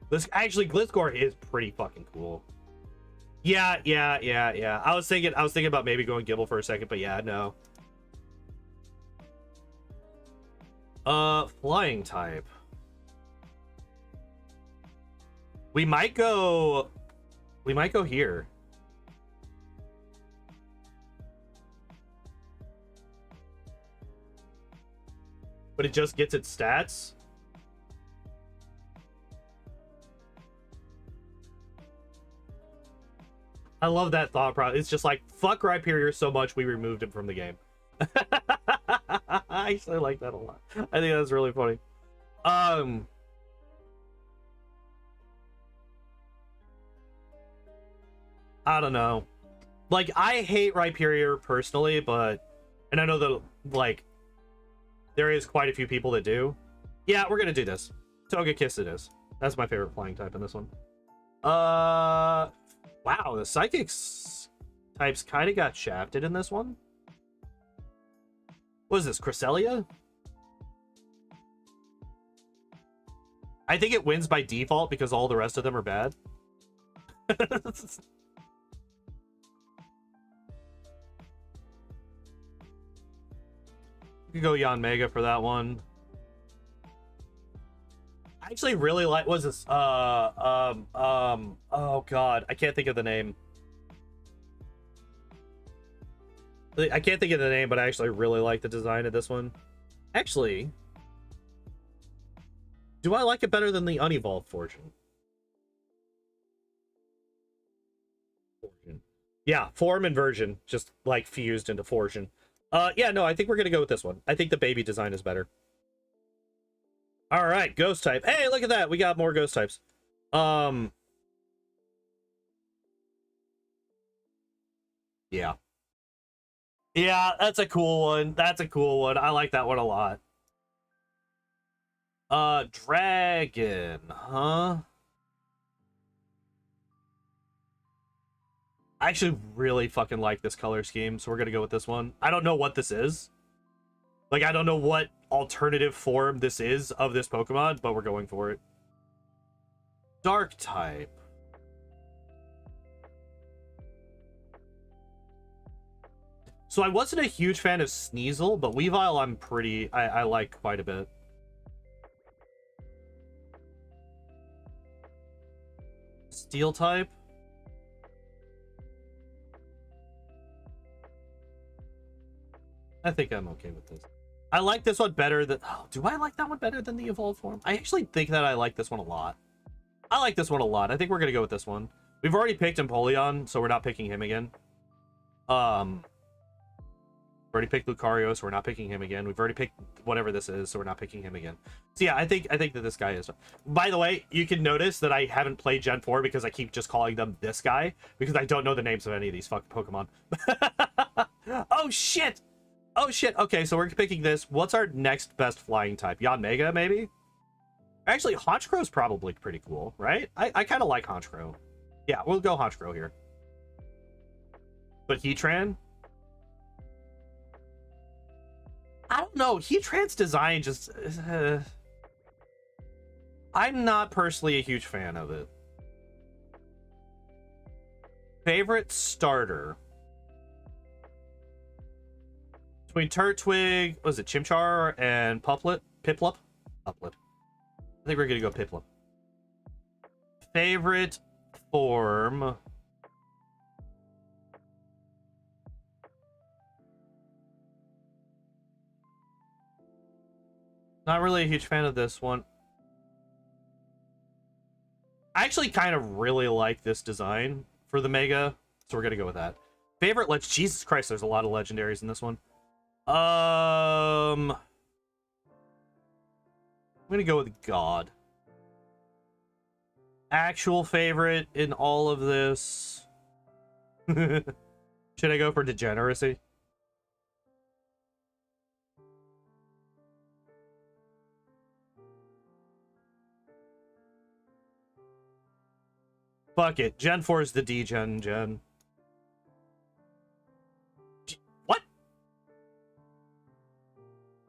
This actually Gliscor is pretty fucking cool. Yeah. I was thinking about maybe going Gibble for a second, but yeah, no. Flying type. We might go here. But it just gets its stats. I love that thought process. It's just like, fuck Rhyperior so much we removed him from the game. I actually like that a lot. I think that's really funny. I don't know. Like, I hate Rhyperior personally, but... And I know that, like... There is quite a few people that do. Yeah, we're gonna do this. Togekiss it is. That's my favorite flying type in this one. Wow, the Psychics types kind of got shafted in this one. What is this, Cresselia? I think it wins by default because all the rest of them are bad. You could go Yanmega for that one. I actually really like, what's this? Oh god, I can't think of the name. I can't think of the name, but I actually really like the design of this one. Actually, do I like it better than the unevolved Fortune? Yeah, form and version just like fused into Fortune. Yeah, no, I think we're gonna go with this one. I think the baby design is better. All right, ghost type. Hey, look at that. We got more ghost types. Yeah. Yeah, that's a cool one. That's a cool one. I like that one a lot. Dragon, huh? I actually really fucking like this color scheme, so we're gonna go with this one. I don't know what this is. Like, I don't know what alternative form this is of this Pokemon, but we're going for it. Dark type. So I wasn't a huge fan of Sneasel, but Weavile I like quite a bit. Steel type. I think I'm okay with this. I like this one better than... Oh, do I like that one better than the evolved form? I actually think that I like this one a lot. I like this one a lot. I think we're going to go with this one. We've already picked Empoleon, so we're not picking him again. We've already picked Lucario, so we're not picking him again. We've already picked whatever this is, so we're not picking him again. So yeah, I think that this guy is... By the way, you can notice that I haven't played Gen 4 because I keep just calling them this guy, because I don't know the names of any of these fucking Pokemon. Oh, shit! Oh, shit. Okay, so we're picking this. What's our next best flying type? Yanmega, maybe? Actually, Honchkrow's probably pretty cool, right? I kind of like Honchkrow. Yeah, we'll go Honchkrow here. But Heatran? I don't know. Heatran's design just... I'm not personally a huge fan of it. Favorite starter? Between Turtwig, was it Chimchar and Piplup? Piplup. I think we're gonna go Piplup. Favorite form? Not really a huge fan of this one. I actually kind of really like this design for the Mega, so we're gonna go with that. Favorite Jesus Christ, there's a lot of legendaries in this one. I'm gonna go with God. Actual favorite in all of this. Should I go for degeneracy? Fuck it. Gen 4 is the gen. What?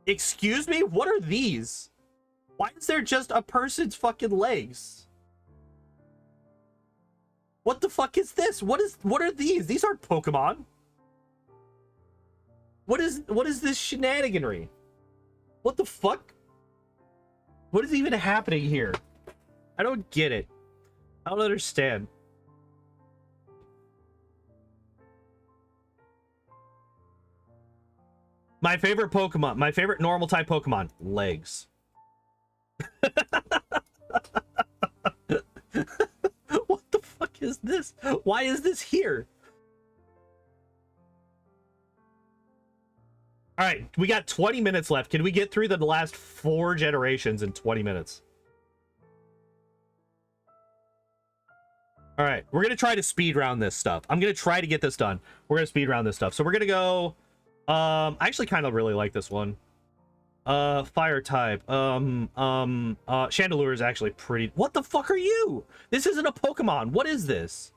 Excuse me? What are these? Why is there just a person's fucking legs? What the fuck is this? What are these? These aren't Pokemon. What is this shenaniganry? What the fuck? What is even happening here? I don't get it. I don't understand. My favorite Pokemon, my favorite normal type Pokemon, legs. What the fuck is this? Why is this here? All right, we got 20 minutes left. Can we get through the last 4 generations in 20 minutes? All right, we're going to try to speed round this stuff. I'm going to try to get this done. We're going to speed round this stuff. So we're going to go... I actually kind of really like this one. Fire type. Chandelure is actually pretty... What the fuck are you? This isn't a Pokemon. What is this?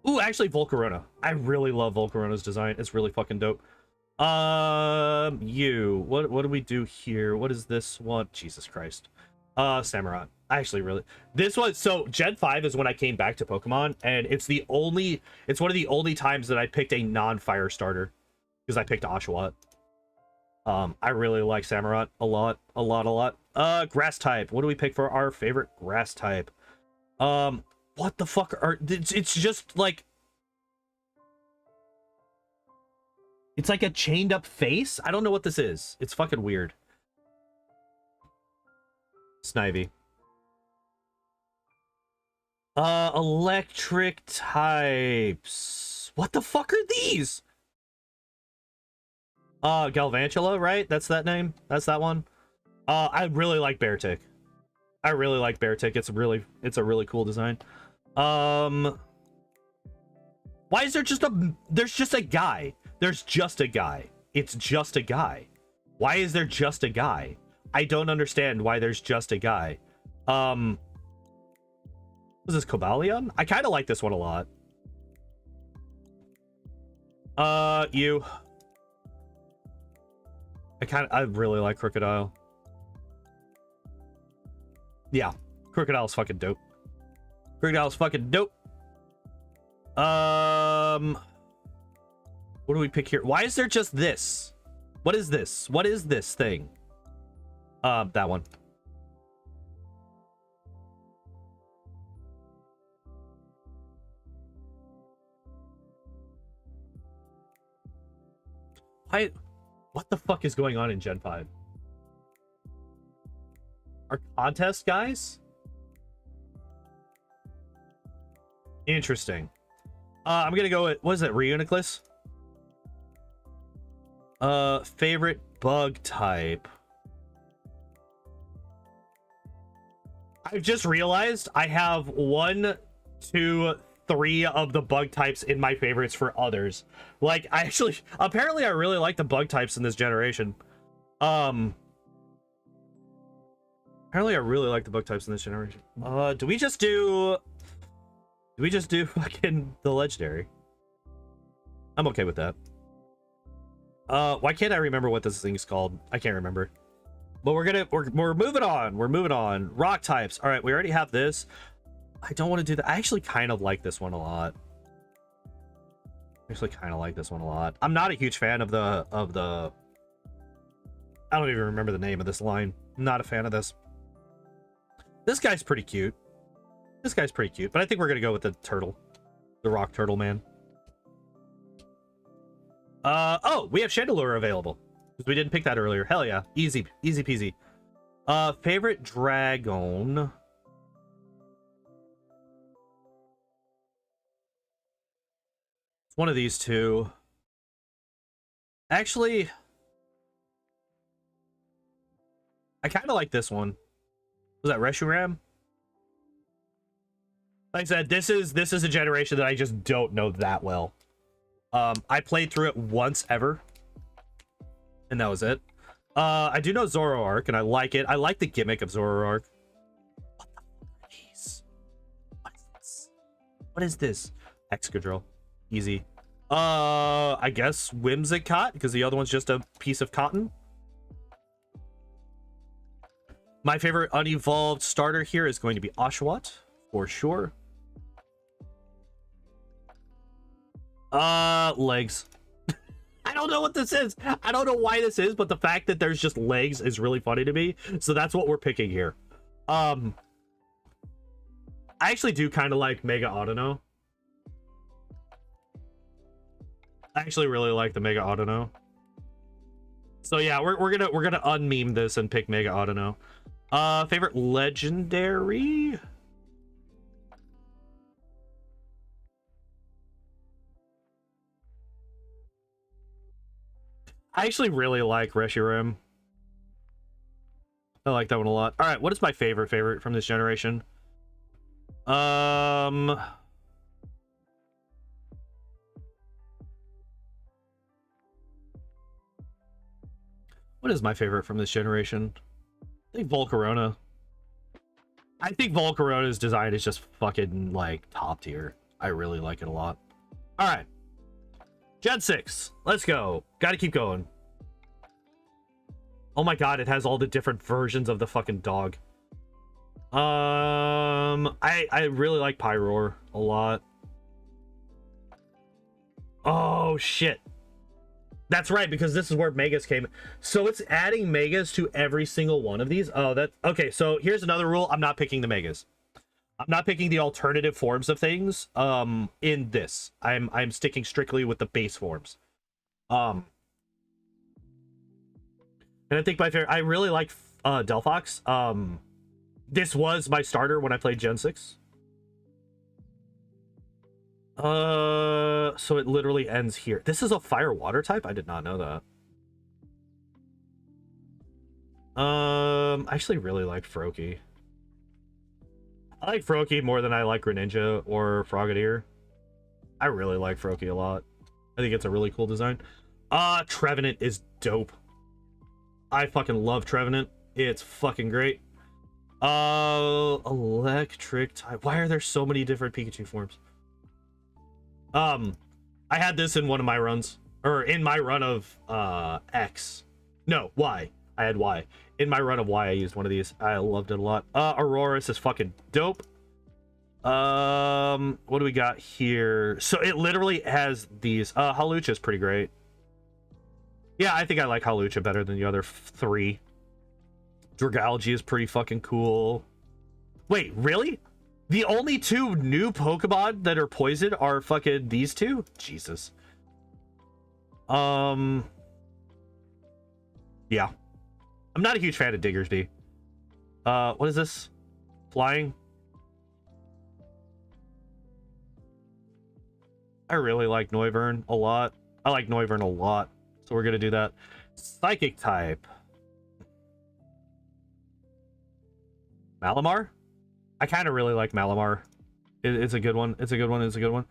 Ooh, actually, Volcarona. I really love Volcarona's design. It's really fucking dope. What do we do here? What is this one? Jesus Christ. Samurott. I actually really... This one... So, Gen 5 is when I came back to Pokemon, and it's one of the only times that I picked a non-fire starter. Because I picked Oshawott. I really like Samurott a lot. Grass type. What do we pick for our favorite grass type? What the fuck are... It's just, like... It's like a chained up face. I don't know what this is. It's fucking weird. Snivy. Electric types. What the fuck are these? Galvantula, right? That's that name? That's that one? I really like Beartic. I really like Beartic. It's a really cool design. Why is there just a... There's just a guy. There's just a guy. It's just a guy. Why is there just a guy? I don't understand why there's just a guy. Was this Cobalion? I kind of like this one a lot. You. I really like Crocodile. Yeah, Crocodile's fucking dope. Crocodile's fucking dope. What do we pick here? Why is there just this? What is this? What is this thing? That one. What the fuck is going on in Gen 5? Our contest guys? Interesting. I'm gonna go with, what is it, Reuniclus? Favorite bug type. I've just realized I have 1, 2, 3 of the bug types in my favorites for others. Like, apparently I really like the bug types in this generation. Apparently I really like the bug types in this generation. Do we just do fucking the legendary? I'm okay with that. Why can't I remember what this thing's called? I can't remember. But we're moving on. We're moving on. Rock types. All right, we already have this. I don't want to do that. I actually kind of like this one a lot. I'm not a huge fan of the I don't even remember the name of this line. I'm not a fan of this. This guy's pretty cute. But I think we're gonna go with the turtle. The rock turtle man. Oh, we have Chandelure available. Because we didn't pick that earlier. Hell yeah. Easy peasy. Favorite dragon. It's one of these two. Actually, I kind of like this one. Was that Reshiram? Like I said, this is a generation that I just don't know that well. I played through it once ever, and that was it. I do know Zoroark, and I like it. I like the gimmick of Zoroark. What the fuck are these? What is this? What is this? Excadrill. Easy. I guess Whimsicott, because the other one's just a piece of cotton. My favorite unevolved starter here is going to be Oshawott, for sure. Legs. I don't know what this is. I don't know why this is, but the fact that there's just legs is really funny to me. So that's what we're picking here. I actually do kind of like Mega Audino. I actually really like the Mega Audino. So yeah, we're gonna unmeme this and pick Mega Audino. Favorite legendary? I actually really like Reshiram. I like that one a lot. All right, what is my favorite from this generation? What is my favorite from this generation? I think Volcarona. I think Volcarona's design is just fucking, like, top tier. I really like it a lot. All right. Gen 6. Let's go. Gotta keep going. Oh my god, it has all the different versions of the fucking dog. I really like Pyroar a lot. Oh, shit. That's right, because this is where Megas came. So it's adding Megas to every single one of these? Oh, that... Okay, so here's another rule. I'm not picking the Megas. I'm not picking the alternative forms of things in this. I'm sticking strictly with the base forms. Um, and I think my favorite, I really like Delphox. This was my starter when I played Gen 6. So it literally ends here. This is a fire water type? I did not know that. I actually really like Froakie. I like Froakie more than I like Greninja or Frogadier. I really like Froakie a lot. I think it's a really cool design. Trevenant is dope. I fucking love Trevenant. It's fucking great. Electric type. Why are there so many different Pikachu forms? I had this in one of my runs, or in my run of X. No, Y. I had Y. In my run of Y, I used one of these. I loved it a lot. Auroras is fucking dope. What do we got here? So it literally has these. Hawlucha is pretty great. Yeah, I think I like Hawlucha better than the other three. Dragalge is pretty fucking cool. Wait, really? The only two new Pokemon that are poison are fucking these two? Jesus. Yeah. I'm not a huge fan of Diggersby. What is this? Flying? I really like Noivern a lot. I like Noivern a lot. So we're gonna do that. Psychic type. Malamar? I kind of really like Malamar. It's a good one. It's a good one. It's a good one.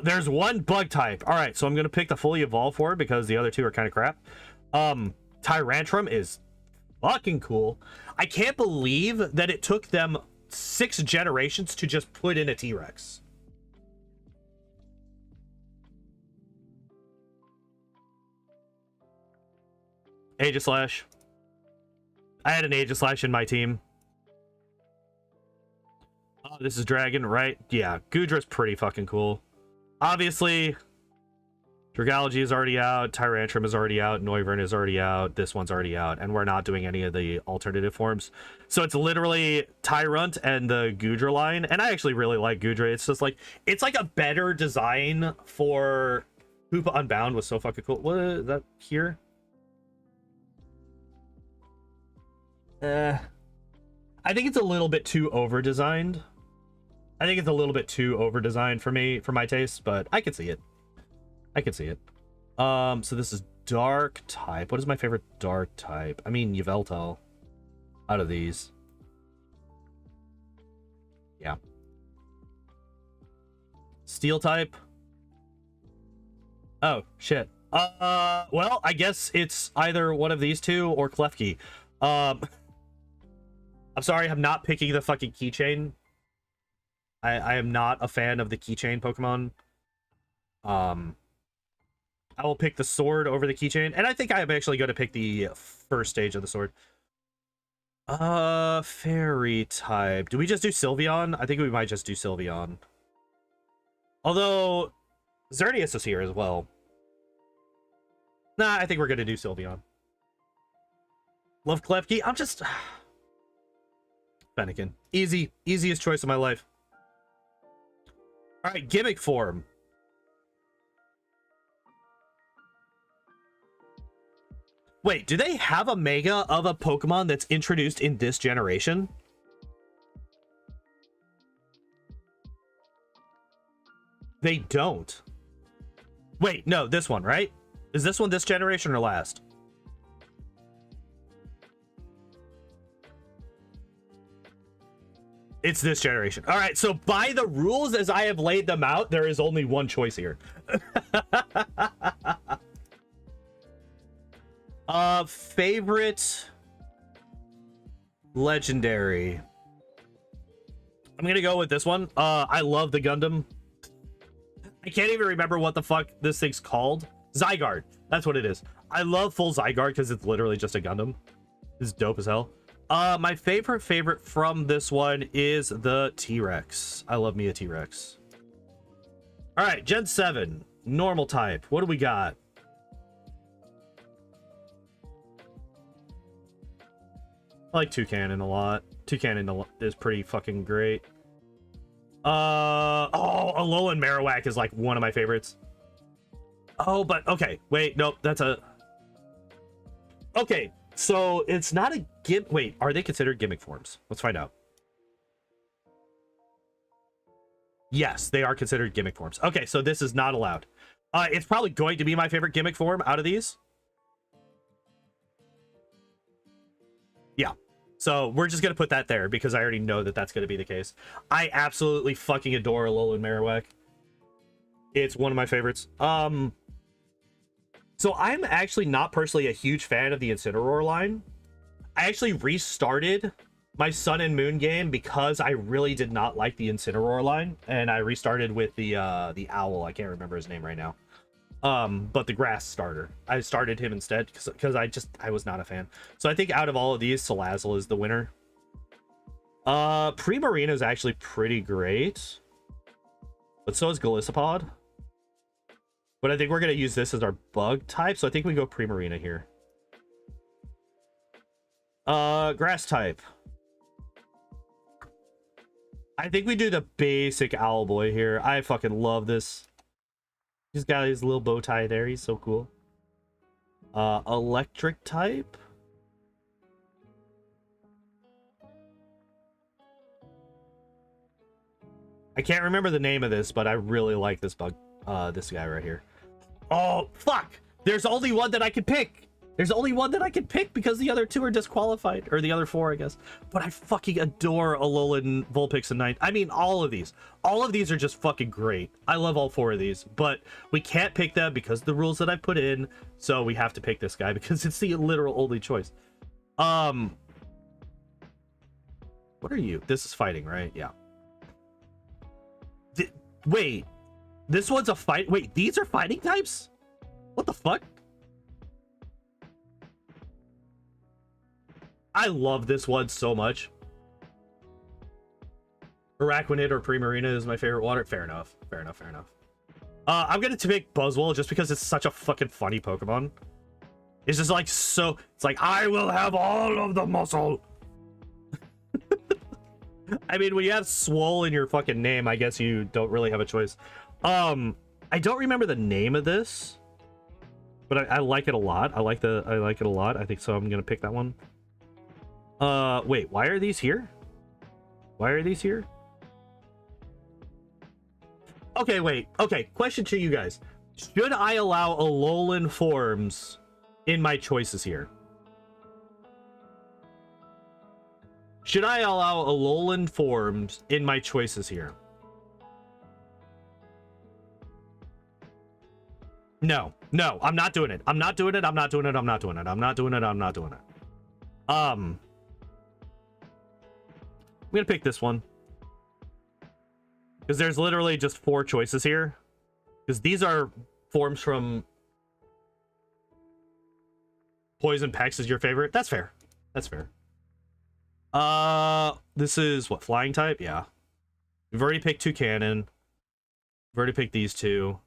There's one bug type. All right, so I'm gonna pick the fully evolved for it because the other two are kind of crap. Tyrantrum is fucking cool. I can't believe that it took them 6 generations to just put in a T-Rex. Aegislash. I had an Aegislash in my team. Oh, this is Dragon, right? Yeah, Goodra's pretty fucking cool. Obviously, Dragalge is already out, Tyrantrum is already out, Noivern is already out, this one's already out, and we're not doing any of the alternative forms. So it's literally Tyrunt and the Goodra line, and I actually really like Goodra. It's just like, it's like a better design for Hoopa Unbound was so fucking cool. What is that here? I think it's a little bit too over-designed. I think it's a little bit too over-designed for me, for my taste, but I can see it. I can see it. So this is dark type. What is my favorite dark type? I mean, Yveltal. Out of these. Yeah. Steel type. Oh, shit. Well, I guess it's either one of these two or Klefki. I'm sorry, I'm not picking the fucking keychain. I am not a fan of the keychain Pokemon. I will pick the sword over the keychain, and I think I'm actually going to pick the first stage of the sword. Fairy type. Do we just do Sylveon? I think we might just do Sylveon. Although, Xerneas is here as well. Nah, I think we're going to do Sylveon. Love Klefki. I'm just... Fennekin. Easiest choice of my life. Alright, gimmick form. Wait, do they have a mega of a Pokemon that's introduced in this generation? They don't. Wait, no, this one, right? Is this one this generation or last? It's this generation. All right, so by the rules as I have laid them out, there is only one choice here. Favorite legendary. I'm gonna go with this one. I love the Gundam. I can't even remember what the fuck this thing's called. Zygarde. That's what it is. I love full Zygarde because it's literally just a Gundam. It's dope as hell. My favorite from this one is the T-Rex. I love me a T-Rex. All right, Gen 7, normal type. What do we got? I like Toucanon a lot. Toucanon is pretty fucking great. Oh, Alolan Marowak is like one of my favorites. Oh, but okay. Wait, nope. That's a... Okay, so it's not a gimmick. Wait, are they considered gimmick forms? Let's find out. Yes, they are considered gimmick forms. Okay, so this is not allowed. It's probably going to be my favorite gimmick form out of these. Yeah. So we're just going to put that there because I already know that that's going to be the case. I absolutely fucking adore Alolan Marowak. It's one of my favorites. So I'm actually not personally a huge fan of the Incineroar line. I actually restarted my Sun and Moon game because I really did not like the Incineroar line, and I restarted with the owl. I can't remember his name right now. But the grass starter. I started him instead because I was not a fan. So I think out of all of these, Salazzle is the winner. Primarina is actually pretty great, but so is Golisopod. But I think we're gonna use this as our bug type, so I think we go Primarina here. Grass type. I think we do the basic Owlboy here. I fucking love this. He's got his little bow tie there. He's so cool. Electric type. I can't remember the name of this, but I really like this bug. This guy right here. Oh, fuck! There's only one that I can pick! There's only one that I can pick because the other two are disqualified. Or the other four, I guess. But I fucking adore Alolan, Vulpix, and Ninth. I mean, all of these. All of these are just fucking great. I love all four of these. But we can't pick them because of the rules that I put in. So we have to pick this guy because it's the literal only choice. What are you? This is fighting, right? Yeah. Wait. This one's a fight. Wait, these are fighting types? What the fuck? I love this one so much. Araquanid or Primarina is my favorite water. Fair enough. Fair enough. Fair enough. I'm gonna pick Buzzwole just because it's such a fucking funny Pokemon. It's just like so. It's like I will have all of the muscle. I mean, when you have Swole in your fucking name, I guess you don't really have a choice. I don't remember the name of this, but I like it a lot. I like it a lot. I think so. I'm gonna pick that one. Wait, why are these here? Why are these here? Okay, wait. Okay, question to you guys. Should I allow Alolan forms in my choices here? Should I allow Alolan forms in my choices here? No, no, I'm not doing it. I'm not doing it. I'm not doing it. I'm not doing it. I'm not doing it. I'm not doing it. I'm gonna pick this one because there's literally just 4 choices here. Because these are forms from Poison Pex is your favorite. That's fair. That's fair. This is what, flying type? Yeah. We've already picked Toucannon. We've already picked these two.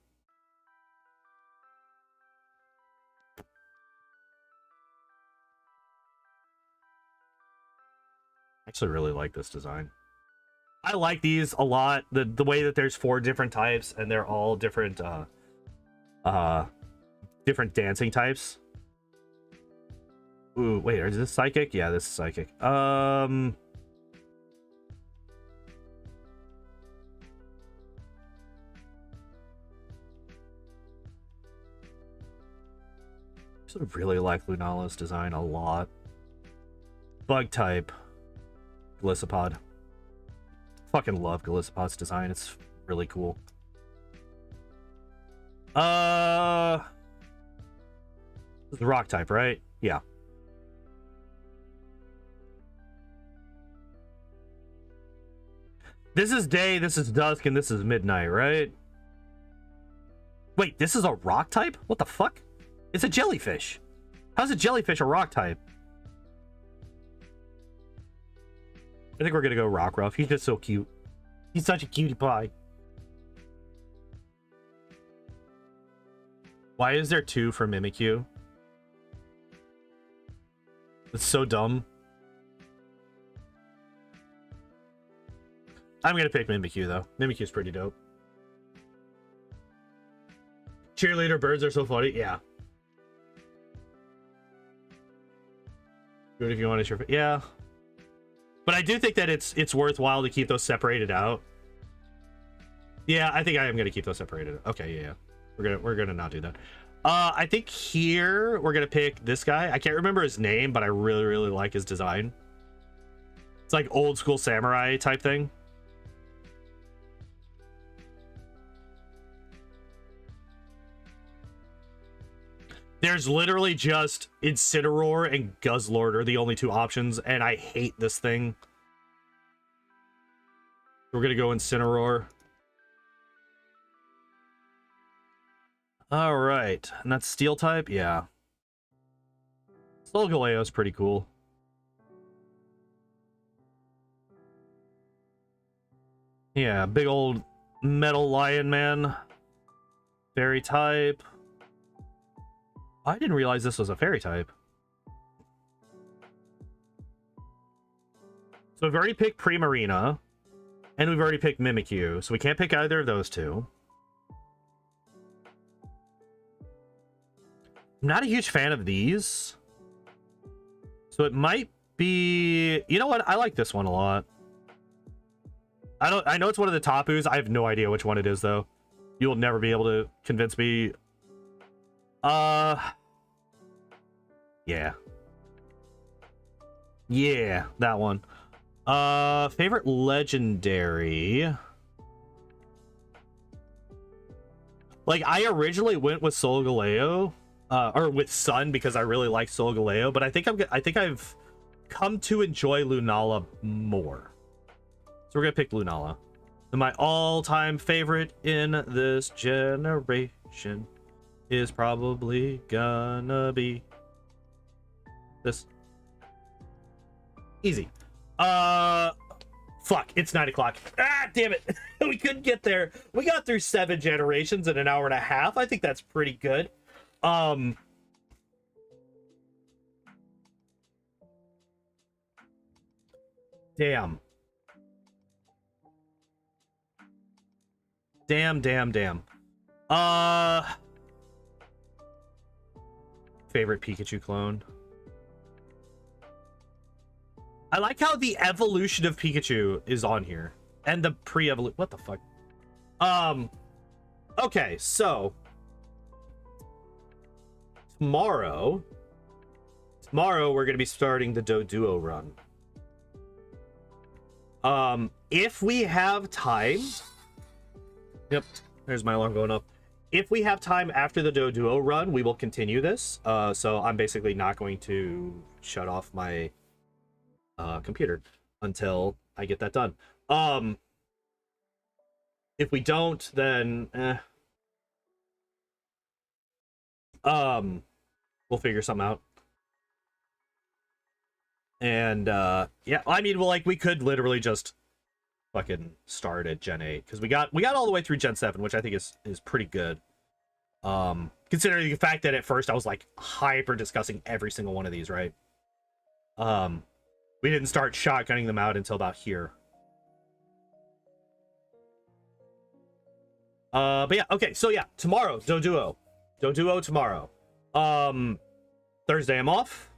I actually really like this design. I like these a lot. The way that there's 4 different types and they're all different different dancing types. Ooh, wait, is this psychic? Yeah, this is psychic. I really like Lunala's design a lot. Bug type. Golisopod. Fucking love Golisopod's design. It's really cool. This is rock type, right? Yeah. This is day, this is dusk, and this is midnight, right? Wait, this is a rock type? What the fuck? It's a jellyfish. How's a jellyfish a rock type? I think we're gonna go Rockruff. He's just so cute. He's such a cutie pie. Why is there 2 for Mimikyu? It's so dumb. I'm gonna pick Mimikyu though. Mimikyu's pretty dope. cheerleader birds are so funny. Yeah. Do it if you want to. Yeah. But I do think that it's worthwhile to keep those separated out. Yeah, I think I am gonna keep those separated. Okay, yeah. We're gonna not do that. I think here we're gonna pick this guy. I can't remember his name, but I really like his design. It's like old school samurai type thing. There's literally just Incineroar and Guzzlord are the only two options, and I hate this thing. We're gonna go Incineroar. All right, and that's Steel type, yeah. Solgaleo is pretty cool. Yeah, big old metal lion man. Fairy type. I didn't realize this was a fairy type. So we've already picked Primarina, and we've already picked Mimikyu, so we can't pick either of those two. I'm not a huge fan of these. So it might be... You know what? I like this one a lot. I know it's one of the Tapus. I have no idea which one it is, though. You will never be able to convince me. Yeah. Yeah, that one. Favorite legendary. Like, I originally went with Solgaleo, or with Sun because I really like Solgaleo, but I think I've come to enjoy Lunala more. So we're gonna pick Lunala. And my all-time favorite in this generation is probably gonna be this. Easy. Fuck, it's 9 o'clock. Ah, damn it. We couldn't get there. We got through 7 generations in an hour and a half. I think that's pretty good. Damn. Damn. Favorite Pikachu clone. I like how the evolution of Pikachu is on here. And the pre-evolution. What the fuck? Okay, so tomorrow we're gonna be starting the Doduo run. If we have time. Yep, there's my alarm going up. If we have time after the Doduo run, we will continue this. So I'm basically not going to shut off my computer until I get that done. If we don't, then we'll figure something out. And yeah, I mean, well, like, we could literally just fucking start at Gen 8 because we got all the way through Gen 7, which I think is pretty good. Considering the fact that at first I was like hyper discussing every single one of these, right? We didn't start shotgunning them out until about here. But yeah, okay, so yeah, tomorrow, Doduo tomorrow. Thursday I'm off.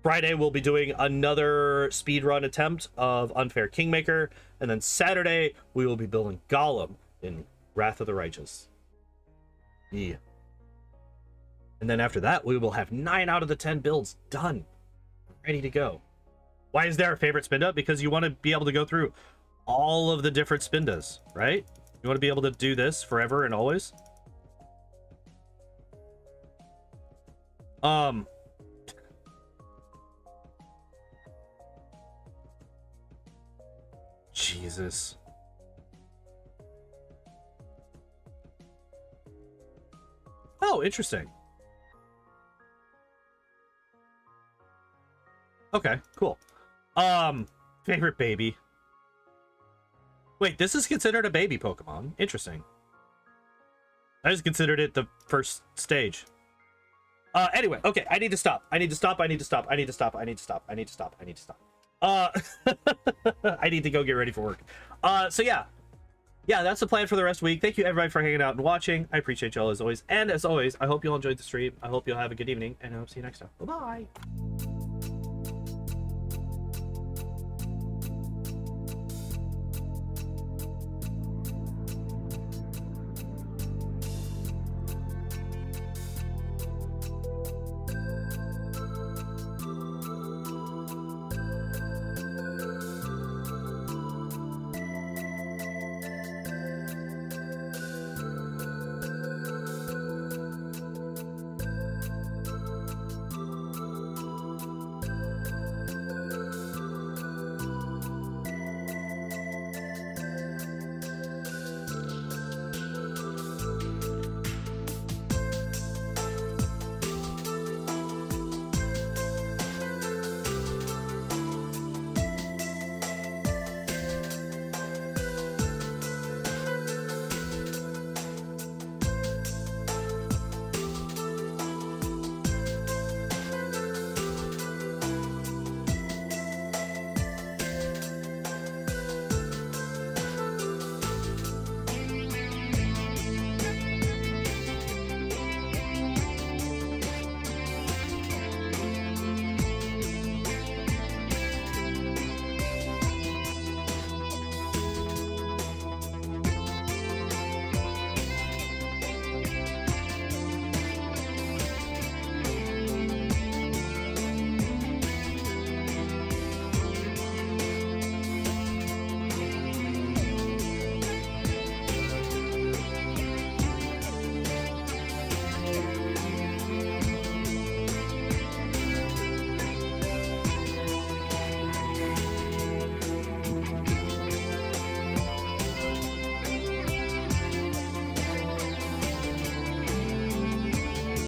Friday we'll be doing another speedrun attempt of Unfair Kingmaker, and then Saturday we will be building Golem in Wrath of the Righteous. Yeah. And then after that we will have 9 out of the 10 builds done, ready to go. Why is there a favorite Spinda? Because you want to be able to go through all of the different Spindas, right? You want to be able to do this forever and always. Jesus. Oh, interesting. Okay, cool. Favorite baby. Wait, this is considered a baby Pokemon. Interesting. I just considered it the first stage. Anyway, okay, I need to stop. I need to stop. I need to stop. I need to go get ready for work. So yeah. yeah, that's the plan for the rest of the week. Thank you everybody for hanging out and watching. I appreciate y'all as always. And as always, I hope you all enjoyed the stream. I hope you'll have a good evening, and I'll see you next time. Bye-bye.